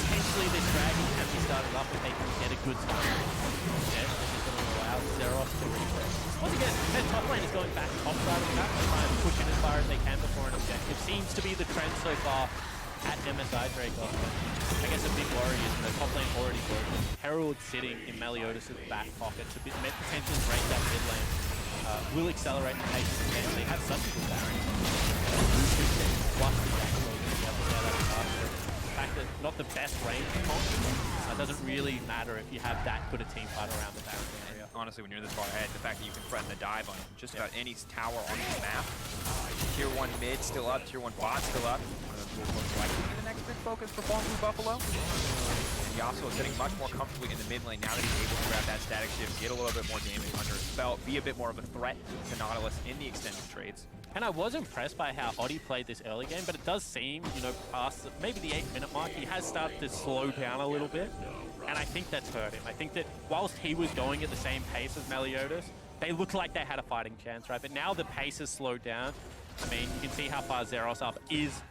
Potentially this dragon can be started up if they can get a good start. Yeah, this is going to allow Zeros to refresh. Once again, their top lane is going back top side of the map. They're trying to push in as far as they can before an objective. Seems to be the trend so far at MSI Draco. I guess a big worry is the top lane already broken. Herald sitting in Meliodas' back pocket to potentially break that mid lane. Will accelerate the pace of the game. They have such a good Baron. Plus the fact that not the best range doesn't really matter if you have that good a team fight around the Baron area. Honestly, when you're this far ahead, the fact that you can threaten the dive on just about any tower on the map. Tier 1 mid still up, Tier 1 bot still up. Most likely be the next big focus for Bonku Buffalo. And Yasuo is sitting much more comfortably in the mid lane now that he's able to grab that step static shift, get a little bit more damage under his belt, be a bit more of a threat to Nautilus in the extended trades. And I was impressed by how Oddie played this early game, but it does seem, you know, past maybe the 8-minute mark, he has started to slow down a little bit. And I think that's hurt him. I think that whilst he was going at the same pace as Meliodas, they looked like they had a fighting chance, right? But now the pace has slowed down. I mean, you can see how far Zeros up is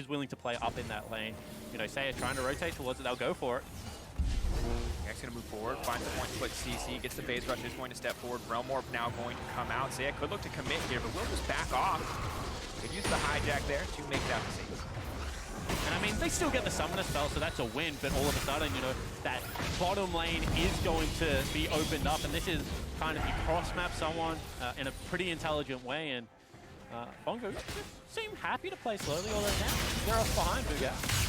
willing to play up in that lane. You know, Seiya trying to rotate towards it, they'll go for it. Next gonna move forward, finds the point to put CC, gets the phase rush, is going to step forward. Realm Warp now going to come out. Seiya could look to commit here, but will just back off. Could use the hijack there to make that mistake. And I mean, they still get the summoner spell, so that's a win, but all of a sudden, you know, that bottom lane is going to be opened up, and this is kind of, you cross-map someone in a pretty intelligent way, and Bongo seem happy to play slowly, although now they're off behind Bugax.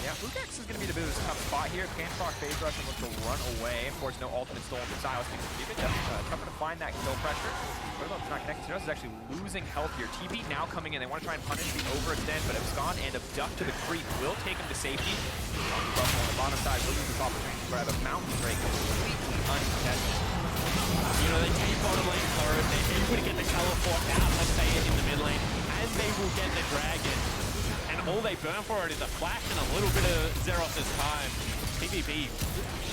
Yeah, Bugax is going to be the bit of a tough spot here. Can proc phase rush and look to run away. Of course, no ultimate stolen from Silas. Makes it a bit tougher to find that kill pressure. What about it's not connected? Zeros is actually losing health here. TP now coming in. They want to try and punish the overextend, but Abscond and Abduct to the creep will take him to safety. On the bottom side, will lose this opportunity to grab a mountain break completely uncontested. You know, they take bottom lane forward. They're able to get the teleport out of Seiya in the mid lane, and they will get the dragon. And all they burn for it is a flash and a little bit of Zeros' time. PvP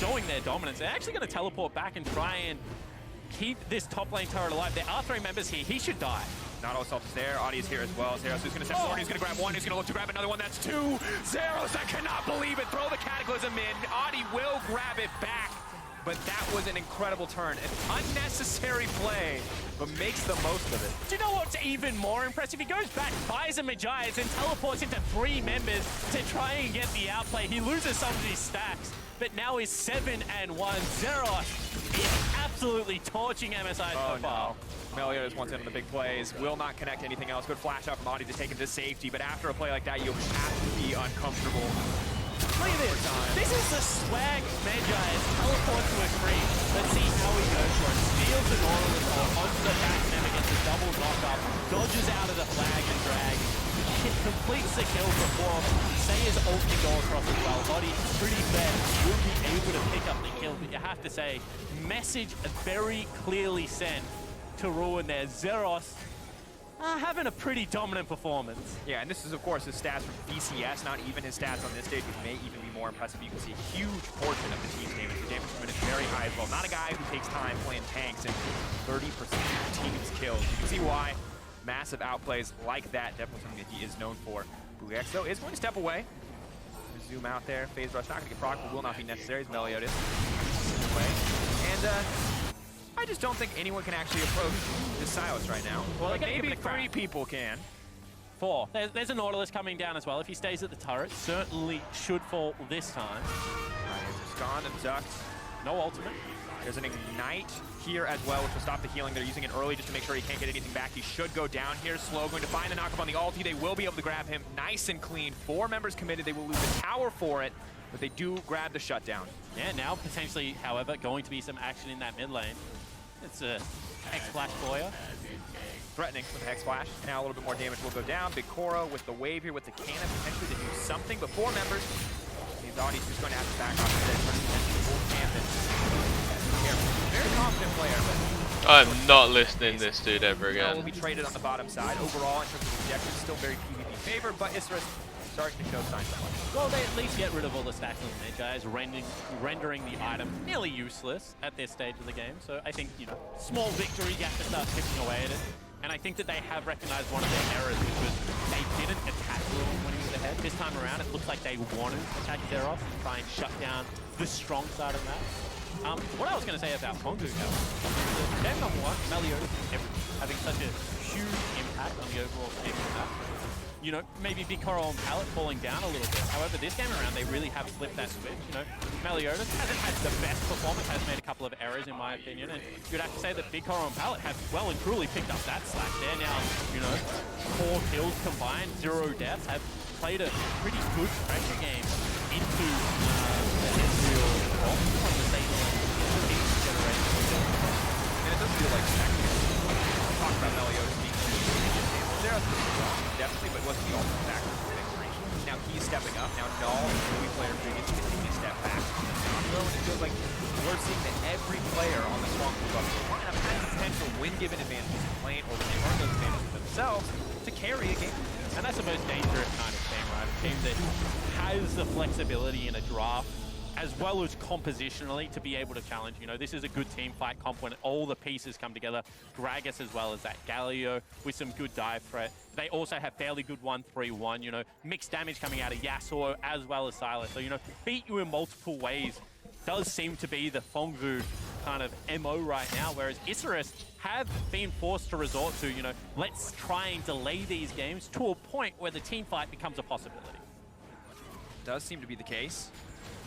showing their dominance. They're actually going to teleport back and try and keep this top lane turret alive. There are 3 members here. He should die. Nautilus is there. Audi is here as well. Zeros is going to step forward. He's going to grab one. He's going to look to grab another one. That's 2. Zeros, I cannot believe it. Throw the Cataclysm in. Audi will grab it back. But that was an incredible turn. An unnecessary play, but makes the most of it. Do you know what's even more impressive? He goes back, buys a Magias, and teleports into 3 members to try and get the outplay. He loses some of these stacks, but now is 7-1. Zeros is absolutely torching MSI so far. Meliodas wants in on the big plays, will not connect anything else. Good flash out from Audi to take him to safety, but after a play like that, you have to be uncomfortable. Look at this. This is the swag Magias teleport to a creep. Let's see how he goes for it. Steals the Nautilus onto the back member, gets a double knock-up, dodges out of the flag and drag, completes the kill before Seiya's ult can go across as well. Body pretty fair, will be able to pick up the kill, but you have to say, message very clearly sent to ruin there. Zeros having a pretty dominant performance. Yeah, and this is, of course, his stats from VCS, not even his stats on this stage, which may even be more impressive. You can see a huge portion of the team's damage. The damage per minute is very high as well. Not a guy who takes time playing tanks, and 30% of the team's kills. You can see why massive outplays like that, definitely something that he is known for. Bugax, though, is going to step away. Zoom out there. Phase rush not going to get proc, but will not be necessary as Meliodas away. And, I just don't think anyone can actually approach this Silas right now. Well, like maybe 3 people can. 4. There's a Nautilus coming down as well. If he stays at the turret, certainly should fall this time. Gone, Abduct. No ultimate. There's an Ignite here as well, which will stop the healing. They're using it early just to make sure he can't get anything back. He should go down here. Slow going to find the knockup on the ulti. They will be able to grab him nice and clean. 4 members committed. They will lose the tower for it, but they do grab the shutdown. Yeah, now potentially, however, going to be some action in that mid lane. It's a Hex Flash for you. Threatening with the Hex Flash. Now a little bit more damage will go down. Big Koro with the wave here with the cannon potentially to do something, but 4 members. He's already just going to have to back off instead. Very confident player, but I'm not listening to this dude ever again. Will be traded on the bottom side. Overall, in terms of objectives, still very PvP favored, but Isra starting to show signs of that. Well, they at least get rid of all the stacks on the Magias, rendering the item nearly useless at this stage of the game. So I think, you know, small victory, you have to start chipping away at it. And I think that they have recognized one of their errors, which was they didn't attack Ruin when he was ahead. This time around, it looks like they wanted to attack Zeros and try and shut down the strong side of that. What I was going to say about Pongu, though, game number 1, Meliodas having such a huge impact on the overall game of that. You know, maybe Big Coral and Pallet falling down a little bit. However, this game around, they really have flipped that switch. You know, Meliodas hasn't had the best performance, has made a couple of errors in my opinion, and you'd have to say that Big Coral and Pallet have well and truly picked up that slack. They're now, you know, 4 kills combined, 0 deaths, have played a pretty good pressure game into the Ezreal from the Satan generation. And it does feel like talk about Meliodas being definitely, but wasn't the ultimate factor for victory. Now he's stepping up. Now Null, the player, is taking a step back. And it feels like we're seeing that every player when given advantages in lane or when they earn those advantages themselves to carry a game. And that's the most dangerous kind of team, right? A team that has the flexibility in a draft as well as compositionally to be able to challenge. You know, this is a good team fight comp when all the pieces come together. Gragas as well as that Galio with some good dive threat. They also have fairly good 1-3-1, you know, mixed damage coming out of Yasuo as well as Sylas. So, you know, beat you in multiple ways does seem to be the Fongvu kind of MO right now, whereas Isurus have been forced to resort to, you know, let's try and delay these games to a point where the team fight becomes a possibility. Does seem to be the case.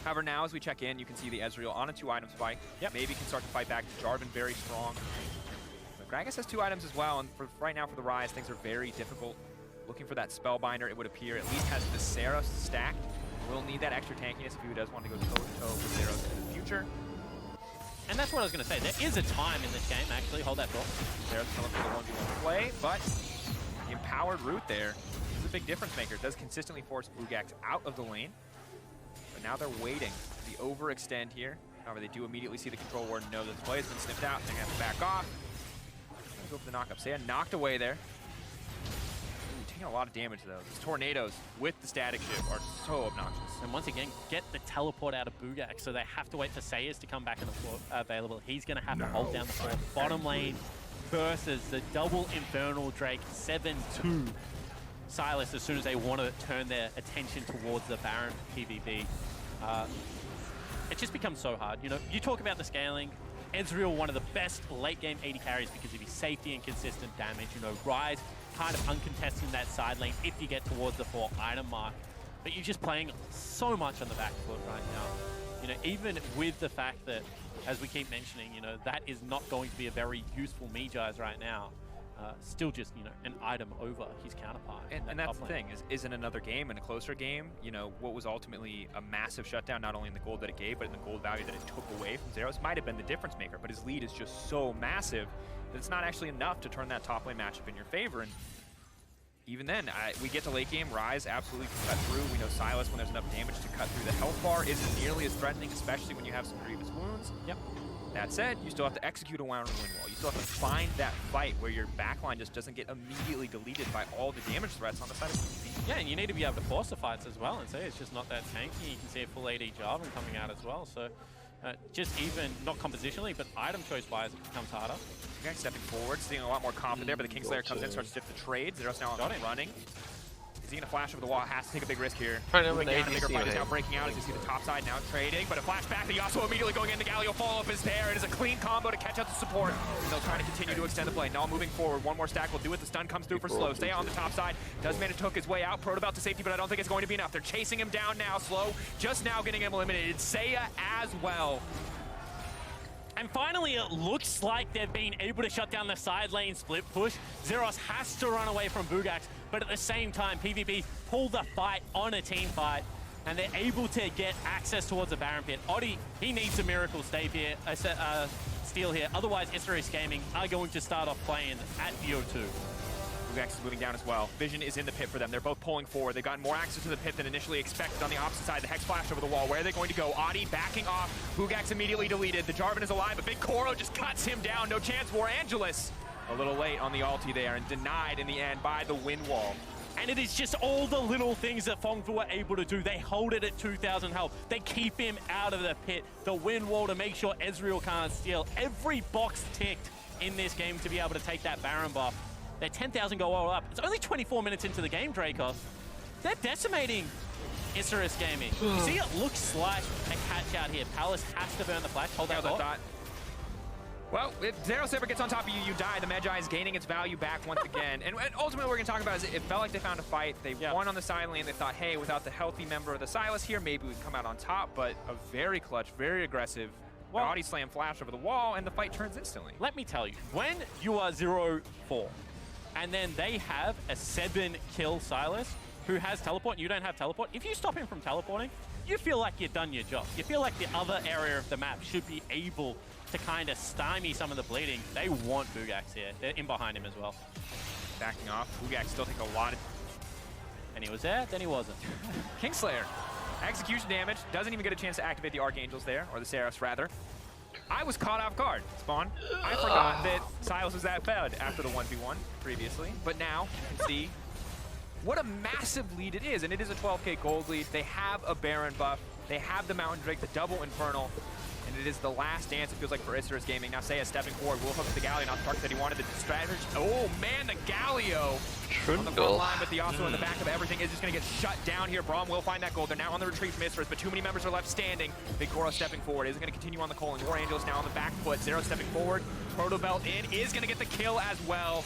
However, now as we check in, you can see the Ezreal on a 2-item spike. Yep. Maybe can start to fight back. Jarvan very strong. But Gragas has 2 items as well, and for right now for the Ryze, things are very difficult. Looking for that Spellbinder, it would appear, at least has the Seros stacked. Will need that extra tankiness if he does want to go toe-to-toe with Seros in the future. And that's what I was going to say. There is a time in this game, actually. Hold that thought. Seros coming for the 1v1 play, but the empowered root there is a big difference maker. It does consistently force Bugax out of the lane. But now they're waiting. The overextend here. However, they do immediately see the control ward and know that the play has been sniffed out. They're going to have to back off. Go for the knock-up. Saya knocked away there. Ooh, taking a lot of damage, though. These tornadoes with the static shift are so obnoxious. And once again, get the teleport out of Bugax, so they have to wait for Sayers to come back in the floor available. He's going to have to hold down the floor. Bottom lane versus the double Infernal Drake 7-2. Sylas, as soon as they want to turn their attention towards the Baron PvP, it just becomes so hard. You know, you talk about the scaling. Ezreal, one of the best late-game AD carries because of his safety and consistent damage. You know, Ryze kind of uncontested in that side lane if you get towards the 4-item mark. But you're just playing so much on the back foot right now. You know, even with the fact that, as we keep mentioning, you know, that is not going to be a very useful Mejai's right now. Still just, you know, an item over his counterpart. And that's the thing, is in another game, in a closer game, you know, what was ultimately a massive shutdown, not only in the gold that it gave, but in the gold value that it took away from Zeros, might have been the difference maker, but his lead is just so massive that it's not actually enough to turn that top lane matchup in your favor. And even then, we get to late game, Ryze absolutely can cut through. We know Sylas, when there's enough damage to cut through the health bar, isn't nearly as threatening, especially when you have some grievous wounds. Yep. That said, you still have to execute a wind wall. You still have to find that fight where your backline just doesn't get immediately deleted by all the damage threats on the side of PvP. Yeah, and you need to be able to force the fights as well and say it's just not that tanky. You can see a full AD Jarvan coming out as well. So just even, not compositionally, but item choice-wise, it becomes harder. Okay, stepping forward, seeing a lot more confident there, but the Kingslayer comes in, starts to shift the trades. Zeros now running. Is he going to flash over the wall? Has to take a big risk here. Moving down, a bigger fight is now breaking out as you see the top side now trading, but a flash back. The Yasuo immediately going into Galio. Follow-up is there. It is a clean combo to catch out the support. And they'll try to continue to extend the play. Now moving forward. One more stack will do it. The stun comes through for Slow. Stay on the top side. Does manage to hook his way out. Proto about to safety, but I don't think it's going to be enough. They're chasing him down now. Slow just now getting him eliminated. Saya as well. And finally, it looks like they've been able to shut down the side lane split push. Zeros has to run away from Bugax, but at the same time, PvP pull the fight on a team fight, and they're able to get access towards the Baron pit. Oddie, he needs a miracle steal here. Otherwise, Isurus Gaming are going to start off playing at the O2. Bugax is moving down as well. Vision is in the pit for them. They're both pulling forward. They've gotten more access to the pit than initially expected on the opposite side. The Hex flash over the wall. Where are they going to go? Adi backing off. Bugax immediately deleted. The Jarvan is alive, but Big Koro just cuts him down. No chance for Angelus. A little late on the ulti there and denied in the end by the wind wall. And it is just all the little things that Fongfu are able to do. They hold it at 2,000 health. They keep him out of the pit. The wind wall to make sure Ezreal can't steal. Every box ticked in this game to be able to take that Baron buff. They're 10,000 go all up. It's only 24 minutes into the game, Dracos. They're decimating Isurus Gaming. You see it looks like a catch out here. Palace has to burn the flash. Hold that thought. Well, if Zeros ever gets on top of you, you die. The Magi is gaining its value back once again. And ultimately, what we're going to talk about is it felt like they found a fight. They won on the side lane. They thought, hey, without the healthy member of the Sylas here, maybe we'd come out on top. But a very clutch, very aggressive body slam flash over the wall, and the fight turns instantly. Let me tell you, when you are 0-4, and then they have a 7-kill Sylas who has teleport and you don't have teleport, if you stop him from teleporting, you feel like you've done your job. You feel like the other area of the map should be able to kind of stymie some of the bleeding. They want Bugax here. They're in behind him as well. Backing off. Bugax still taking a lot of... And he was there, then he wasn't. Kingslayer. Execution damage. Doesn't even get a chance to activate the Archangels there, or the Seros rather. I was caught off guard, Spawn. I forgot that Silas was that bad after the 1v1 previously, but now you can see what a massive lead it is, and it is a 12k gold lead. They have a Baron buff. They have the Mountain Drake, the double Infernal, and it is the last dance, it feels like, for Isurus Gaming. Now Seiya stepping forward, will hook up the Galio, not the target that he wanted, the strategy. Oh man, the Galio on the front line, but the also in the back of everything is just gonna get shut down here. Braum will find that gold. They're now on the retreat from Isurus, but too many members are left standing. Big Koro stepping forward, isn't gonna continue on the Coling. War Angels now on the back foot. Zero stepping forward, Proto Belt in, is gonna get the kill as well.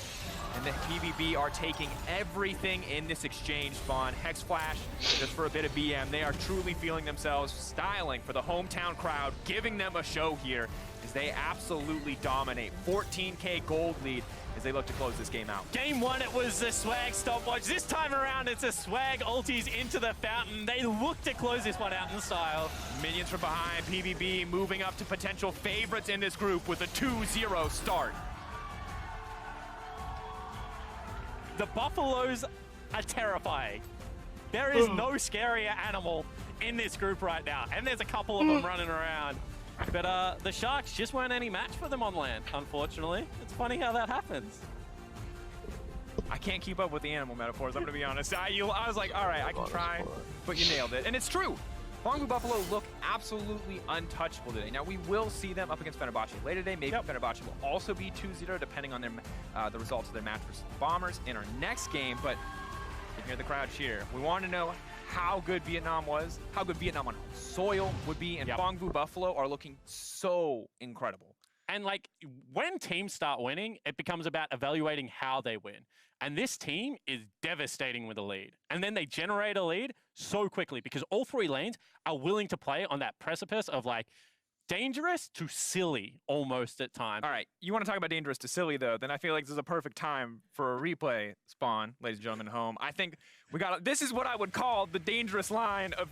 And the PvB are taking everything in this exchange, Spawn. Hex Flash, just for a bit of BM. They are truly feeling themselves, styling for the hometown crowd, giving them a show here as they absolutely dominate. 14k gold lead as they look to close this game out. Game 1, it was the Swag stopwatch. This time around, it's a Swag ulties into the fountain. They look to close this one out in style. Minions from behind, PvB moving up to potential favorites in this group with a 2-0 start. The Buffaloes are terrifying. There is no scarier animal in this group right now, and there's a couple of them running around. But the Sharks just weren't any match for them on land, unfortunately. It's funny how that happens. I can't keep up with the animal metaphors, I'm gonna be honest. I was like, all right, I can try, but you nailed it. And it's true. Bangbu Buffalo look absolutely untouchable today. Now, we will see them up against Fenerbahce later today. Maybe Fenerbahce will also be 2-0, depending on their the results of their match versus the Bombers in our next game. But you can hear the crowd cheer. We want to know how good Vietnam was, how good Vietnam on soil would be, and Bangbu Buffalo are looking so incredible. And like, when teams start winning, it becomes about evaluating how they win. And this team is devastating with a lead. And then they generate a lead so quickly because all three lanes are willing to play on that precipice of like dangerous to silly almost at times. All right, you want to talk about dangerous to silly though, then I feel like this is a perfect time for a replay, Spawn, ladies and gentlemen at home. I think we got, this is what I would call the dangerous line of,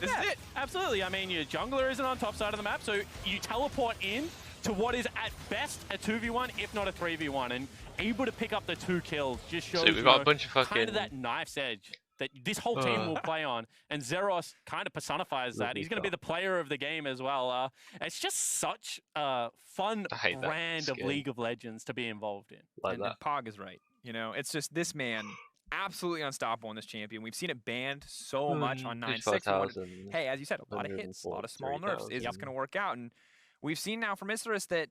this is it. Absolutely. I mean, your jungler isn't on top side of the map, so you teleport in to what is at best a 2v1, if not a 3v1, and able to pick up the 2 kills just shows we've got a bunch of kind of that knife's edge that this whole team will play on, and Zeros kind of personifies that. He's going to be the player of the game as well. It's just such a fun brand of League of Legends to be involved in. And Pog is right. You know, it's just this man, absolutely unstoppable in this champion. We've seen it banned so much on 9-6. Hey, as you said, a lot of hits, a lot of small nerfs. Is this going to work out? And we've seen now from Isurus that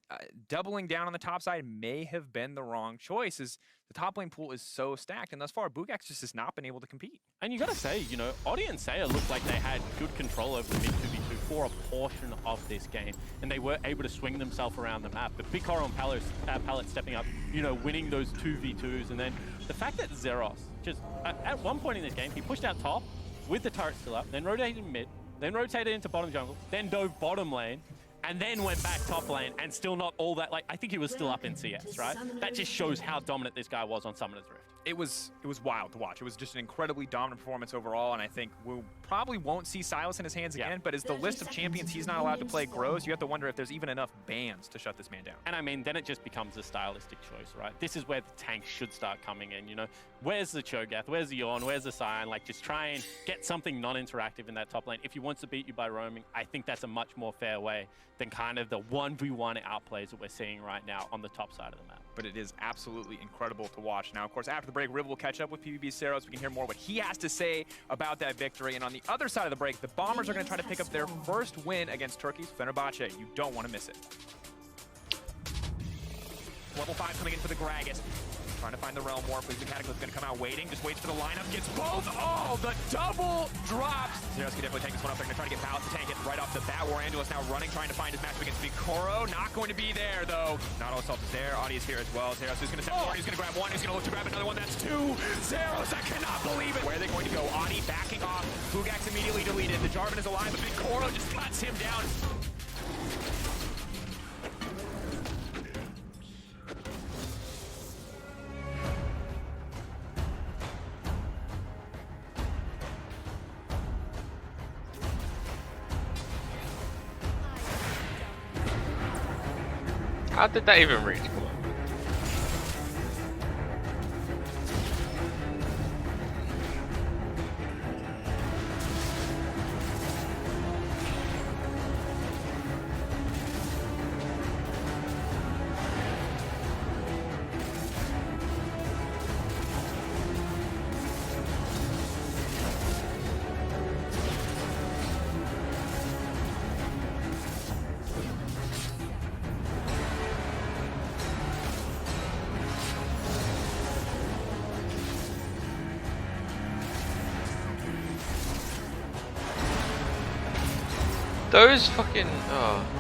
doubling down on the top side may have been the wrong choice, as the top lane pool is so stacked, and thus far, Bugax just has not been able to compete. And you got to say, you know, Audi and Seiya looked like they had good control over the mid 2v2 for a portion of this game, and they were able to swing themselves around the map. But Big Coral and Pallet stepping up, you know, winning those 2v2s, and then the fact that Zeros, just at one point in this game, he pushed out top with the turret still up, then rotated mid, then rotated into bottom jungle, then dove bottom lane, and then went back top lane, and still not all that, like, I think he was still up in CS, right? That just shows how dominant this guy was on Summoner's Rift. It was wild to watch. It was just an incredibly dominant performance overall, and I think we probably won't see Silas in his hands again, but as the list of champions he's not allowed to play grows, you have to wonder if there's even enough bans to shut this man down. And I mean, then it just becomes a stylistic choice, right? This is where the tanks should start coming in, you know? Where's the Cho'Gath? Where's the Yorn? Where's the Sion? Like, just try and get something non-interactive in that top lane. If he wants to beat you by roaming, I think that's a much more fair way than kind of the 1v1 outplays that we're seeing right now on the top side of the map. But it is absolutely incredible to watch. Now, of course, after the break, Riv will catch up with PvP Seros. We can hear more what he has to say about that victory. And on the other side of the break, the Bombers are going to try to pick up their first win against Turkey's Fenerbahce. You don't want to miss it. Level 5 coming in for the Gragas. Trying to find the Realm Warp. The Cataclysm going to come out waiting. Just waits for the lineup. Gets both. Oh, the double drops. Zeros can definitely take this one up. They're going to try to get Pallet to tank it right off the bat. War Angelus now running, trying to find his match against Vikoro. Not going to be there, though. Not all assault is there. Audi is here as well. Zeros is going to step forward. He's going to grab one. He's going to look to grab another one. That's 2. Zeros, I cannot believe it. Where are they going to go? Audi backing off. Bugax immediately deleted. The Jarvan is alive, but Vikoro just cuts him down. How did that even reach? Those fucking oh.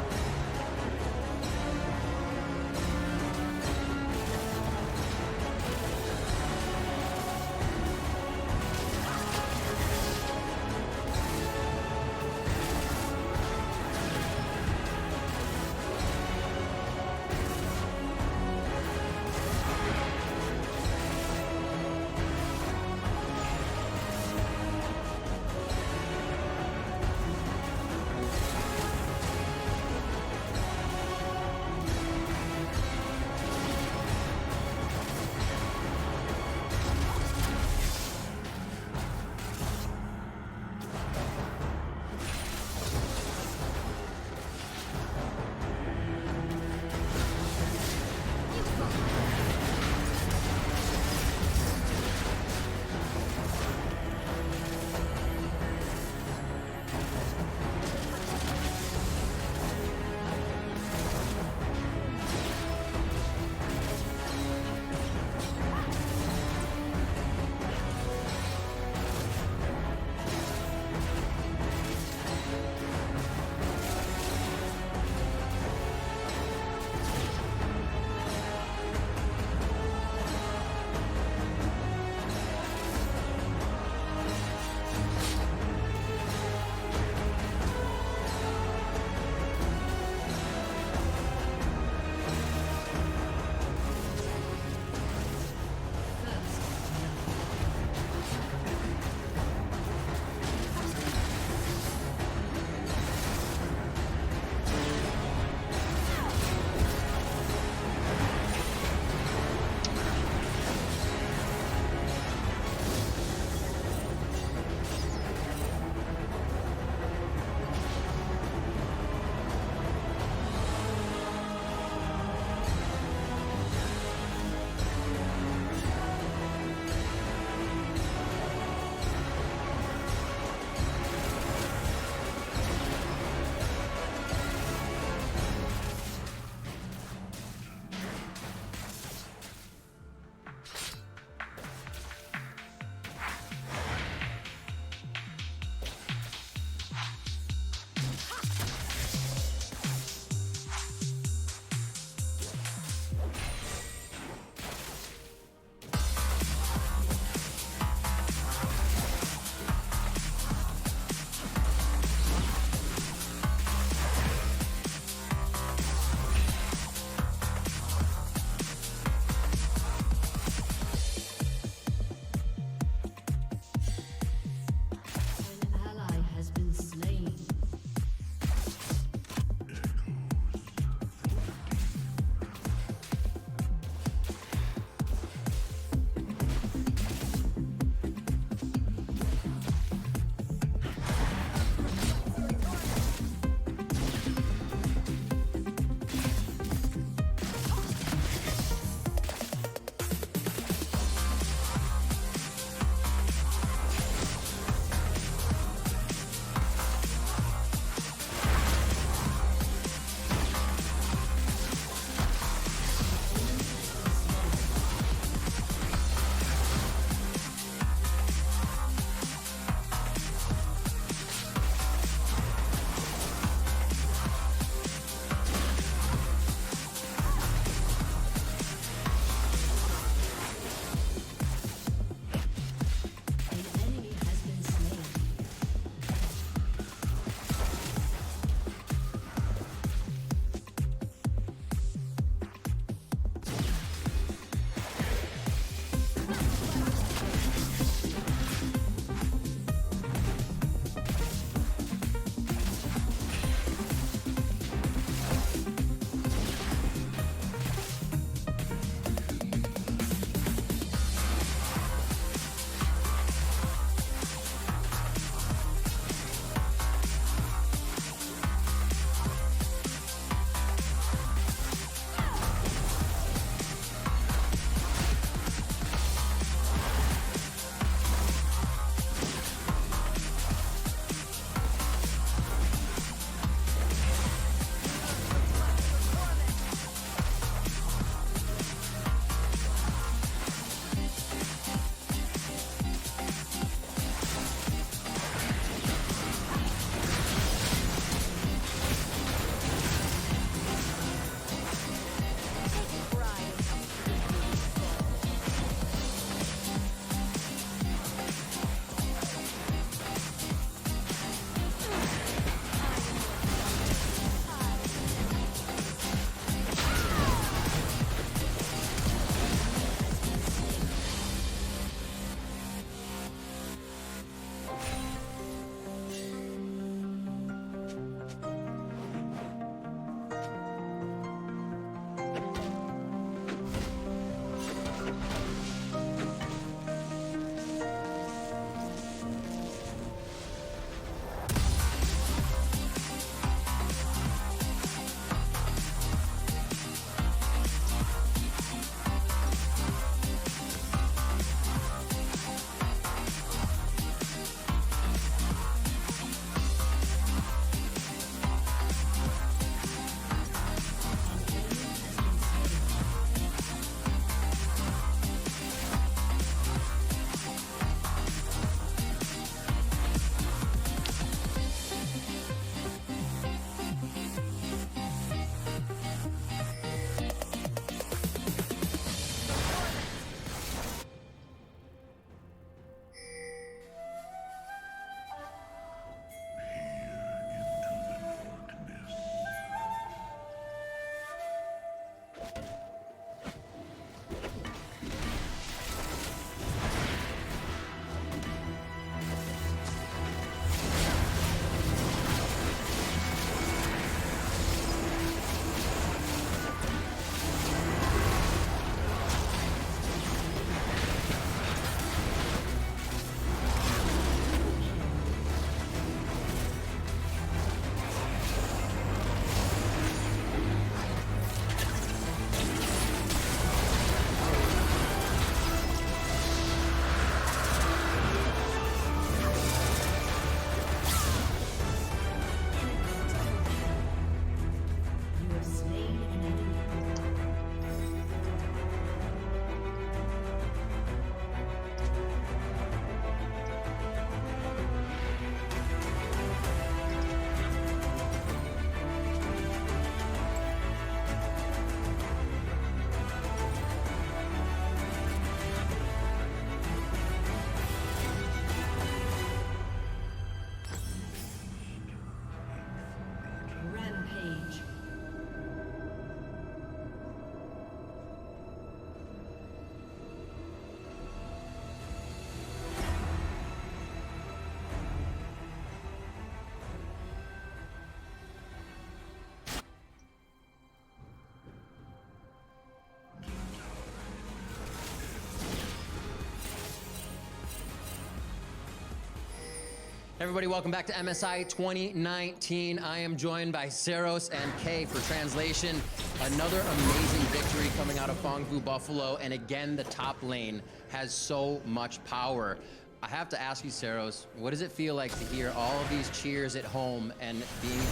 Everybody, welcome back to MSI 2019. I am joined by Zeros and Kay for translation. Another amazing victory coming out of Fongfu Buffalo, and again, the top lane has so much power. I have to ask you, Zeros, what does it feel like to hear all of these cheers at home and being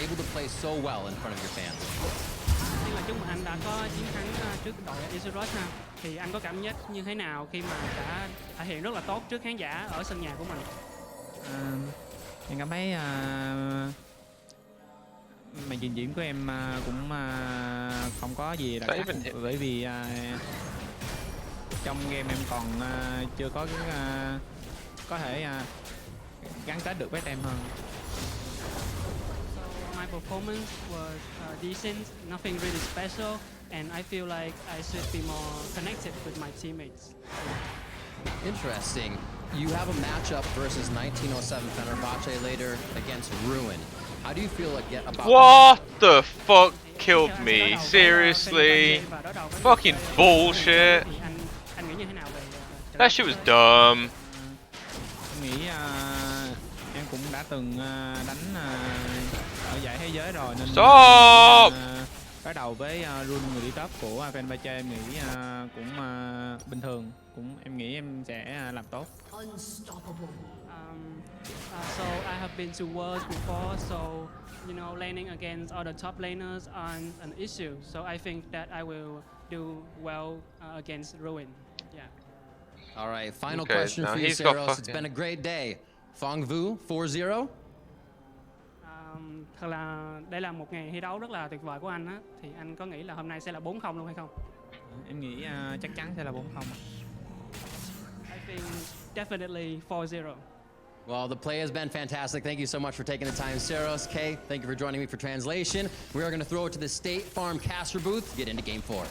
able to play so well in front of your fans? Khi mà chúc mừng anh đã có chiến thắng trước đội Isurus ha, thì anh có cảm giác như thế nào khi mà đã thể hiện rất là tốt trước khán giả ở sân nhà của mình? Em cảm thấy màn trình diễn của em cũng không có gì đặc sắc, bởi vì trong game em còn chưa có thể gắn kết được với em hơn. My performance was decent, nothing really special, and I feel like I should be more connected with my teammates. Interesting. You have a matchup versus 1907 Fenerbahce later against Ruin. How do you feel about What the fuck killed me? Seriously? Fucking bullshit. That shit was dumb. Em nghĩ em cũng đã từng đánh ở giải thế giới rồi nên đối đầu với Rune người đi top của Fenerbahce em nghĩ cũng bình thường, em nghĩ em sẽ làm tốt. So I have been to Worlds before, so you know, laning against other top laners aren't an issue. So I think that I will do well against Ruin. Yeah. All right, final question for you, Zeros. It's been a great day. Fongfu 4-0. Thật là đây là một ngày thi đấu rất là tuyệt vời của anh á, thì anh có nghĩ là hôm nay sẽ là 4-0 luôn hay không? Em nghĩ chắc chắn sẽ là 4-0. I think definitely 4-0. Well, the play has been fantastic. Thank you so much for taking the time. Zeros, Kay, thank you for joining me for translation. We are going to throw it to the State Farm caster booth to get into Game 4.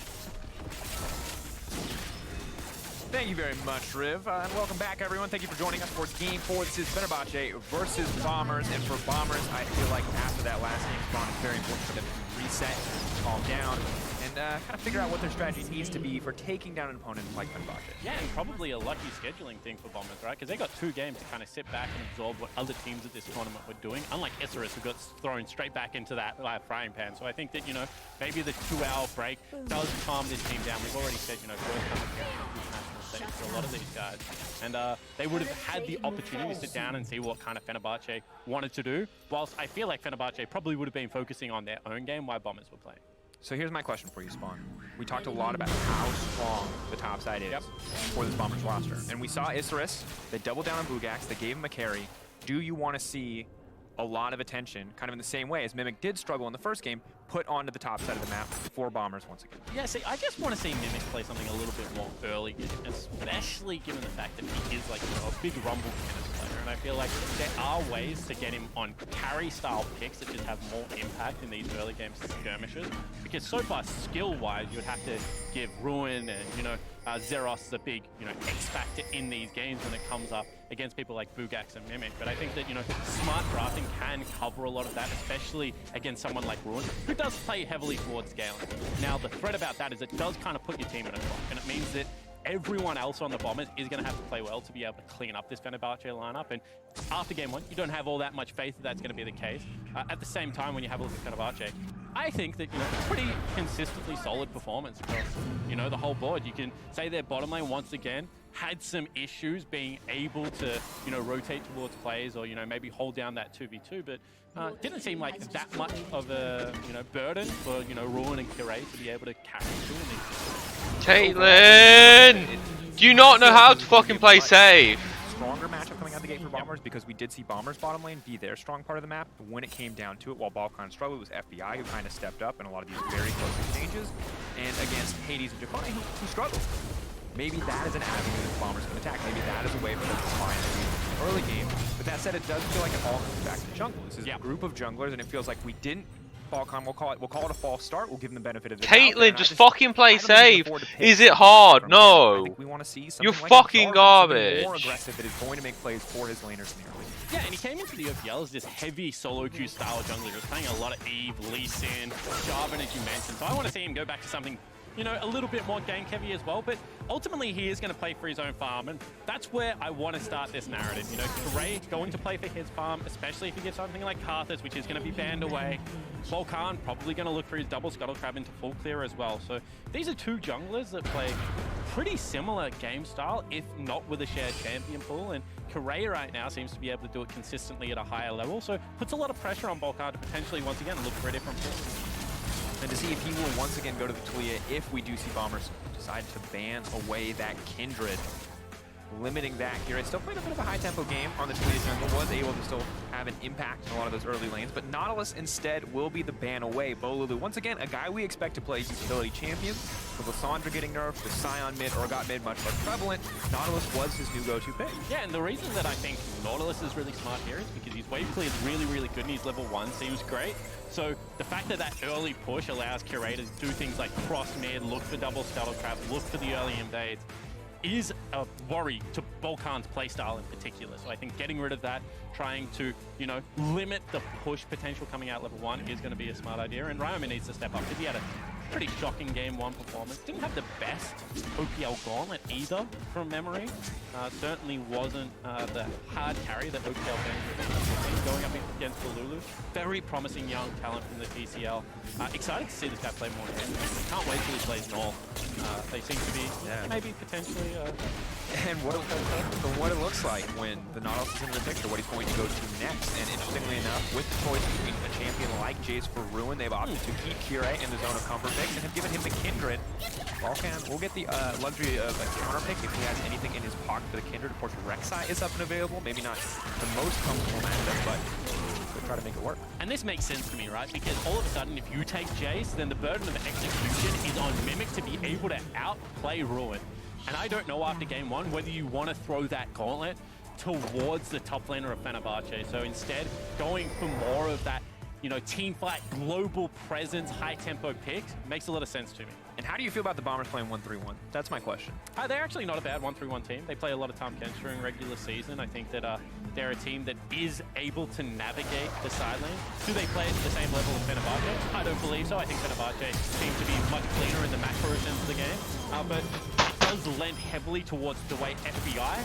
Thank you very much, Riv, and welcome back, everyone. Thank you for joining us for Game 4. This is Fenerbahce versus Bombers, and for Bombers, I feel like after that last game spawn, it's very important for them to reset, calm down, and kind of figure out what their strategy needs to be for taking down an opponent like Fenerbahce. Yeah, and probably a lucky scheduling thing for Bombers, right? Because they got 2 games to kind of sit back and absorb what other teams at this tournament were doing, unlike Isurus, who got thrown straight back into that frying pan. So I think that, you know, maybe the 2-hour break does calm this team down. We've already said, you know, first time national stage for a lot of these guys. And they would have had the opportunity to sit down and see what kind of Fenerbahce wanted to do, whilst I feel like Fenerbahce probably would have been focusing on their own game while Bombers were playing. So here's my question for you, Spawn. We talked a lot about how strong the top side is for this Bombers roster. And we saw Isurus, they doubled down on Bugax, they gave him a carry. Do you want to see a lot of attention, kind of in the same way as Mimic did struggle in the first game, put onto the top side of the map for Bombers once again? Yeah, see, I just want to see Mimic play something a little bit more early, especially given the fact that he is like, you know, a big Rumble tennis player. And I feel like there are ways to get him on carry-style picks that just have more impact in these early game skirmishes. Because so far, skill-wise, you would have to give Ruin and, you know, Zeros the big, you know, X factor in these games when it comes up against people like Bugax and Mimic. But I think that, you know, smart drafting can cover a lot of that, especially against someone like Ruin, who does play heavily towards scaling. Now, the threat about that is it does kind of put your team in a block, and it means that everyone else on the Bombers is going to have to play well to be able to clean up this Fenerbahce lineup. And after game 1, you don't have all that much faith that that's going to be the case. At the same time, when you have a look at Fenerbahce, I think that, you know, pretty consistently solid performance across, you know, the whole board. You can say their bottom lane once again had some issues being able to, you know, rotate towards plays or, you know, maybe hold down that 2v2, but didn't seem like that much of a, you know, burden for, you know, Ruin and Kirei to be able to carry through in these. Caitlyn! Do you not know how to fucking play safe? Stronger matchup coming out the gate for Bombers because we did see Bombers bottom lane be their strong part of the map. When it came down to it, while Balkan struggled, it was FBI who kind of stepped up in a lot of these very close exchanges, and against Hades and Jafani who struggled. Maybe that is an avenue that Bombers can attack. Maybe that is a way for them to find the early game. But that said, it does feel like it all comes back to jungle. This is a group of junglers, and it feels like we didn't. Balkan, we'll call it a false start. We'll give them the benefit of the doubt. Caitlyn, just fucking play safe. Is it hard? No. You're fucking garbage. More aggressive that is going to make plays for his laners in the early. Yeah, and he came into the OPL as this heavy solo queue style jungler. He was playing a lot of Eve, Lee Sin, Jarvan, as you mentioned. So I want to see him go back to something you know, a little bit more gank heavy as well, but ultimately he is going to play for his own farm, and that's where I want to start this narrative. You know, Karay going to play for his farm, especially if he gets something like Karthus, which is going to be banned away. Volkan probably going to look for his double Scuttle Crab into full clear as well. So these are two junglers that play pretty similar game style, if not with a shared champion pool, and Karay right now seems to be able to do it consistently at a higher level, so puts a lot of pressure on Volkan to potentially once again look for a different pool. And to see if he will once again go to the Tulia if we do see Bombers decide to ban away that Kindred. Limiting that here. It's still playing a bit of a high-tempo game on the Tulia jungle. Was able to still have an impact in a lot of those early lanes, but Nautilus instead will be the ban away. Bolulu, once again, a guy we expect to play utility champion. With Lissandra getting nerfed, with Sion mid or got mid much less prevalent, Nautilus was his new go-to pick. Yeah, and the reason that I think Nautilus is really smart here is because his wave clear is really, really good and he's level 1, seems great. So the fact that that early push allows Curator to do things like cross mid, look for double Scuttle Crab, look for the early invades, is a worry to Volkan's playstyle in particular. So I think getting rid of that, trying to, you know, limit the push potential coming out level 1 is going to be a smart idea. And Ryoma needs to step up because he had a pretty shocking game 1 performance. Didn't have the best OPL gauntlet either from memory. Certainly wasn't the hard carry that OPL fans were going up against Bolulu. Very promising young talent from the TCL. Excited to see this guy play more games. Can't wait till he plays Null. They seem to be maybe potentially... and what it looks like when the Nautilus is in the picture, what he's going to go to next. And interestingly enough, with the choice between a champion like Jace for Ruin, they've opted to keep Kire in the zone of comfort picks and have given him the Kindred. Volkan will get the luxury of a counter pick if he has anything in his pocket for the Kindred. Of course, Rek'Sai is up and available. Maybe not the most comfortable matchup, but could try to make it work. And this makes sense to me, right? Because all of a sudden, if you take Jace, then the burden of execution is on Mimic to be able to outplay Ruin. And I don't know after game 1 whether you want to throw that gauntlet towards the top laner of Fenerbahce. So instead, going for more of that, you know, team fight, global presence, high tempo picks makes a lot of sense to me. And how do you feel about the Bombers playing 1-3-1? That's my question. They're actually not a bad 1-3-1 team. They play a lot of Tahm Kench during regular season. I think that they're a team that is able to navigate the side lane. Do they play at the same level as Fenerbahce? I don't believe so. I think Fenerbahce seem to be much cleaner in the macro sense of the game. But it does lend heavily towards the way FBI,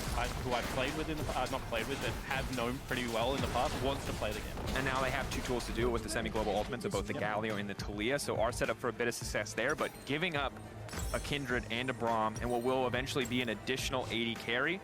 who I've played with in the not played with, but have known pretty well in the past, wants to play the game. And now they have 2 tools to do it with the semi-global ultimates of both the Galio and the Talia, so are set up for a bit of success there, but giving up a Kindred and a Braum and what will eventually be an additional 80 carry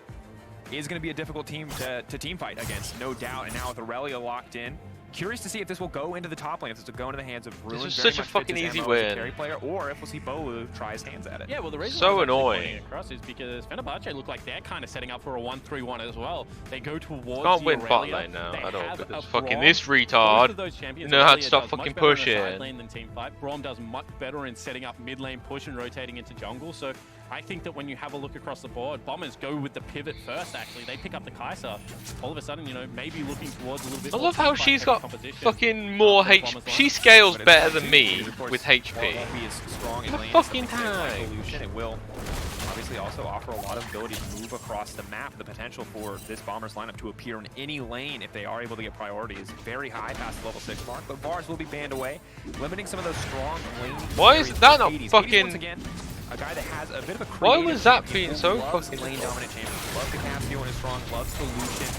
is going to be a difficult team to team fight against, no doubt. And now with Aurelia locked in, curious to see if this will go into the top lane, if this will go into the hands of Ruin. This is such a fucking easy win. Carry player, or if we'll see Bolu try his hands at it. Yeah, well, the reason so annoying across is because Fenerbahce look like they're kind of setting up for a 1-3-1 as well. They go towards Can't win bot lane now at all because fucking this retard know how to stop fucking pushing. Lane than team fight. Braum does much better in setting up mid lane push and rotating into jungle. So I think that when you have a look across the board, Bombers go with the pivot first, actually. They pick up the Kai'Sa. All of a sudden, you know, maybe looking towards a little bit I more love how she's got fucking more HP. She scales better than me with HP. Strong in lane. Fucking time. It will obviously also offer a lot of ability to move across the map. The potential for this Bombers lineup to appear in any lane if they are able to get priority is very high past the level 6 mark, but bars will be banned away, limiting some of those strong laning. Why is that not fucking... Once again, a guy that has a bit of a why was that being so fucking... lane dominant champion. Loves the Cassio when it's strong, loves the Lucian.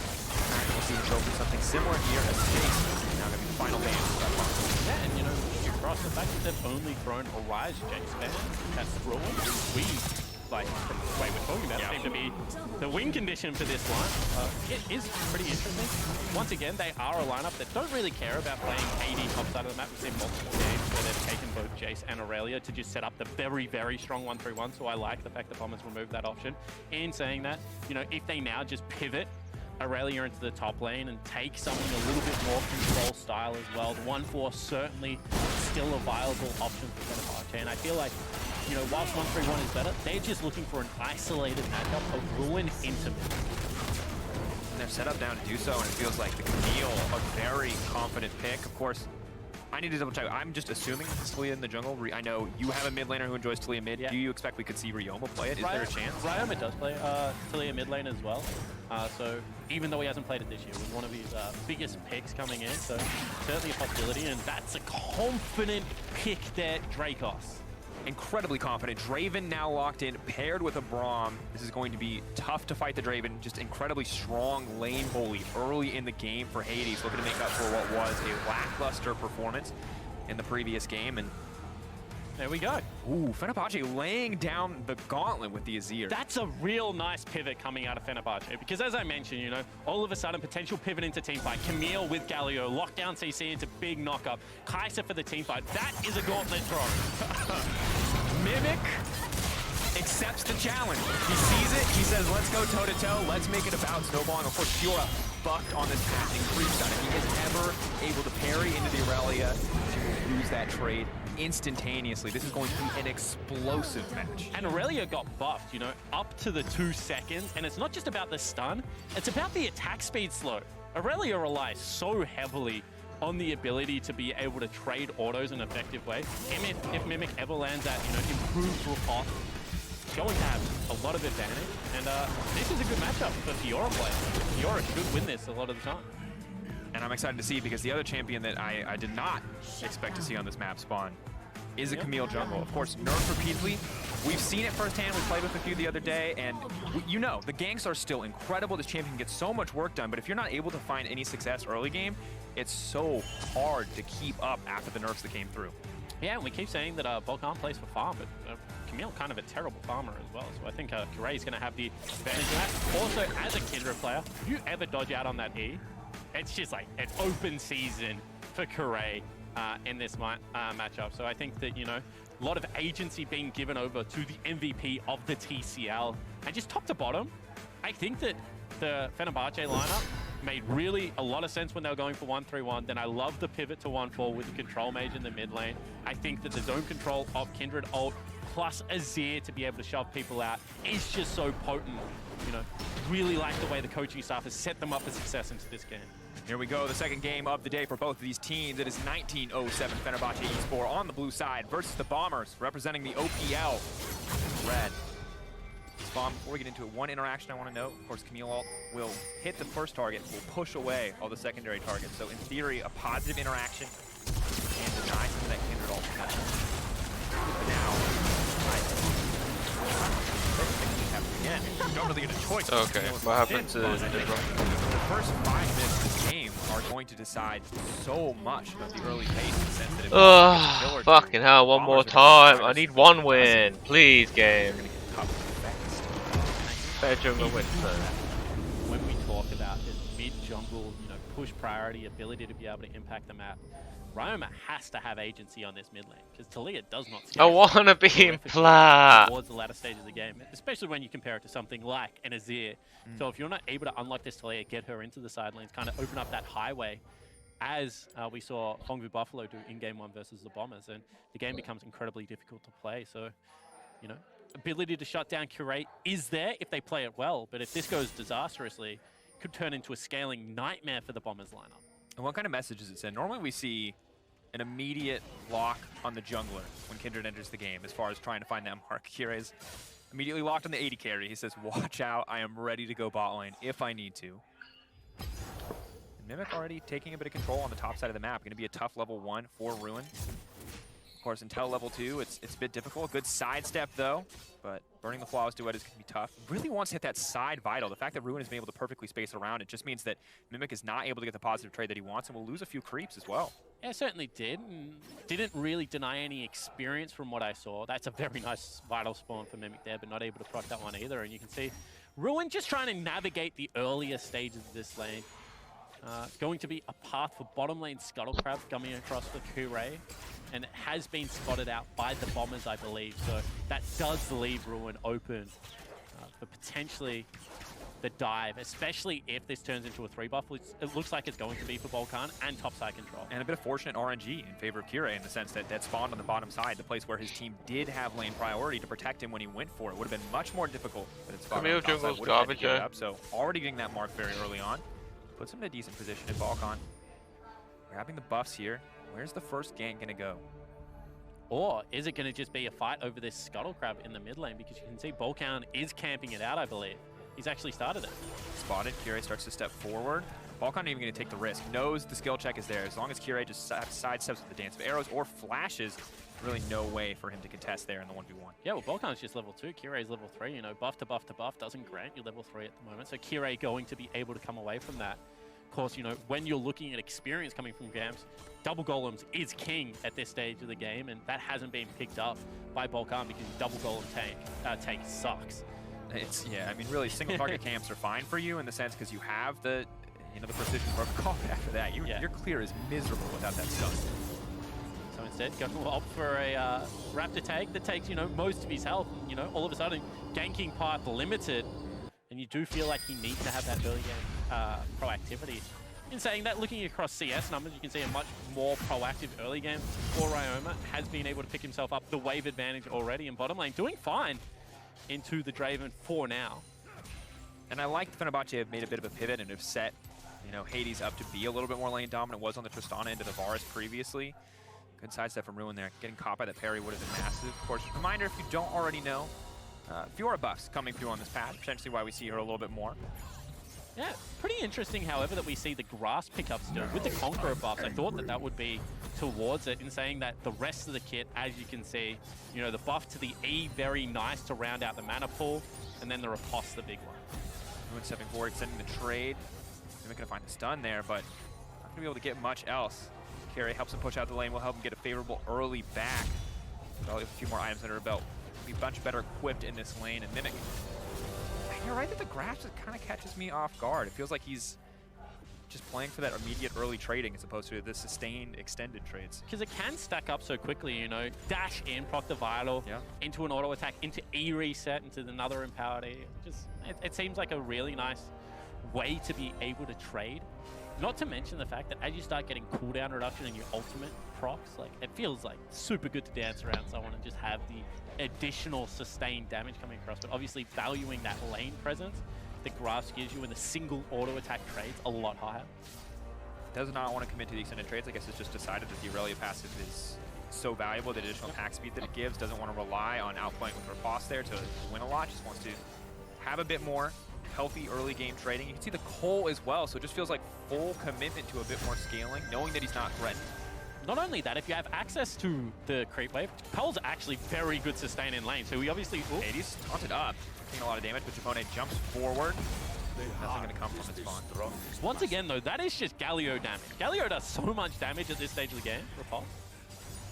We'll see him go for something similar here as Jace. Now going to be the final ban for that box. Yeah, and you know, across the fact that they've only thrown a Rise Jace ban, that's Ruin. We, like, from the way we're talking about, seem to be the win condition for this line. It is pretty interesting. Once again, they are a lineup that don't really care about playing AD top side of the map. We've seen multiple games where they've taken both Jace and Aurelia to just set up the very, very strong 1-3-1. So I like the fact that Bombers removed that option. In saying that, you know, if they now just pivot Aurelia into the top lane and take something a little bit more control style as well, the 1-4 certainly still a viable option for Fenerbahce. And I feel like, you know, whilst 1-3-1 is better, they're just looking for an isolated matchup of Ruin into mid. And they're set up down to do so, and it feels like the Camille, a very confident pick. Of course, I need to double check. I'm just assuming it's Talia in the jungle. I know you have a mid laner who enjoys Talia mid. Yeah. Do you expect we could see Ryoma play it? Is there a chance? Ryoma does play Talia mid lane as well. So even though he hasn't played it this year, it was one of his biggest picks coming in. So certainly a possibility, and that's a confident pick there, Dracos. incredibly confident. Draven now locked in, paired with a Braum. This is going to be tough to fight the Draven. Just incredibly strong lane bully early in the game for Hades, looking to make up for what was a lackluster performance in the previous game. And there we go. Ooh, Fenerbahce laying down the gauntlet with the Azir. That's a real nice pivot coming out of Fenerbahce, because as I mentioned, you know, all of a sudden potential pivot into teamfight. Camille with Galio, lockdown CC into big knockup. Kai'Sa for the teamfight. That is a gauntlet throw. Mimic accepts the challenge. He sees it, he says, let's go toe-to-toe, let's make it about snowballing. Of course, Fiora bucked on this path and creeps on it. He is ever able to parry into the Aurelia to lose that trade instantaneously. This is going to be an explosive match. And Aurelia got buffed, you know, up to the 2 seconds. And it's not just about the stun, it's about the attack speed slow. Aurelia relies so heavily on the ability to be able to trade autos in an effective way. If Mimic ever lands that, you know, improved off, it's going to have a lot of advantage. And this is a good matchup for Fiora players. Fiora should win this a lot of the time. And I'm excited to see, because the other champion that I did not expect to see on this map spawn is a Camille jungle. Of course, nerfed repeatedly. We've seen it firsthand. We played with a few the other day, and you know, the ganks are still incredible. This champion gets so much work done, but if you're not able to find any success early game, it's so hard to keep up after the nerfs that came through. Yeah, and we keep saying that Volcan plays for farm, but Camille kind of a terrible farmer as well. So I think Kirei is going to have the advantage of that. Also, as a Kindred player, if you ever dodge out on that E, it's just like an open season for Kirei in this matchup. So I think that, you know, a lot of agency being given over to the MVP of the TCL. And just top to bottom, I think that the Fenerbahce lineup made really a lot of sense when they were going for 1-3-1. Then I love the pivot to 1-4 with the control mage in the mid lane. I think that the zone control of Kindred ult plus Azir to be able to shove people out is just so potent. You know, really like the way the coaching staff has set them up for success into this game. Here we go, the second game of the day for both of these teams. It is 1907 Fenerbahce Esport on the blue side versus the Bombers, representing the OPL. Red. Spawn, before we get into it, one interaction I want to note. Of course, Camille ult will hit the first target, will push away all the secondary targets. So in theory, a positive interaction and deny some of that Kindred ult potential. But now, again, you don't really get a choice. Okay, what happened to the first 5 minutes of this game are going to decide so much about the early pace in the sense that oh, fucking hell, one more time. I need one win. Please, game. Better jungle win first. When we talk about this mid-jungle, you know, push priority, ability to be able to impact the map, Roma has to have agency on this mid lane, because Talia does not I want to be in Plat towards the latter stages of the game, especially when you compare it to something like an Azir. So if you're not able to unlock this Talia, get her into the side lanes, kind of open up that highway, as we saw Hongwu Buffalo do in Game 1 versus the Bombers, and the game becomes incredibly difficult to play. So, you know, ability to shut down Curate is there if they play it well, but if this goes disastrously, it could turn into a scaling nightmare for the Bombers lineup. And what kind of message does it send? Normally we see an immediate lock on the jungler when Kindred enters the game, as far as trying to find that mark. Kire's immediately locked on the 80 carry. He says, watch out, I am ready to go bot lane if I need to. And Mimic already taking a bit of control on the top side of the map. Going to be a tough level 1 for Ruin. Of course, until level 2, it's a bit difficult. Good sidestep, though, but burning the Flawless Duet is going to be tough. Really wants to hit that side vital. The fact that Ruin has been able to perfectly space around it just means that Mimic is not able to get the positive trade that he wants, and will lose a few creeps as well. Yeah, it certainly did. And didn't really deny any experience from what I saw. That's a very nice vital spawn for Mimic there, but not able to proc that one either. And you can see Ruin just trying to navigate the earlier stages of this lane. Going to be a path for bottom lane Scuttle Crab coming across the Curé, and it has been spotted out by the Bombers, I believe. So that does leave Ruin open for potentially the dive, especially if this turns into a 3-buff, which it looks like it's going to be for Volcan and topside control. And a bit of fortunate RNG in favor of Kira, in the sense that that spawned on the bottom side, the place where his team did have lane priority to protect him when he went for it. Would have been much more difficult, but it's spawned on the top side, would have had to give it up. So already getting that mark very early on puts him in a decent position. And Volcan grabbing the buffs here. Where's the first gank going to go? Or is it going to just be a fight over this Scuttle Crab in the mid lane? Because you can see Volcan is camping it out, I believe. He's actually started it. Spotted. Kirei starts to step forward. Volcan not even going to take the risk. Knows the skill check is there. As long as Kirei just sidesteps with the Dance of Arrows or flashes, really no way for him to contest there in the 1v1. Yeah, well, Balkan's just level 2, Kirei's level 3, you know, buff to buff to buff doesn't grant you level 3 at the moment, so Kirei going to be able to come away from that. Of course, you know, when you're looking at experience coming from Gams, double golems is king at this stage of the game, and that hasn't been picked up by Balkan because double golem take sucks. It's, yeah, I mean, really, single target camps are fine for you in the sense because you have the, you know, the precision protocol, but after that, your clear is miserable without that stun. So instead, going to opt for a Raptor take that takes, you know, most of his health, and, you know, all of a sudden, ganking path limited, and you do feel like he needs to have that early game proactivity. In saying that, looking across CS numbers, you can see a much more proactive early game for Ryoma. Has been able to pick himself up the wave advantage already in bottom lane, doing fine into the Draven for now. And I like Fenerbahce have made a bit of a pivot and have set, you know, Hades up to be a little bit more lane dominant. Was on the Tristana into the Varus previously. Good sidestep from Ruin there. Getting caught by the parry would have been massive. Of course, reminder if you don't already know, Fiora buffs coming through on this path, potentially why we see her a little bit more. Yeah, pretty interesting, however, that we see the grass pickup still. With the Conqueror buffs, I thought that that would be towards it, in saying that the rest of the kit, as you can see, you know, the buff to the E, very nice to round out the mana pool, and then the riposte, the big one. Ruin stepping forward, extending the trade. They're going to find the stun there, but not going to be able to get much else. Carry helps him push out the lane, will help him get a favorable early back. Probably a few more items under her belt. Be much better equipped in this lane, and Mimic. You're right that the grasp kind of catches me off guard. It feels like he's just playing for that immediate early trading as opposed to the sustained extended trades. Because it can stack up so quickly, you know, dash in, proc the Vital, into an auto attack, into E reset, into another empowered E. Just, it seems like a really nice way to be able to trade. Not to mention the fact that as you start getting cooldown reduction in your ultimate procs, like, it feels like super good to dance around someone and just have the additional sustained damage coming across. But obviously valuing that lane presence that Grass gives you in the single auto attack trades a lot higher. Does not want to commit to the extended trades. I guess it's just decided that the Aurelia passive is so valuable, the additional attack speed that it gives. Doesn't want to rely on outplaying with riposte there to win a lot. Just wants to have a bit more healthy early game trading. You can see the Cole as well, so it just feels like full commitment to a bit more scaling, knowing that he's not threatened. Not only that, if you have access to the creep wave, Cole's actually very good sustain in lane. So we obviously... Hades taunted up, taking a lot of damage, but Japone jumps forward. Nothing going to come from its spawn. Once again, though, that is just Galio damage. Galio does so much damage at this stage of the game. Repulse.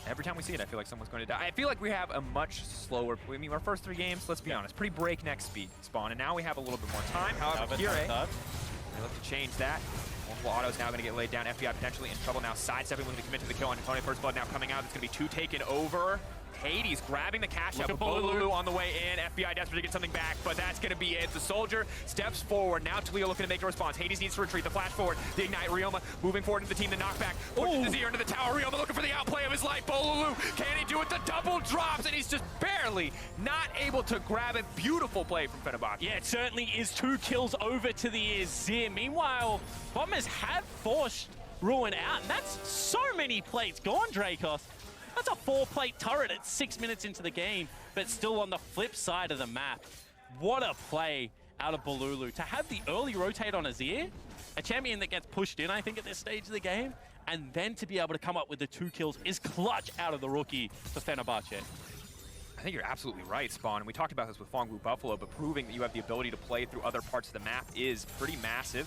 Every time we see it, I feel like someone's going to die. I feel like we have a much slower... I mean, our first 3 games, let's be honest, pretty breakneck speed spawn, and now we have a little bit more time. However, Kirei, they look to change that. Multiple autos now going to get laid down. FBI potentially in trouble now. Sidestepping, looking to commit to the kill on Tony. First blood now coming out. It's going to be 2 taken over. Hades grabbing the cash out. Bolulu on the way in. FBI desperate to get something back, but that's going to be it. The soldier steps forward. Now Talio looking to make a response. Hades needs to retreat. The flash forward. The ignite. Ryoma moving forward into the team. The knockback. Pushes his ear into the tower. Ryoma looking for the outplay of his life. Bolulu, can he do it? The double drops, and he's just barely not able to grab it. Beautiful play from Fenerbahce. Yeah, it certainly is. 2 kills over to the Azir. Meanwhile, Bombers have forced Ruin out, and that's so many plates gone, Dracos. That's a 4-plate turret at 6 minutes into the game, but still on the flip side of the map. What a play out of Bolulu. To have the early rotate on Azir, a champion that gets pushed in, I think, at this stage of the game, and then to be able to come up with the 2 kills is clutch out of the rookie for Fenerbahce. I think you're absolutely right, Spawn. And we talked about this with Fongwu Buffalo, but proving that you have the ability to play through other parts of the map is pretty massive.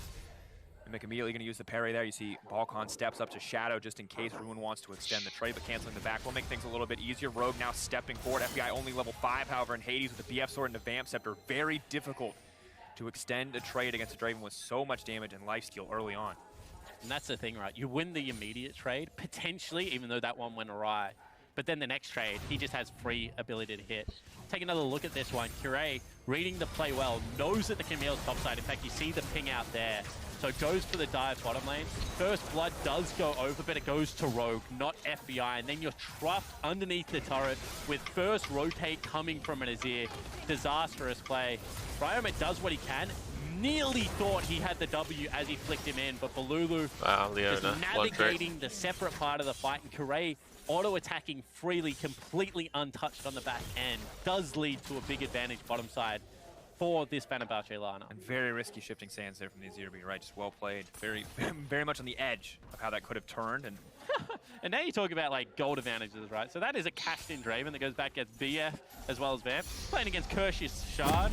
Mimic immediately going to use the parry there. You see Balkan steps up to Shadow just in case Ruin wants to extend the trade, but canceling the back will make things a little bit easier. Rogue now stepping forward. FBI only level 5, however, and Hades with the BF sword and the Vamp Scepter. Very difficult to extend a trade against a Draven with so much damage and lifesteal early on. And that's the thing, right? You win the immediate trade, potentially, even though that one went awry. But then the next trade, he just has free ability to hit. Take another look at this one. Kirei, reading the play well, knows that the Camille's topside. In fact, you see the ping out there. So goes for the dive bottom lane. First blood does go over, but it goes to Rogue, not FBI. And then you're trapped underneath the turret with first rotate coming from an Azir. Disastrous play. Ryoma does what he can. Nearly thought he had the W as he flicked him in, but Bolulu just navigating the separate part of the fight. And Kirei auto-attacking freely, completely untouched on the back end, does lead to a big advantage bottom side for this Fenerbahce lineup. And very risky shifting sands there from the Azir, but you're right, just well played. Very, very much on the edge of how that could have turned. And And now you talk about like gold advantages, right? So that is a cashed-in Draven that goes back against BF as well as Vamp. Playing against Kersh's Shard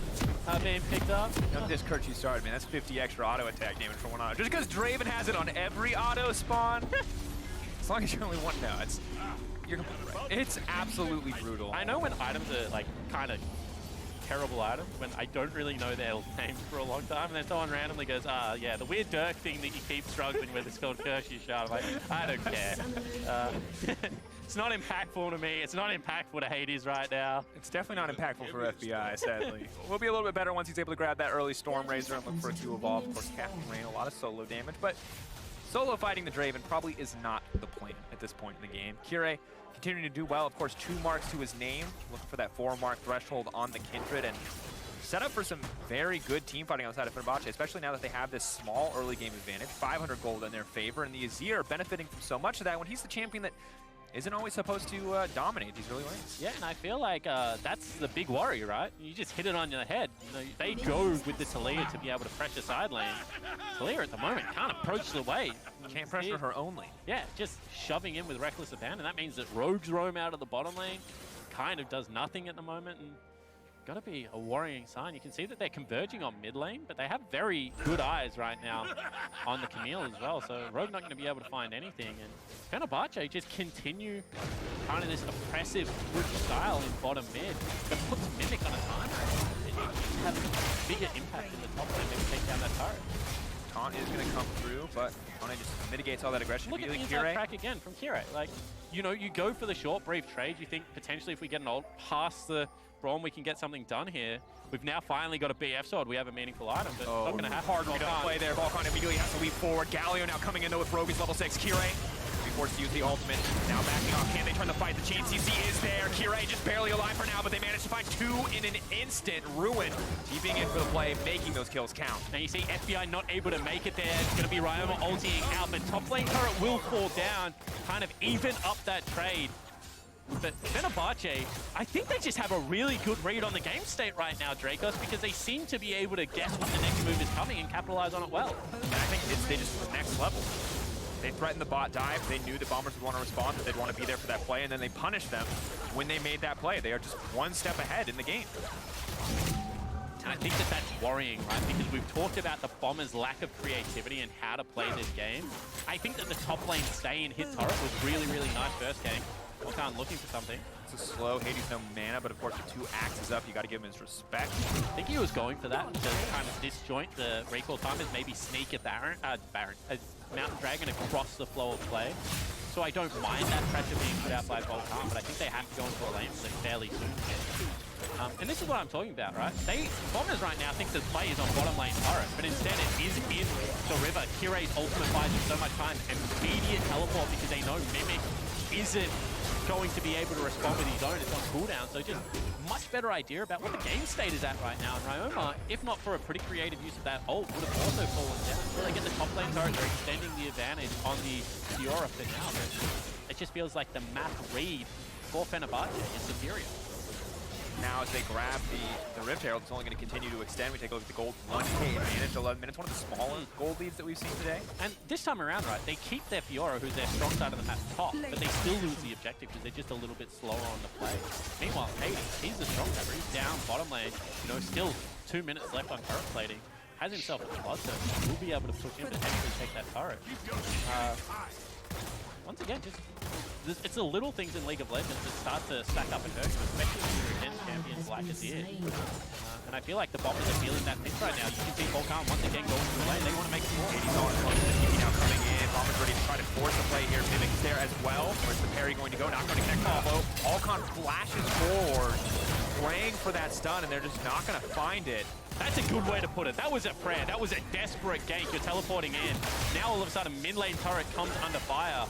being picked up. Look at this Kersh's Shard, man. That's 50 extra auto attack damage for one auto. Just because Draven has it on every auto spawn. As long as you're only one now, you're completely right. It's absolutely brutal. I know when items are like kind of terrible items, when I don't really know their names for a long time, and then someone randomly goes, yeah, the weird Dirk thing that you keep struggling with is called Kersh's Shard. I'm like, I don't care. It's not impactful to me. It's not impactful to Hades right now. It's definitely not impactful for FBI, sadly. We'll be a little bit better once he's able to grab that early Storm Razor and look for a Q evolve. Of course, Captain Rain, a lot of solo damage, but solo fighting the Draven probably is not the plan at this point in the game. Kire continuing to do well. Of course, 2 marks to his name. Looking for that 4-mark threshold on the Kindred and set up for some very good team fighting outside of Fenerbahce, especially now that they have this small early game advantage. 500 gold in their favor, and the Azir are benefiting from so much of that when he's the champion that isn't always supposed to dominate these early lanes. Yeah, and I feel like that's the big worry, right? You just hit it on your head. You know, they go with the Talia to be able to pressure side lane. Talia at the moment can't approach the wave. Can't pressure her own lane. Yeah, just shoving in with reckless abandon. That means that rogues roam out of the bottom lane. Kind of does nothing at the moment, and got to be a worrying sign. You can see that they're converging on mid lane, but they have very good eyes right now on the Camille as well. So Rogue not going to be able to find anything, and Fenerbahce just continue kind of this oppressive push style in bottom mid that puts Mimic on a time. It have a bigger impact in the top lane, maybe take down that turret. Taunt is going to come through, but Taunt just mitigates all that aggression. Look at the inside track again from Kire. Like, you know, you go for the short, brief trade. You think potentially if we get an ult past the Braum, we can get something done here. We've now finally got a BF sword. We have a meaningful item, but not going to happen. Hard read on play there. Volkan immediately has to leap forward. Galio now coming in though with Rogue's level 6. Kire be forced to use the ultimate. Now backing off. Can they turn the fight? The chain CC is there. Kire just barely alive for now, but they managed to find 2 in an instant. Ruin keeping it for the play, making those kills count. Now you see FBI not able to make it there. It's going to be Ryoma ulting out, but top lane turret will fall down, kind of even up that trade. But Fenerbahce, I think they just have a really good read on the game state right now, Dracos, because they seem to be able to guess when the next move is coming and capitalize on it well. And I think they just the next level. They threatened the bot dive. They knew the Bombers would want to respond, that they'd want to be there for that play, and then they punished them when they made that play. They are just one step ahead in the game. And I think that that's worrying, right? Because we've talked about the Bombers' lack of creativity and how to play this game. I think that the top lane stay and hit turret was really, really nice first game. Volkan looking for something. It's a slow. Hades no mana, but of course with 2 axes up, you got to give him his respect. I think he was going for that to kind of disjoint the recall timers, maybe sneak a Mountain Dragon across the flow of play. So I don't mind that pressure being put out by Volkan, but I think they have to go into a lane fairly soon. And this is what I'm talking about, right? Bombers right now think the play is on bottom lane turret, but instead it is in the river. Kire's ultimate buys him so much time, immediate teleport because they know Mimic isn't going to be able to respond with his own. It's on cooldown, so just much better idea about what the game state is at right now. And Ryoma, if not for a pretty creative use of that ult, would have also fallen down. Until they get the top lane turret, they're extending the advantage on the Fiora for now, but it just feels like the map read for Fenerbahce is superior. Now as they grab the Rift Herald, it's only going to continue to extend. We take a look at the gold 1K advantage, 11 minutes, one of the smaller gold leads that we've seen today. And this time around, right, they keep their Fiora, who's their strong side of the map, top, but they still lose the objective because they're just a little bit slower on the play. Meanwhile, Hades, he's the strong member. He's down bottom lane, you know, still 2 minutes left on turret plating. Has himself a Bloodstone. Will be able to push in to potentially take that turret. Once again, just it's the little things in League of Legends that start to stack up and hurt you, especially when you're against champions like Azir. And I feel like the Bombers are feeling that pinch right now. You can see Volkan once again going to the lane. They want to make some more. 80's on TV now coming in. Bombers ready to try to force the play here. Mimic's there as well. Where's the parry going to go? Not going to connect combo. Volkan flashes forward, praying for that stun, and they're just not going to find it. That's a good way to put it. That was a prayer. That was a desperate gank. You're teleporting in. Now all of a sudden, mid lane turret comes under fire.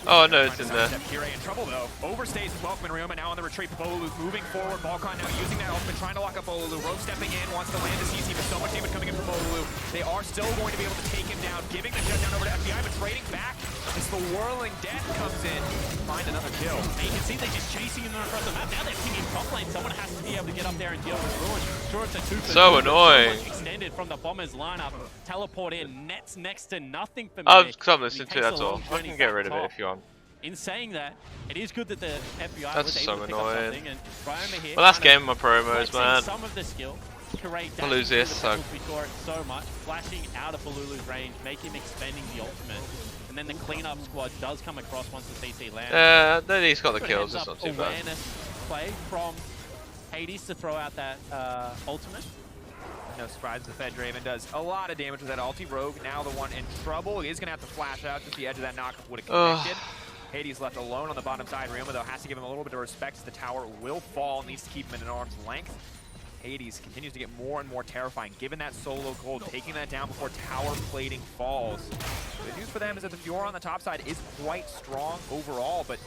Oh no, it's in there. Kire in trouble though. Overstays his welcome, and Ryoma now on the retreat. Bolulu moving forward. Volkan now using that ultimate, trying to lock up Bolulu. Rogue stepping in, wants to land the CC, but so much damage coming in from Bolulu. They are still going to be able to take him down, giving the shutdown over to FBI, but trading back as the whirling death comes in. Find another kill. And you can see they're just chasing him across the map. Now they're pinging top lane. lane, someone has to be able to get up there and deal with Ruin. Sure, it's a 2 for So 2, annoying. Extended from the Bombers lineup. Teleport in, nets next to nothing for I've Mimic. come listening to that's all. I can get rid of it if you want. In saying that, it is good that the FBI That's was so able to pick up annoying. something, and Ryoma here Well, that's kind of game my promos, flexing man. some of the skill. Correct. I'll lose this, so. We saw it so much, flashing out of Balulu's range, make him expending the ultimate, and then the cleanup squad does come across once the CC lands. Then he's got the Good kills. heads It's up not too bad. awareness play from Hades to throw out that ultimate. No surprise, the Fed Draven does a lot of damage with that ulti. Rogue now the one in trouble. He is going to have to flash out just the edge of that knockup would have connected. Hades left alone on the bottom side. Ryoma, though, has to give him a little bit of respect as the tower will fall, needs to keep him in an arm's length. Hades continues to get more and more terrifying, given that solo gold, taking that down before tower plating falls. The news for them is that the Fiora on the top side is quite strong overall, but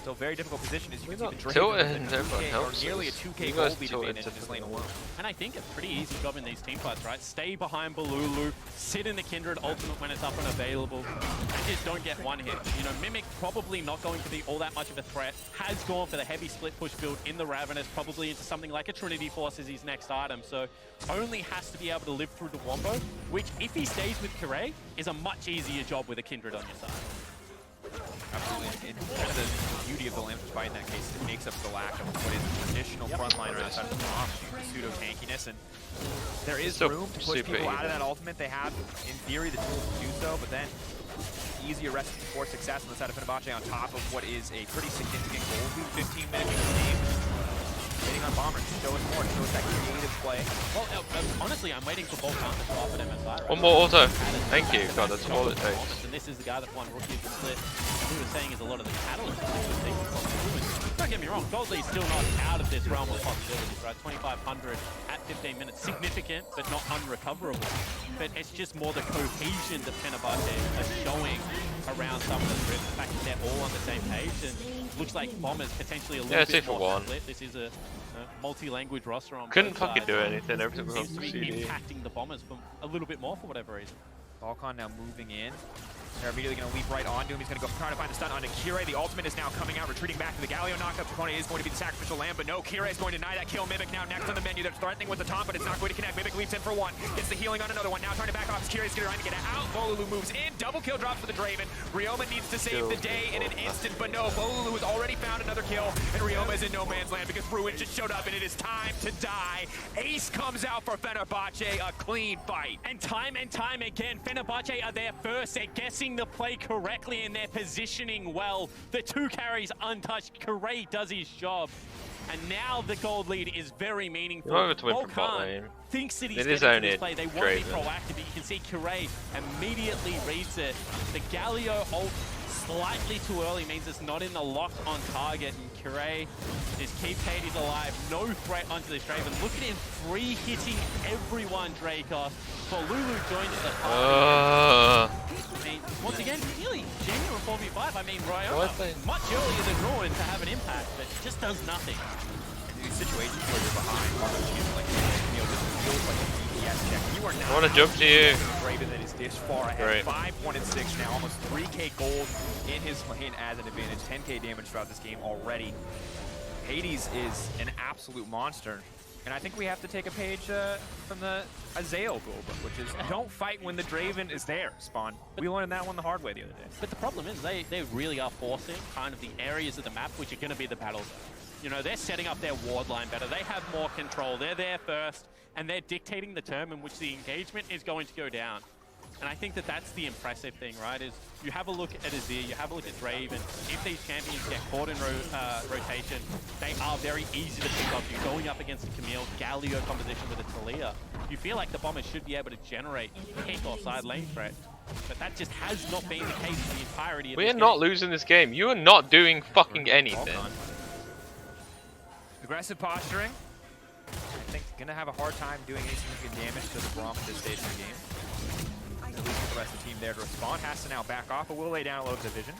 still very difficult position as you can see the Draven or nearly a 2k gold lead advantage in this lane alone. And I think a pretty easy job in these team fights, right? Stay behind Balulu, sit in the Kindred ultimate when it's up and available, and just don't get one hit. You know, Mimic probably not going to be all that much of a threat, has gone for the heavy split push build in the Ravenous, probably into something like a Trinity Force as his next item, so only has to be able to live through the Wombo, which if he stays with Kirei, is a much easier job with a Kindred on your side. Absolutely. And kind of the beauty of the Lambs fight in that case, it makes up for the lack of what is traditional frontliner outside of the off, the pseudo tankiness, and there is room to push people out of that ultimate. They have, in theory, the tools to do so, but then easier recipe for success on the side of Fenerbahce on top of what is a pretty significant goal lead, 15 minutes in the game. Waiting on Bombers to show us more, to show us that creative play. Well, honestly, I'm waiting for both to come off at MSI. Right? One more auto. Thank you. God, that's all it takes. And this is the guy that won Rookie of the Split. What we were saying is a lot of the catalyst was taken from Ruin. Don't get me wrong, Gold Lee's still not out of this realm of possibilities, right? 2,500 at 15 minutes, significant, but not unrecoverable. But it's just more the cohesion that Fenerbahce are showing around some of the scripts. The fact that they're all on the same page, and looks like Bombers potentially a little bit more split. This is a multi-language roster on Couldn't both fucking sides, do anything. Everything was seems to be CD. impacting the Bombers for a little bit more for whatever reason. Falcon now moving in. They're immediately going to leap right onto him. He's going to go try to find the stun onto Kirei. The ultimate is now coming out, retreating back to the Galio knockup. Trapone is going to be the sacrificial lamb, but no, Kirei is going to deny that kill. Mimic now next on the menu. They're threatening with the taunt, but it's not going to connect. Mimic leaps in for one. Gets the healing on another one. Now trying to back off. Kirei's trying to get out. Bolulu moves in. Double kill drops for the Draven. Ryoma needs to save the day in an instant, but no. Bolulu has already found another kill, and Ryoma is in no man's land because Ruin just showed up, and it is time to die. Ace comes out for Fenerbahce. A clean fight. And time again, Fenerbahce are there first. They're guessing the play correctly and they're positioning well. The two carries untouched. Kirei does his job. And now the gold lead is very meaningful. Volkan thinks that he's getting to this play. They won't be proactive, but you can see Kirei immediately reads it. The Galio ult slightly too early means it's not in the lock on target, and Kirei just keeps Hades alive. No threat onto this Draven. Look at him free hitting everyone, Dracos. Bolulu joins the party. I mean, once again, really genuine 4v5. I mean, Ryoma much earlier than Ruin to have an impact, but just does nothing. In these situations where you're behind, like, you know, this feels like a DPS check. You are not. I want to jump to you. Draven that is this far ahead. 5-1-6 now, almost 3k gold in his lane as an advantage. 10k damage throughout this game already. Hades is an absolute monster. And I think we have to take a page from the Azael rulebook, which is don't fight when the Draven is there, Spawn. We learned that one the hard way the other day. But the problem is they really are forcing kind of the areas of the map which are going to be the battle zone. You know, they're setting up their ward line better. They have more control. They're there first, and they're dictating the term in which the engagement is going to go down. And I think that that's the impressive thing, right, is you have a look at Azir, you have a look at Draven. If these champions get caught in rotation, they are very easy to pick up. You're going up against a Camille, Galio composition with a Talia. You feel like the Bombers should be able to generate pick or side lane threat. But that just has not been the case for the entirety of this game. We are not losing this game. You are not doing fucking anything. Aggressive posturing. I think gonna have a hard time doing any significant damage to the Braum at this stage of the game. At least with the rest of the team there to respond. Has to now back off, but will lay down a low division.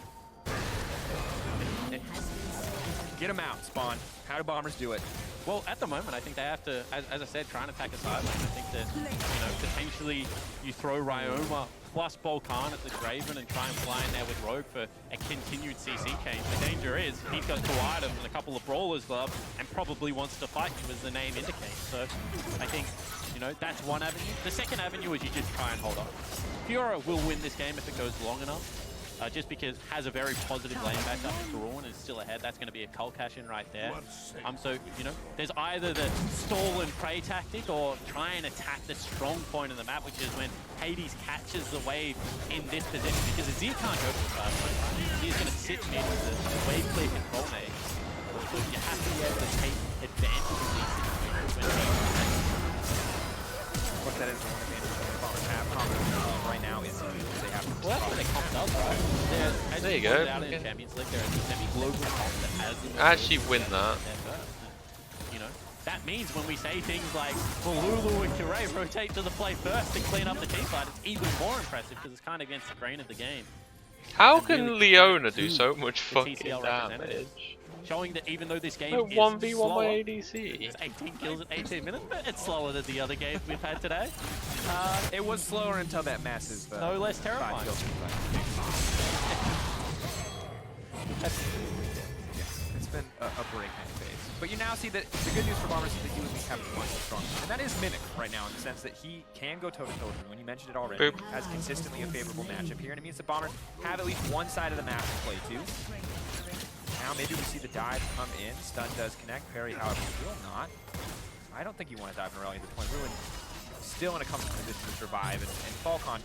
Get him out, Spawn. How do Bombers do it? Well, at the moment, I think they have to, as I said, try and attack a side lane. I think that, you know, potentially you throw Ryoma plus Volcan at the Draven and try and fly in there with Rogue for a continued CC change. The danger is he's got 2 items and a couple of Brawlers left and probably wants to fight you, as the name indicates. So I think, you know, that's one avenue. The second avenue is you just try and hold on. Fiora will win this game if it goes long enough. Just because has a very positive lane back up to Ruin is still ahead. That's going to be a cult cash in right there. So, you know, there's either the stall and pray tactic or try and attack the strong point of the map, which is when Hades catches the wave in this position. Because Azir can't go for fast. Azir's going to sit mid with the wave clear control nade. So you have to be able to take advantage of these situations when Of course, that is one advantage the Bombers have. Right now is they have. Well, that's what they comped up, right? There you go. Out in the Champions League, there is a semi-global comp that has the Actually win that. You know, that means when we say things like, well, Lulu and Curé rotate to the play first to clean up the teamfight, it's even more impressive because it's kind of against the grain of the game. How can Leona do so much fucking damage? Showing that even though this game no, is 1v1 slower, by ADC. It's 18 kills in 18 minutes, but it's slower than the other games we've had today. It was slower until that massive. No less terrifying. It's been a break kind of phase. But you now see that the good news for Bombers is that you have much stronger. And that is Mimic right now in the sense that he can go toe-to-toe with Ruin. You mentioned it already. Boop. Has consistently a favorable matchup here. And it means the Bombers have at least one side of the map to play to. Now maybe we see the dive come in. Stun does connect. Parry, however, will not. I don't think you want to dive in rally at this point. Ruin still in a comfortable position to survive. And Falcon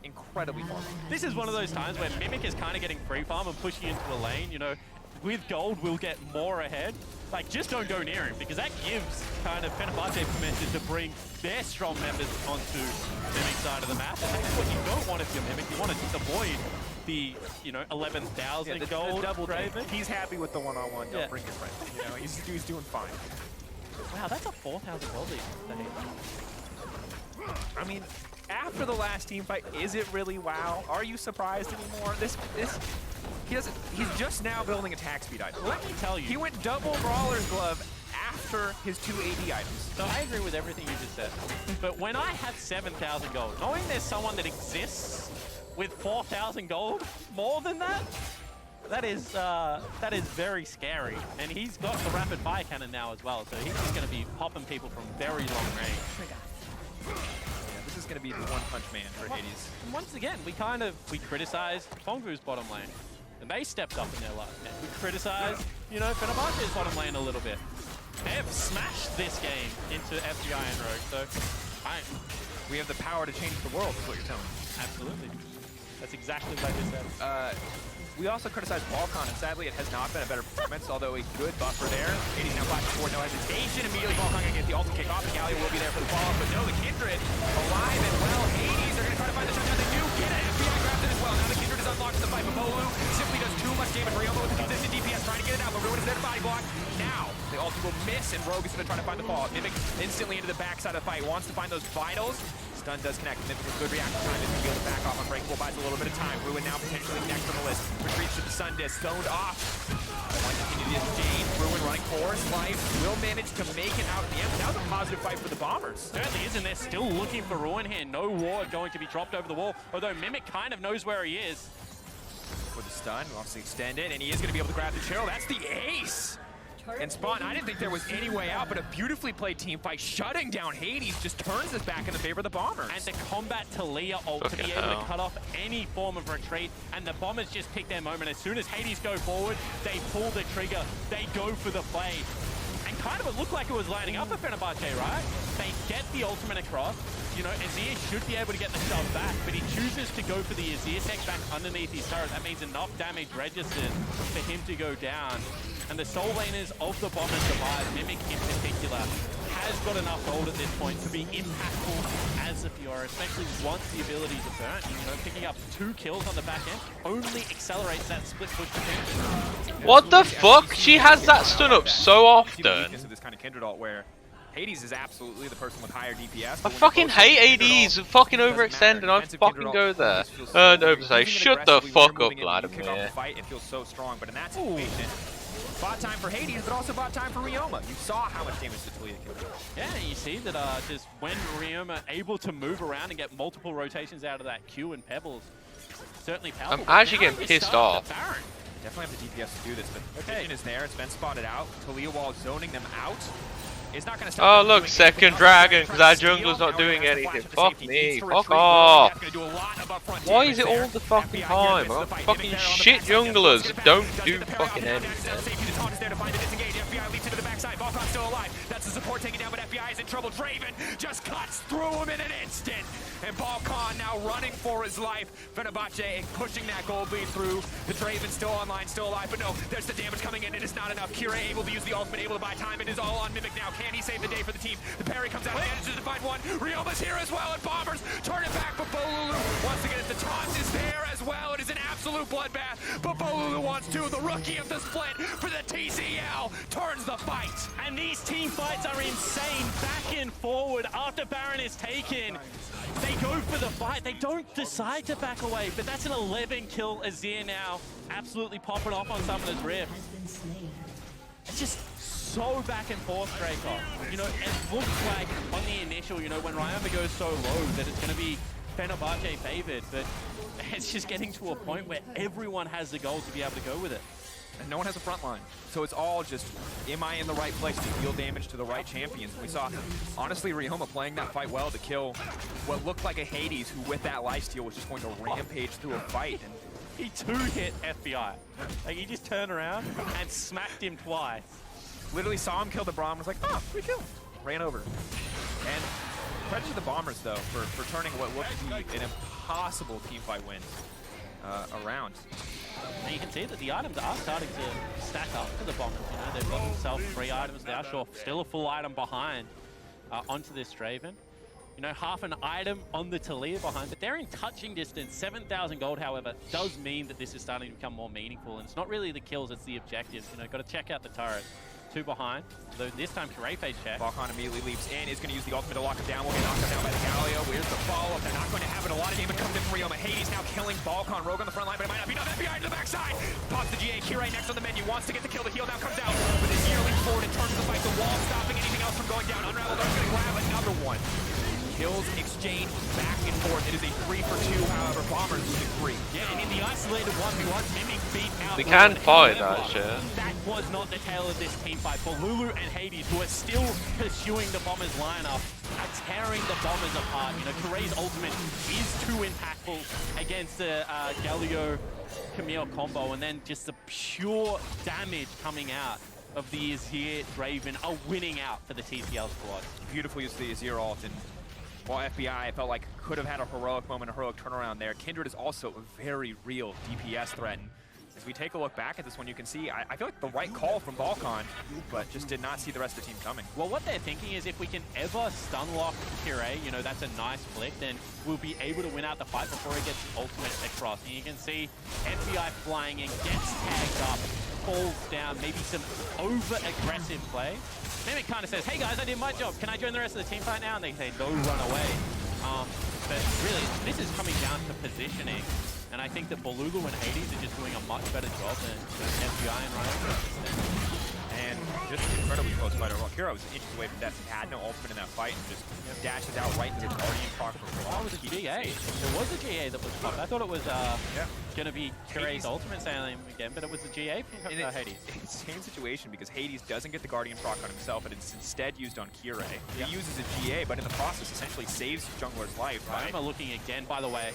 incredibly vulnerable. This is one of those times where Mimic is kind of getting free farm and pushing into a lane. You know, with gold, we'll get more ahead. Like, just don't go near him, because that gives kind of Fenerbahce permission to bring their strong members onto Mimic's side of the map. And that's what you don't want if you're Mimic. You want to avoid the, you know, 11,000 gold double Draven. He's happy with the one-on-one. Don't bring your friend. You know, he's doing fine. Wow, that's a 4,000 gold lead. I mean, after the last team fight, is it really WoW? Are you surprised anymore? He's just now building attack speed items. Let me tell you. He went double Brawler's Glove after his 2 AD items. So I agree with everything you just said. But when I have 7,000 gold, knowing there's someone that exists with 4,000 gold, more than that, that is very scary. And he's got the rapid fire cannon now as well, so he's just going to be popping people from very long range. Yeah, this is going to be the one-punch man for Hades. And once again, we criticized Fongvu's bottom lane. And they stepped up in their last game. We criticized, you know, Fenerbahce's bottom lane a little bit. They've smashed this game into FBI and Rogue, so we have the power to change the world, is what you're telling me. Absolutely. That's exactly what I just said. We also criticized Volcan, and sadly it has not been a better performance, although a good buffer there. Hades now flashing forward, no hesitation. Immediately Volcan going to get the ultimate kick off. The Galio will be there for the follow-up, but no, the Kindred alive and well. Hades are going to try to find the shutdown. They do get it. FBI grabs it as well. Now the Kindred is unlocked in the fight, but Bolu simply does too much damage. Ryomo with the consistent DPS trying to get it out, but Ruin is there to body block. Now, the ulti will miss, and Rogue is going to try to find the fall. Mimic instantly into the backside of the fight. Wants to find those vitals. Stun does connect. Mimic with good reaction time is going to be able to back off. Unbreakable buys a little bit of time. Ruin now potentially next on the list. Retreats to the Sun Disc. Zoned off. Want to continue the exchange. Ruin running Force Life. Will manage to make it out at the end. That was a positive fight for the Bombers. Certainly isn't. They're still looking for Ruin here. No ward going to be dropped over the wall, although Mimic kind of knows where he is. For the stun, wants to extend it, and he is going to be able to grab the chill. That's the ace! And Spawn, I didn't think there was any way out, but a beautifully played team fight shutting down Hades just turns this back in the favor of the Bombers. And the combat Talia ult to be able to cut off any form of retreat, and the Bombers just pick their moment. As soon as Hades go forward, they pull the trigger, they go for the play. And kind of it looked like it was lining up for Fenerbahce, right? They get the ultimate across. You know, Azir should be able to get the shove back, but he chooses to go for the Azir tech back underneath his turret. That means enough damage registered for him to go down. And the soul laners of the Bombers Divide, Mimic in particular, has got enough gold at this point to be impactful as a Fiora, especially once the abilities are burnt. You know, picking up 2 kills on the back end only accelerates that split push potential. What the fuck? She has that stun up so often. This kind of Kindred ult where Hades is absolutely the person with higher DPS. I fucking hate ADs. Fucking overextend and I fucking go there. No, say shut the fuck up, Vladimir. Fight, it feels so strong, but in that situation, Bot time for Hades, but also bot time for Ryoma. You saw how much damage the Talia killed. Yeah, and you see that just when Ryoma able to move around and get multiple rotations out of that Q and Pebbles, certainly powerful. I'm actually getting pissed off. Definitely have the DPS to do this, but Vision is there. It's been spotted out. Talia Wall zoning them out. It's not going to stop. Oh look, second dragon, because our jungler's not doing anything. Fuck me, fuck off. Why is it all the fucking time? I'm fucking shit junglers that don't do fucking anything. Still alive. That's the support taken down, but FBI is in trouble. Draven just cuts through him in an instant. And Balkan now running for his life. Fenerbahce pushing that gold lead through. The Draven still online, still alive, but no, there's the damage coming in. It is not enough. Kira able to use the ultimate, able to buy time. It is all on Mimic now. Can he save the day for the team? The parry comes out, manages to find one. Ryoma's here as well, and Bombers turn it back, but Bolulu wants to get it. The taunt is there as well. It is an absolute bloodbath, but Bolulu wants to. The rookie of the split for the TCL turns the fight. And these team fights are insane. Back and forward after Baron is taken. They go for the fight. They don't decide to back away, but that's an 11 kill Azir now. Absolutely popping off on Summoner's Rift. It's just so back and forth, Dracov. You know, it looks like on the initial, you know, when Ryoma goes so low that it's going to be Fenerbahce favored, but it's just getting to a point where everyone has the goal to be able to go with it. And no one has a front line. So it's all just, am I in the right place to deal damage to the right champions? We saw, honestly, Ryoma playing that fight well to kill what looked like a Hades who, with that lifesteal, was just going to rampage through a fight. And he two-hit FBI. Like, he just turned around and smacked him twice. Literally saw him kill the Braum, was like, oh, free kill. Ran over. And credit to the Bombers, though, for turning what looked to be an impossible teamfight win around. And you can see that the items are starting to stack up for the Bombers. You know, they've got themselves 3 items now. Sure, still a full item behind onto this Draven. You know, half an item on the Talia behind, but they're in touching distance. 7,000 gold, however, does mean that this is starting to become more meaningful. And it's not really the kills, it's the objectives. You know, got to check out the turret. 2 behind, though this time Kirei phase check. Balkan immediately leaps in, is going to use the ultimate to lock him down. Will get knocked down by the Galio. Where's the follow-up? They're not going to have it. A lot of damage comes in from Ryoma. Hades now killing Balkan. Rogue on the front line, but it might not be enough. FBI to the backside. Pops the GA. Kirei next on the menu. Wants to get the kill. The heal now comes out. But this year leaps forward and turns the fight. The wall stopping anything else from going down. Unraveled are going to grab another one. Kills exchange back and forth. It is a 3 for 2, however, Bombers losing 3. Yeah, and in the isolated 1v1, Mimic beat out. We can fight that shit. That was not the tale of this team fight. For Lulu and Hades, who are still pursuing the Bombers lineup, are tearing the Bombers apart. You know, Kirei's ultimate is too impactful against the Galio Camille combo, and then just the pure damage coming out of the Azir Draven are winning out for the TCL squad. Beautiful use of the Azir ult, and while FBI, I felt like could have had a heroic moment, a heroic turnaround there. Kindred is also a very real DPS threat. And as we take a look back at this one, you can see, I feel like the right call from Balkan, but just did not see the rest of the team coming. Well, what they're thinking is if we can ever stun lock Kirei, you know, that's a nice flick, then we'll be able to win out the fight before he gets the ultimate across. And you can see FBI flying in, gets tagged up, falls down, maybe some over-aggressive play. Mimic kind of says, hey guys, I did my job. Can I join the rest of the team fight now? And they say, no, run away. But really, this is coming down to positioning. And I think that Bolulu and Hades are just doing a much better job than FBI and Ryan. And just incredibly close fight overall. Kira was inches away from death. He had no ultimate in that fight and just dashes out right into the Guardian proc for Oh, it was a GA. There was a GA that was popped. I thought it was going to be Kirei's ultimate sailing again, but it was the GA from Hades. It's the same situation because Hades doesn't get the Guardian proc on himself, and it's instead used on Kirei. He uses a GA, but in the process essentially saves jungler's life. I'm looking again, by the way.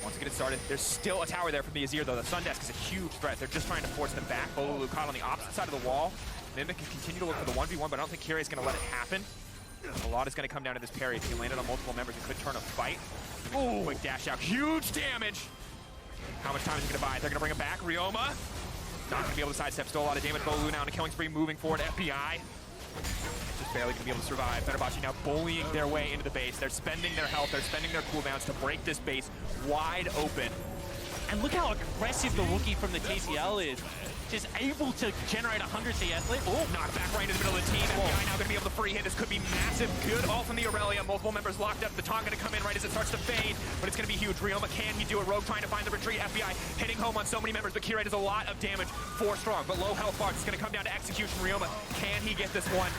Wants to get it started. There's still a tower there from the Azir, though. The Sundesk is a huge threat. They're just trying to force them back. Bolulu caught on the opposite side of the wall. Mimic can continue to look for the 1v1, but I don't think Kirei's going to let it happen. A lot is going to come down to this parry. If he landed on multiple members, it could turn a fight. Quick dash out. Huge damage. How much time is he going to buy? They're going to bring him back. Ryoma. Not going to be able to sidestep. Still a lot of damage. Bolulu now on a killing spree, moving forward. FBI. Just barely going to be able to survive. Fenerbahce now bullying their way into the base. They're spending their health. They're spending their cooldowns to break this base wide open. And look how aggressive the rookie from the TCL is. Just able to generate 100 CS lead. Oh, knocked back right into the middle of the team. FBI now going to be able the free hit. This could be massive. Good all from the Aurelia. Multiple members locked up. The taunt gonna come in right as it starts to fade, but it's gonna be huge. Ryoma, can he do it? Rogue trying to find the retreat. FBI hitting home on so many members, but Kirei does a lot of damage. 4 strong, but low health bar. It's gonna come down to execution. Ryoma, can he get this one?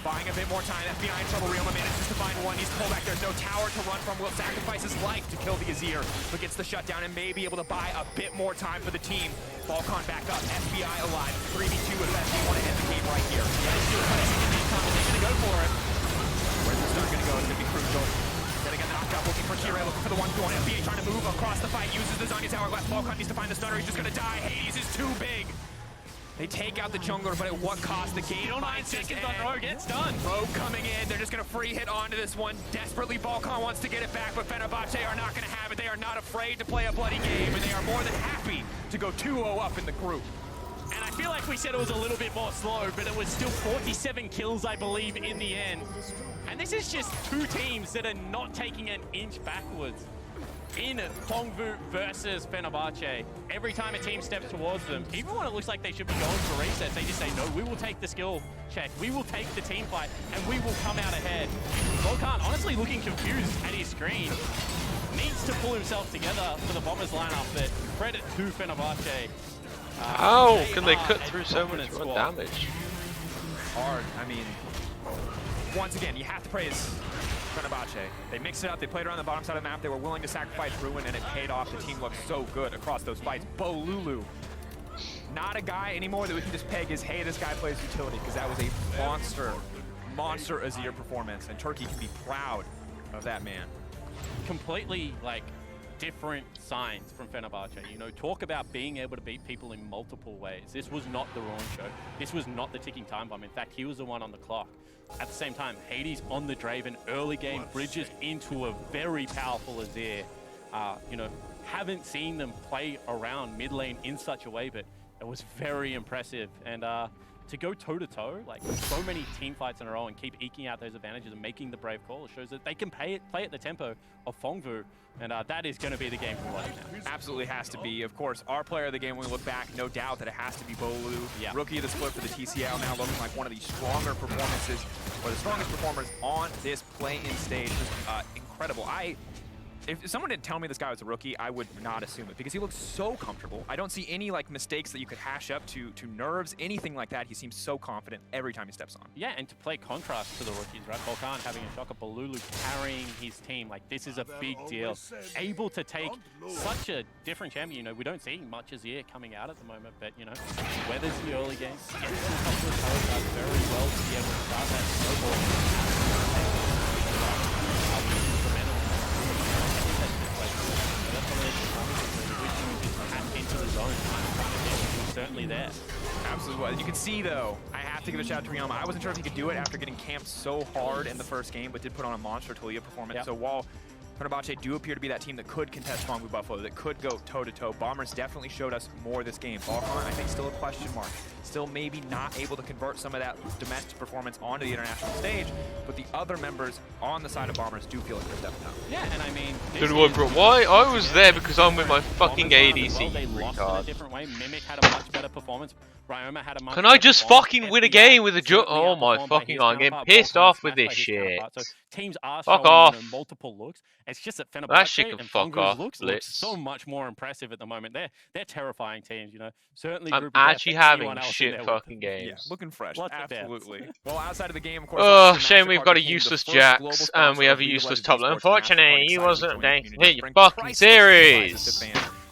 Buying a bit more time. FBI in trouble. Ryoma manages to find one. He's pulled back. There's no tower to run from. Will sacrifice his life to kill the Azir, but gets the shutdown and may be able to buy a bit more time for the team. Falcon back up. FBI alive. 3v2 if they want to end the game right here. Yeah, they still they're going to go for it. Where's the start going to go? It's going to be crucial. Gonna get knocked up, looking for Kirei, looking for the 1-2 on FBA, trying to move across the fight, uses the Zanya's hourglass. Falcon needs to find the stunner. He's just going to die. Hades is too big. They take out the jungler, but at what cost? The game Still 9 seconds on Rogue, it's done. Rogue coming in, they're just gonna free hit onto this one. Desperately, Falcon wants to get it back, but Fenerbahce are not gonna have it. They are not afraid to play a bloody game, and they are more than happy to go 2-0 up in the group. And I feel like we said it was a little bit more slow, but it was still 47 kills, I believe, in the end. And this is just 2 teams that are not taking an inch backwards. In Fongvu versus Fenerbahce, every time a team steps towards them, even when it looks like they should be going for resets, they just say, no, we will take the skill check, we will take the team fight, and we will come out ahead. Volkan, honestly looking confused at his screen, needs to pull himself together for the Bombers lineup, but credit to Fenerbahce. How can they cut through so much more damage? Hard, I mean, once again, you have to praise Fenerbahce. They mixed it up, they played around the bottom side of the map, they were willing to sacrifice Ruin, and it paid off. The team looked so good across those fights. Bolulu, not a guy anymore that we can just peg as, hey, this guy plays utility, because that was a monster Azir performance, and Turkey can be proud of that man. Completely, like, different signs from Fenerbahce. You know, talk about being able to beat people in multiple ways. This was not the Ruin show. This was not the ticking time bomb. In fact, he was the one on the clock. At the same time, Hades on the Draven, early game, bridges into a very powerful Azir. You know, haven't seen them play around mid lane in such a way, but it was very impressive. And to go toe-to-toe, like so many team fights in a row and keep eking out those advantages and making the brave call, it shows that they can play at the tempo of Fongvu, and that is going to be the game for watch now. Absolutely has to be. Of course, our player of the game, when we look back, no doubt that it has to be Bolu. Yeah. Rookie of the split for the TCL, now looking like one of the stronger performances, or the strongest performers on this play-in stage. Just incredible. If someone didn't tell me this guy was a rookie, I would not assume it, because he looks so comfortable. I don't see any like mistakes that you could hash up to nerves, anything like that. He seems so confident every time he steps on. Yeah, and to play contrast to the rookies, right? Volkan having a shocker, Bolulu carrying his team. Like, this is a big deal. Able to take such a different champion. You know, we don't see much Azir coming out at the moment, but, you know, weathers the early game, gets a couple of toes very well to be able to start that snowball. Into the zone, certainly there. Absolutely. You can see, though, I have to give a shout out to Ryoma. I wasn't sure if he could do it after getting camped so hard in the first game, but did put on a monster Talia performance. Yep. So while Fenerbahce do appear to be that team that could contest Fongvu Buffalo, that could go toe-to-toe, Bombers definitely showed us more this game. Falcon, I think, still a question mark. Still maybe not able to convert some of that domestic performance onto the international stage, but the other members on the side of Bombers do feel like they're stepping up. Yeah, and I mean... Why? I was there because I'm with my fucking ADC, they lost in a different way. Mimic had a much better performance. Ryoma had a much Can I just fucking win a game with a oh my fucking god, I'm getting pissed off with this shit. So teams are fuck showing off. Multiple looks. It's just that That Fenerbahce shit can and fuck Fongvu's off, looks look so much more impressive at the moment. They're terrifying teams, you know. Certainly I'm actually having shit fucking games. Yeah, looking fresh, Lots absolutely. Well, outside of the game, of course... Oh, shame we've got a useless Jax, and we have a useless top lane. Unfortunately, he wasn't thanks to your fucking series.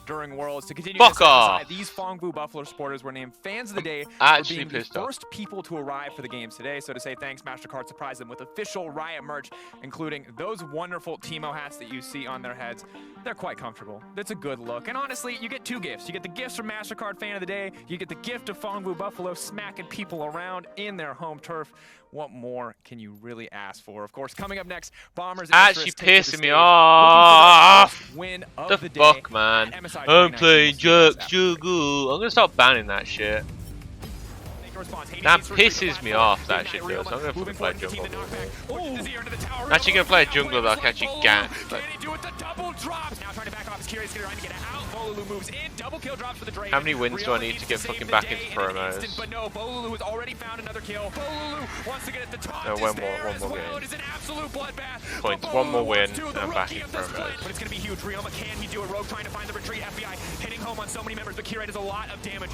During Worlds to continue Fuck to off. These Fongvu Buffalo supporters were named fans of the day Actually for being pissed the off. first people to arrive for the games today. So to say thanks, MasterCard surprised them with official Riot merch, including those wonderful Teemo hats that you see on their heads. They're quite comfortable. That's a good look. And honestly, you get 2 gifts. You get the gifts from MasterCard Fan of the Day. You get the gift of Fongvu Buffalo smacking people around in their home turf. What more can you really ask for? Of course, coming up next, Bombers Actually pissing me off. Win of the day fuck, man. MSI I'm playing Jax Juggle. I'm gonna start banning that shit. second response. That pisses me off, that shit does. I'm going to play jungle. I'm actually going to play a jungler that I can actually gank. But how many wins do I need to get fucking back into promos? But no, Bolulu has already found another kill. Bolulu wants to get at the top. No, one more game. Is an absolute bloodbath. Points, one more win, and I'm back in promos. But it's going to be huge. Ryoma, can he do it? Rogue trying to find the retreat. FBI hitting home on so many members, but Kira does a lot of damage.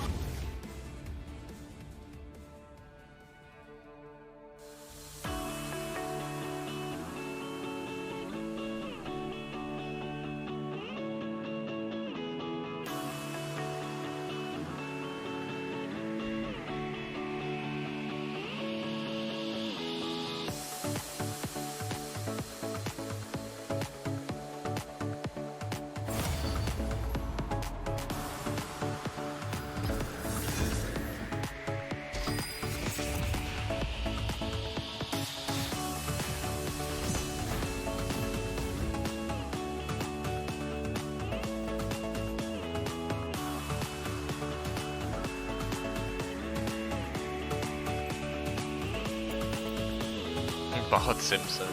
Bart Simpson.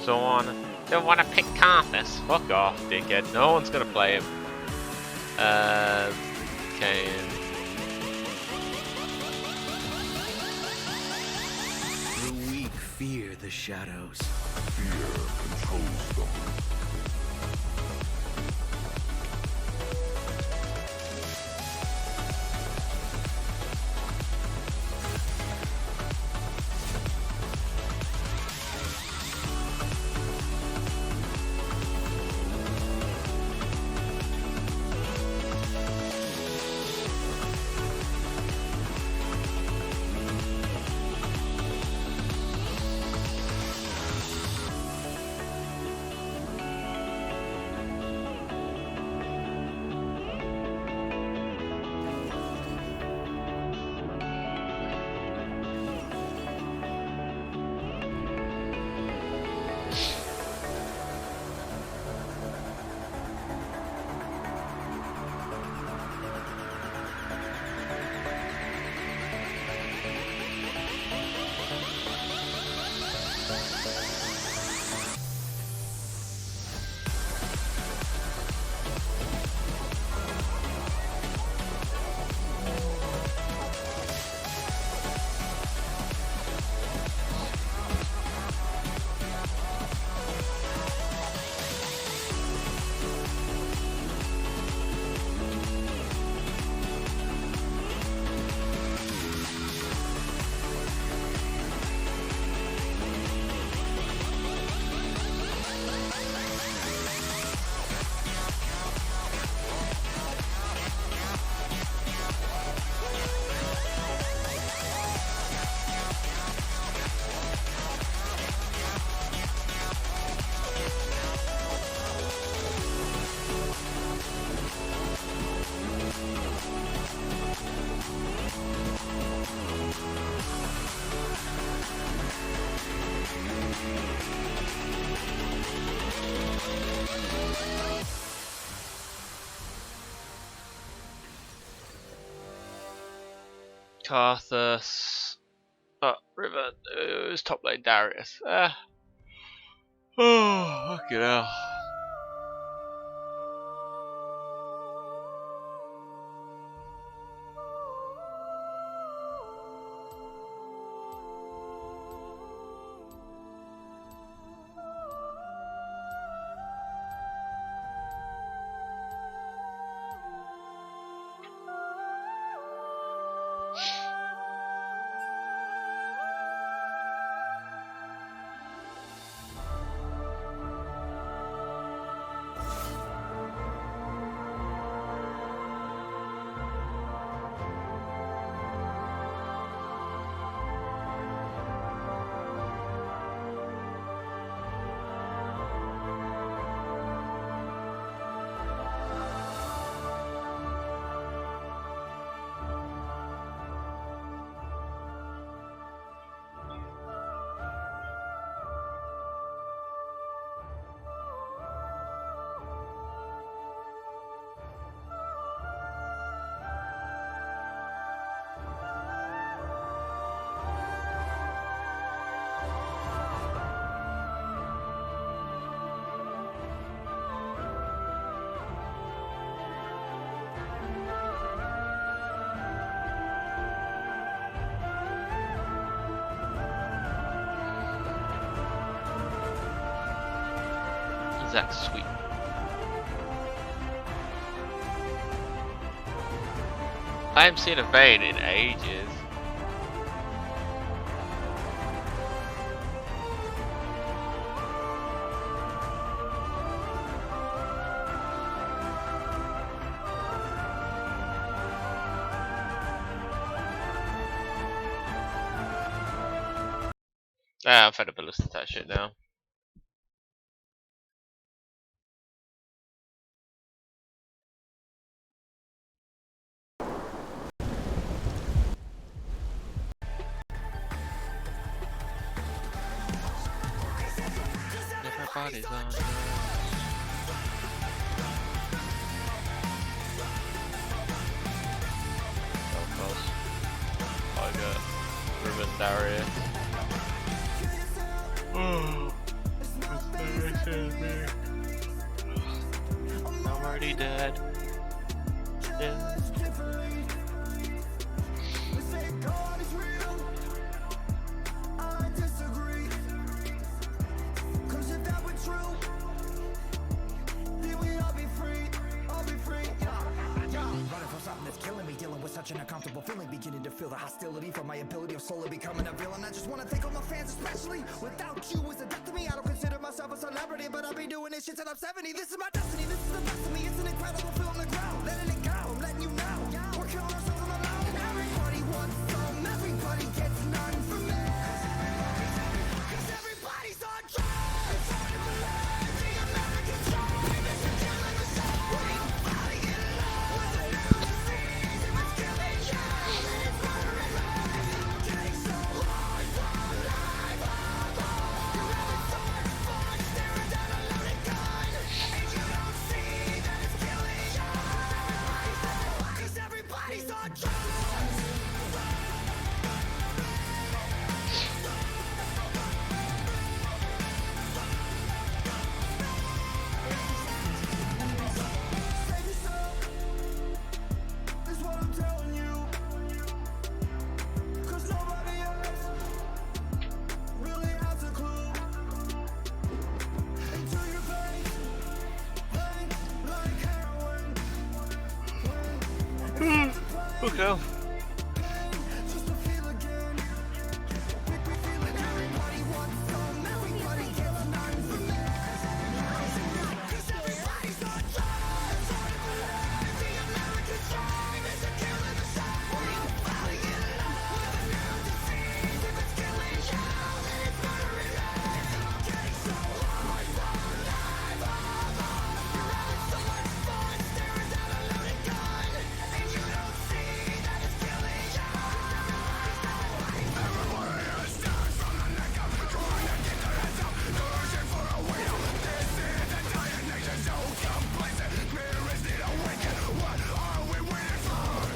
Don't wanna pick Carthus. Fuck off, dickhead. No one's gonna play him. Kane. The weak fear the shadows. Fear controls them. Carthus. Oh, River. It was top lane Darius. Oh, fucking hell. Zach sweep. I haven't seen a Vayne in ages. Ah, I'm fed up of listening to that shit now. Everybody's on drugs. Of course. I got Ruben Darius. Oh, I'm already dead. Yeah. Such an uncomfortable feeling, beginning to feel the hostility from my ability of slowly becoming a villain. I just want to thank all my fans, especially. Without you, it's a death to me. I don't consider myself a celebrity, but I've been doing this shit till I'm 70. This is my destiny, this is the best of me. It's an incredible feel on the ground, letting it go, I'm letting you know. We're killing ourselves on the loud. Everybody wants some, everybody gets none from me. Cause everybody's on drugs. It's hard to believe the American dream is a killing machine. We're falling in love with a new disease. It's killing you. It's murdering me. I'm getting so hard from life. You're having so much fun staring down a loaded gun, and you don't see that it's killing you. Cause everybody's on drugs. Save yourself, is what I'm telling you. Cause nobody else really has a clue. Into your veins, like heroin. Okay. Just to feel again. We feel it. Everybody wants some, everybody gets none from me. Cause everybody's on drugs. It's hard to believe the American dream is a killing machine. We're falling in love with a new disease. If it's killing you, then it's murdering me. I'm getting so hard from life. You're having so much fun staring down a loaded gun, and you don't see that it's killing you. Everybody is stuck from the neck up, trying to get their heads up, searching for a way out. This is a dying nation, so complacent. Mirrors need awaken. What are we waiting for?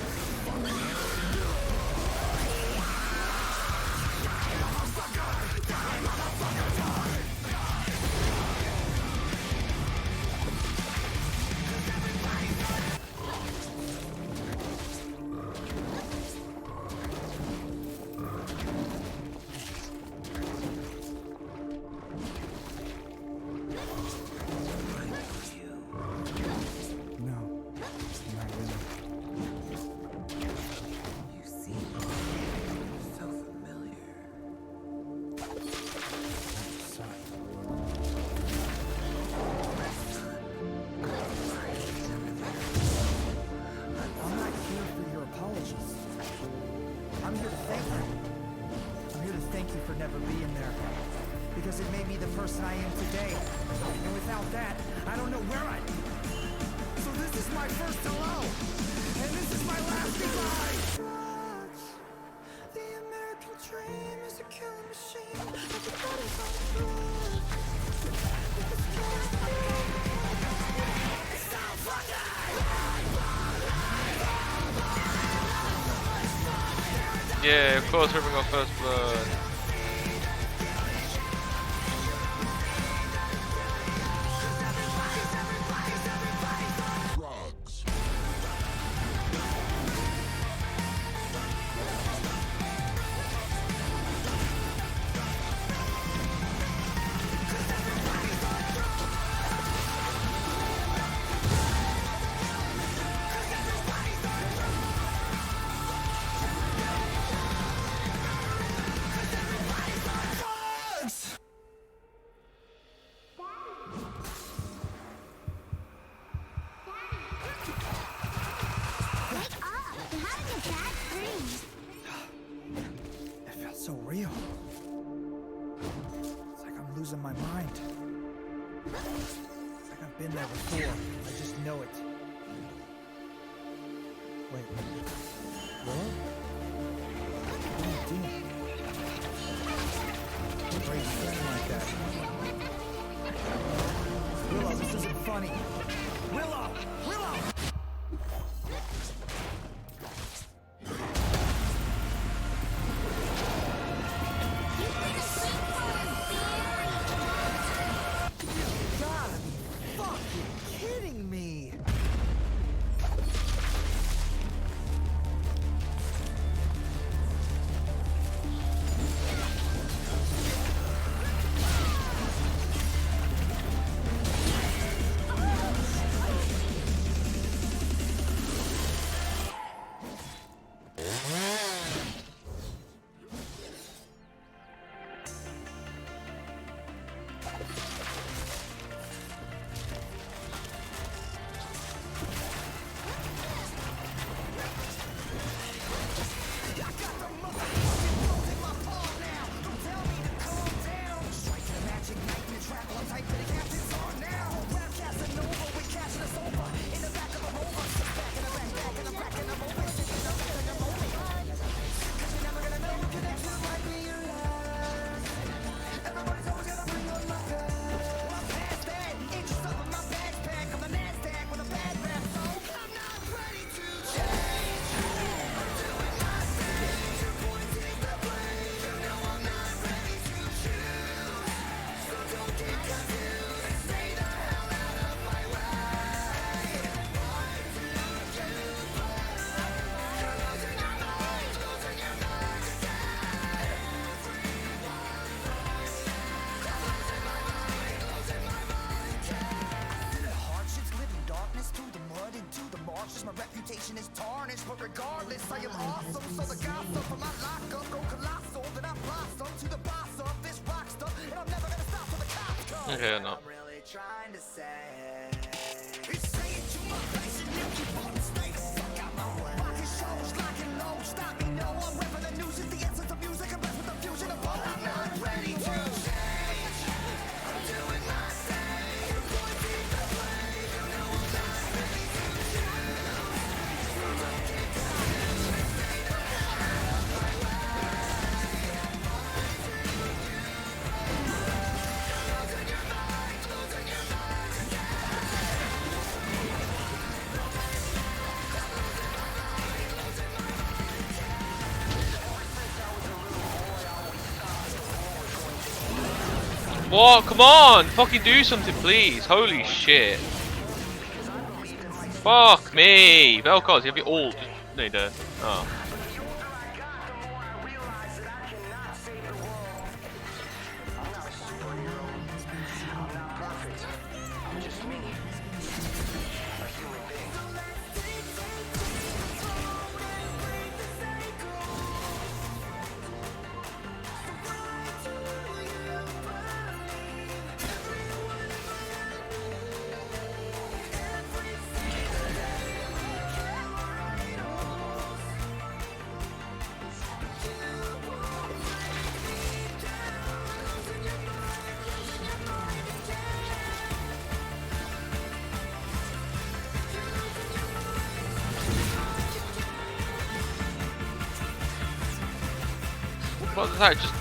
No, not really. You seem so familiar. Son. I'm not here for your apologies. I'm here to thank you. I'm here to thank you for never being there. Because it made me the person I am today. And without that, I don't know where I'd be. So this is my first hello. And this is my last goodbye. The American dream is a killing machine. Everybody's on drugs. It's so fucking Yeah, of course, ripping off First Blood. It's like I'm losing my mind. It's like I've been there before. I just know it. Wait. Willow? What are you doing? Why are you standing like that? Willow, this isn't funny. Willow! Willow! You gotta be fucking kidding me! My reputation is tarnished, but regardless, I am awesome. So the gossip from my lockup go colossal. Then I blossom to the boss of this rock stuff, and I'm never gonna stop till the cops come. Okay, no. I'm really trying to say, it's saying to my face, and you keep on stay the fuck out my way. Rocking shows, locking low, stop me, no. I'm rapping the news is the essence of music, and rest with the fusion of both. I'm not ready to change. I'm doing my thing. You're going deep the play. You know I'm not ready to change. What? Come on! Fucking do something, please! Holy shit! Fuck me! Vel'Koz, you have your ult. No, you don't. Oh. What was that? Just.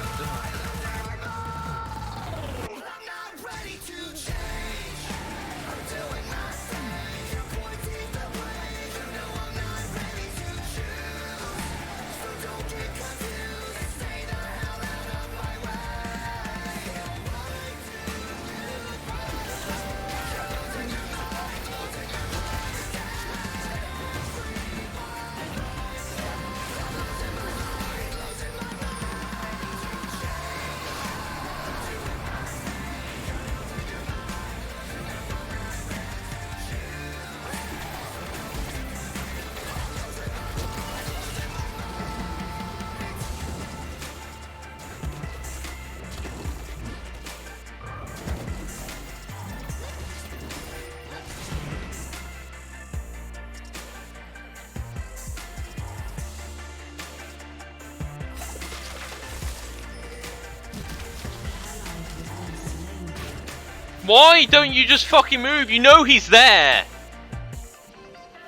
Why don't you just fucking move? You know he's there.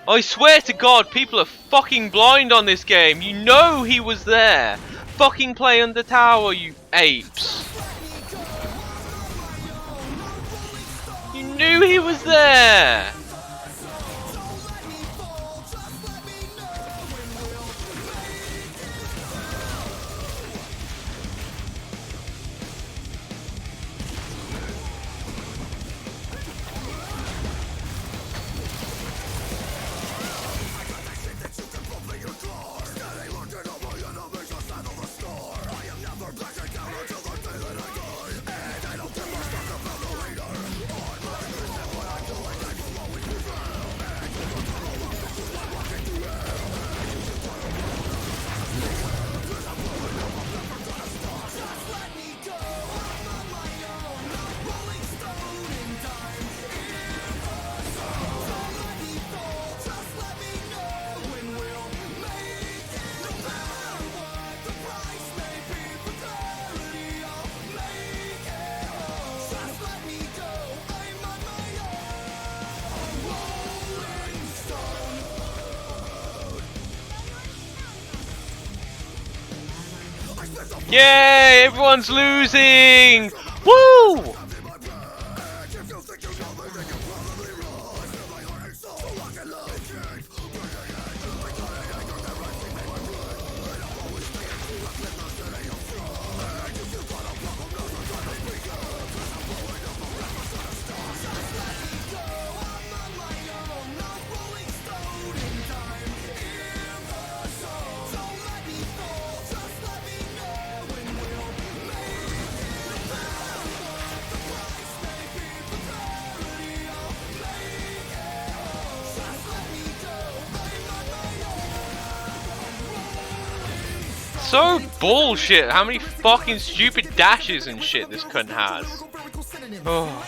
I swear to God, people are fucking blind on this game. You know he was there. Fucking play under tower, you apes. You knew he was there. Yay! Everyone's losing! Woo! So bullshit. How many fucking stupid dashes and shit this cunt has. Oh.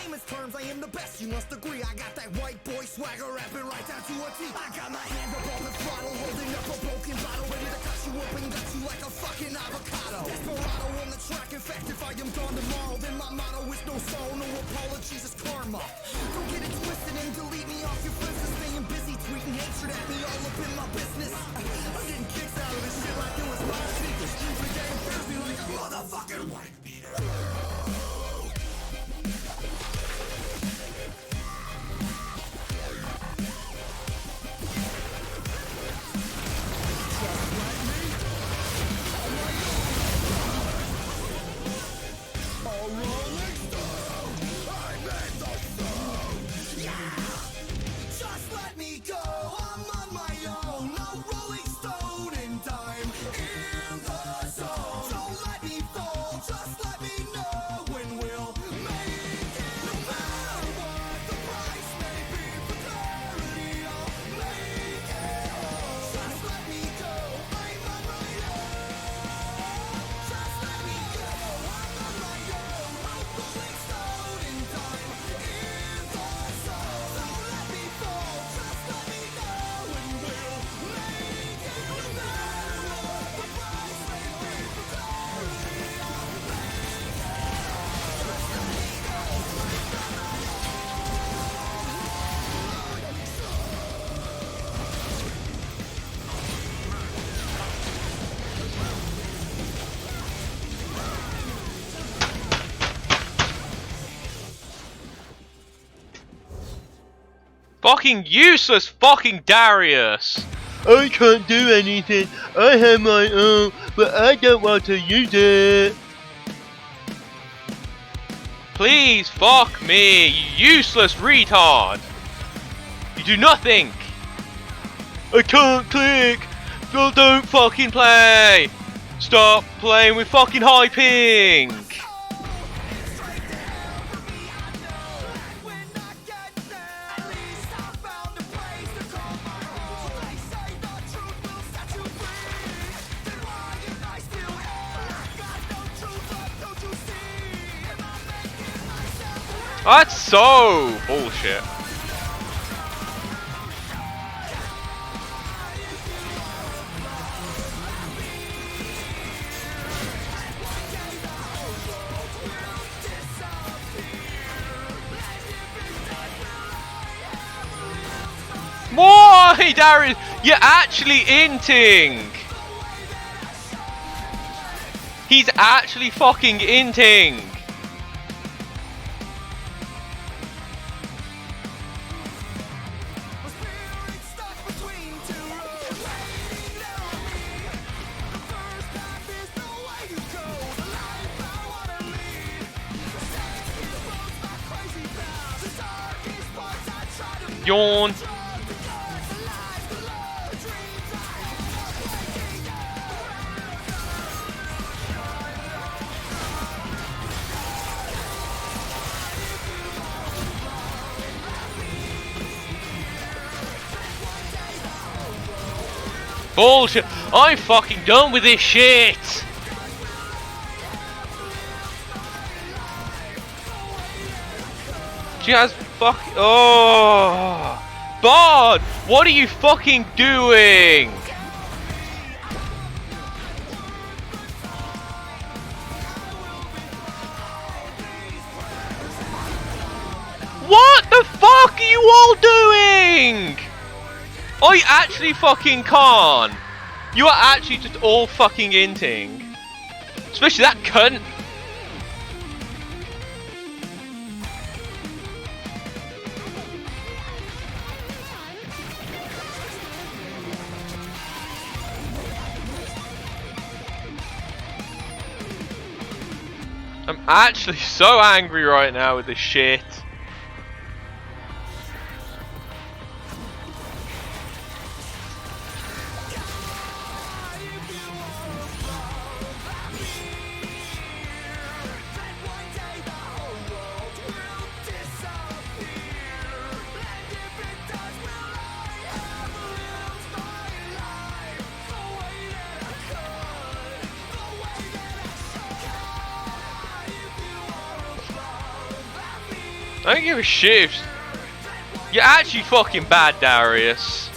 Fucking useless fucking Darius! I can't do anything. I have my own, but I don't want to use it. Please fuck me, you useless retard! You do nothing! I can't click! So don't fucking play! Stop playing with fucking high ping! That's so bullshit. Why, Darius? You're actually inting. He's actually fucking inting. Yawn. Bullshit. I'm fucking done with this shit. Just fuck. Oh. Bard, what are you fucking doing? What the fuck are you all doing? I actually fucking can't. You are actually just all fucking inting. Especially that cunt. I'm actually so angry right now with this shit. I don't give a shit. You're actually fucking bad, Darius.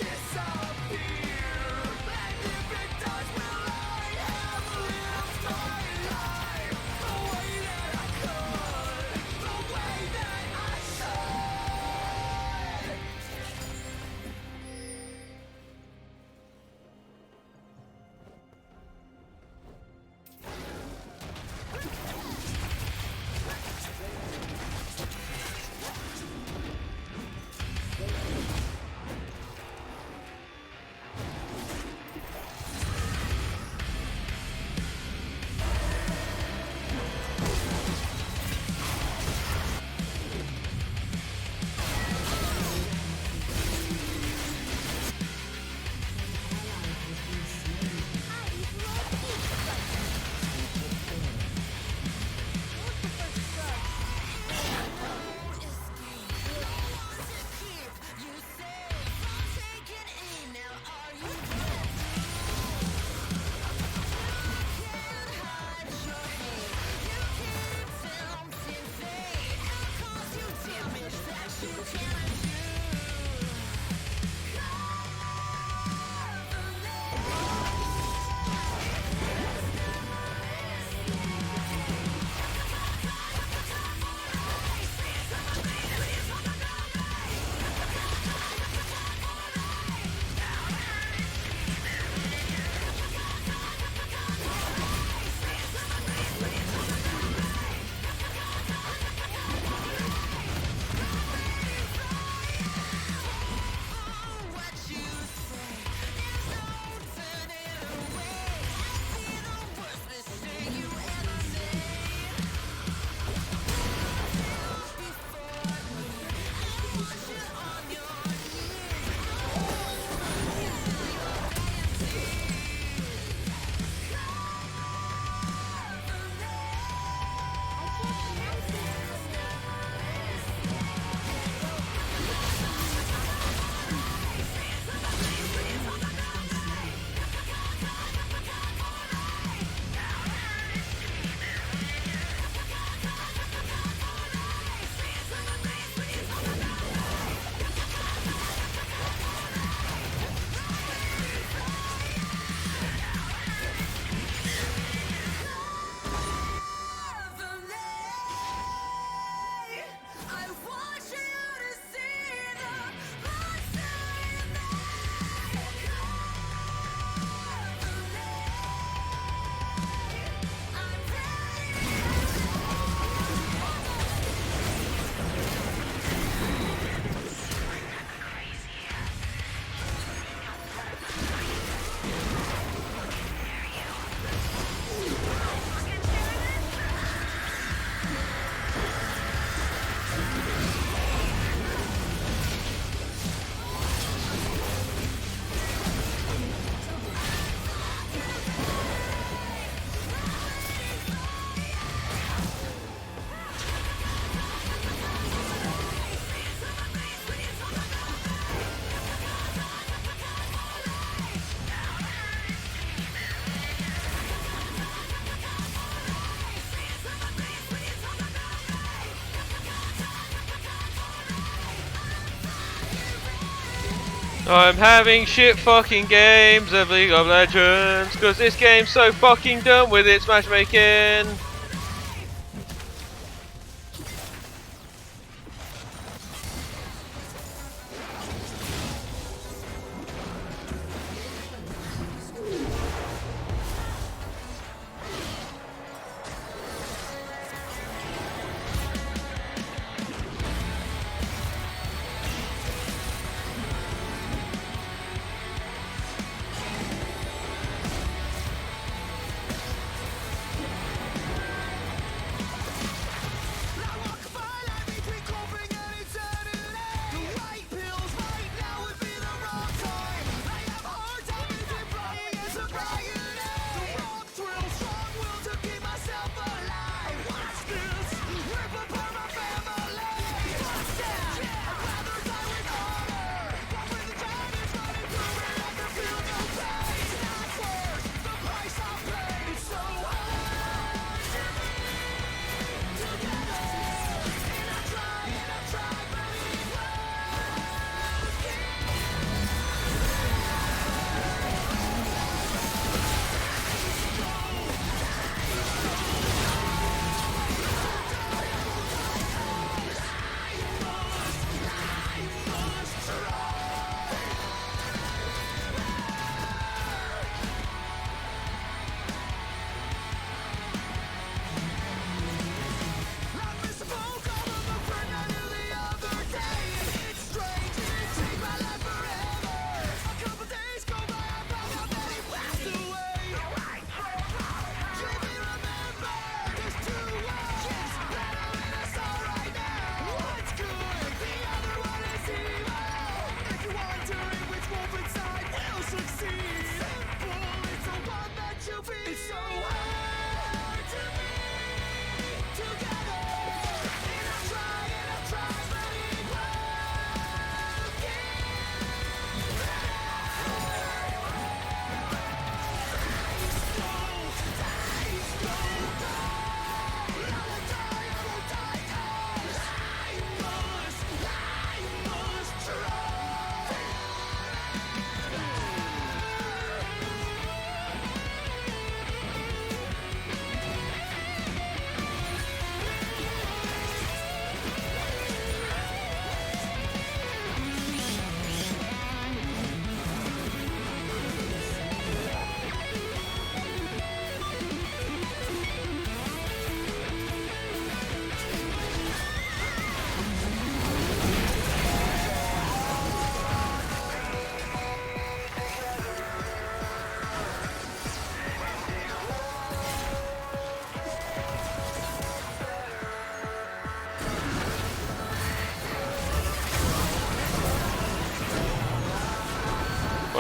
I'm having shit fucking games of League of Legends because this game's so fucking dumb with its matchmaking.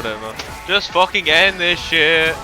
Whatever. Just fucking end this shit.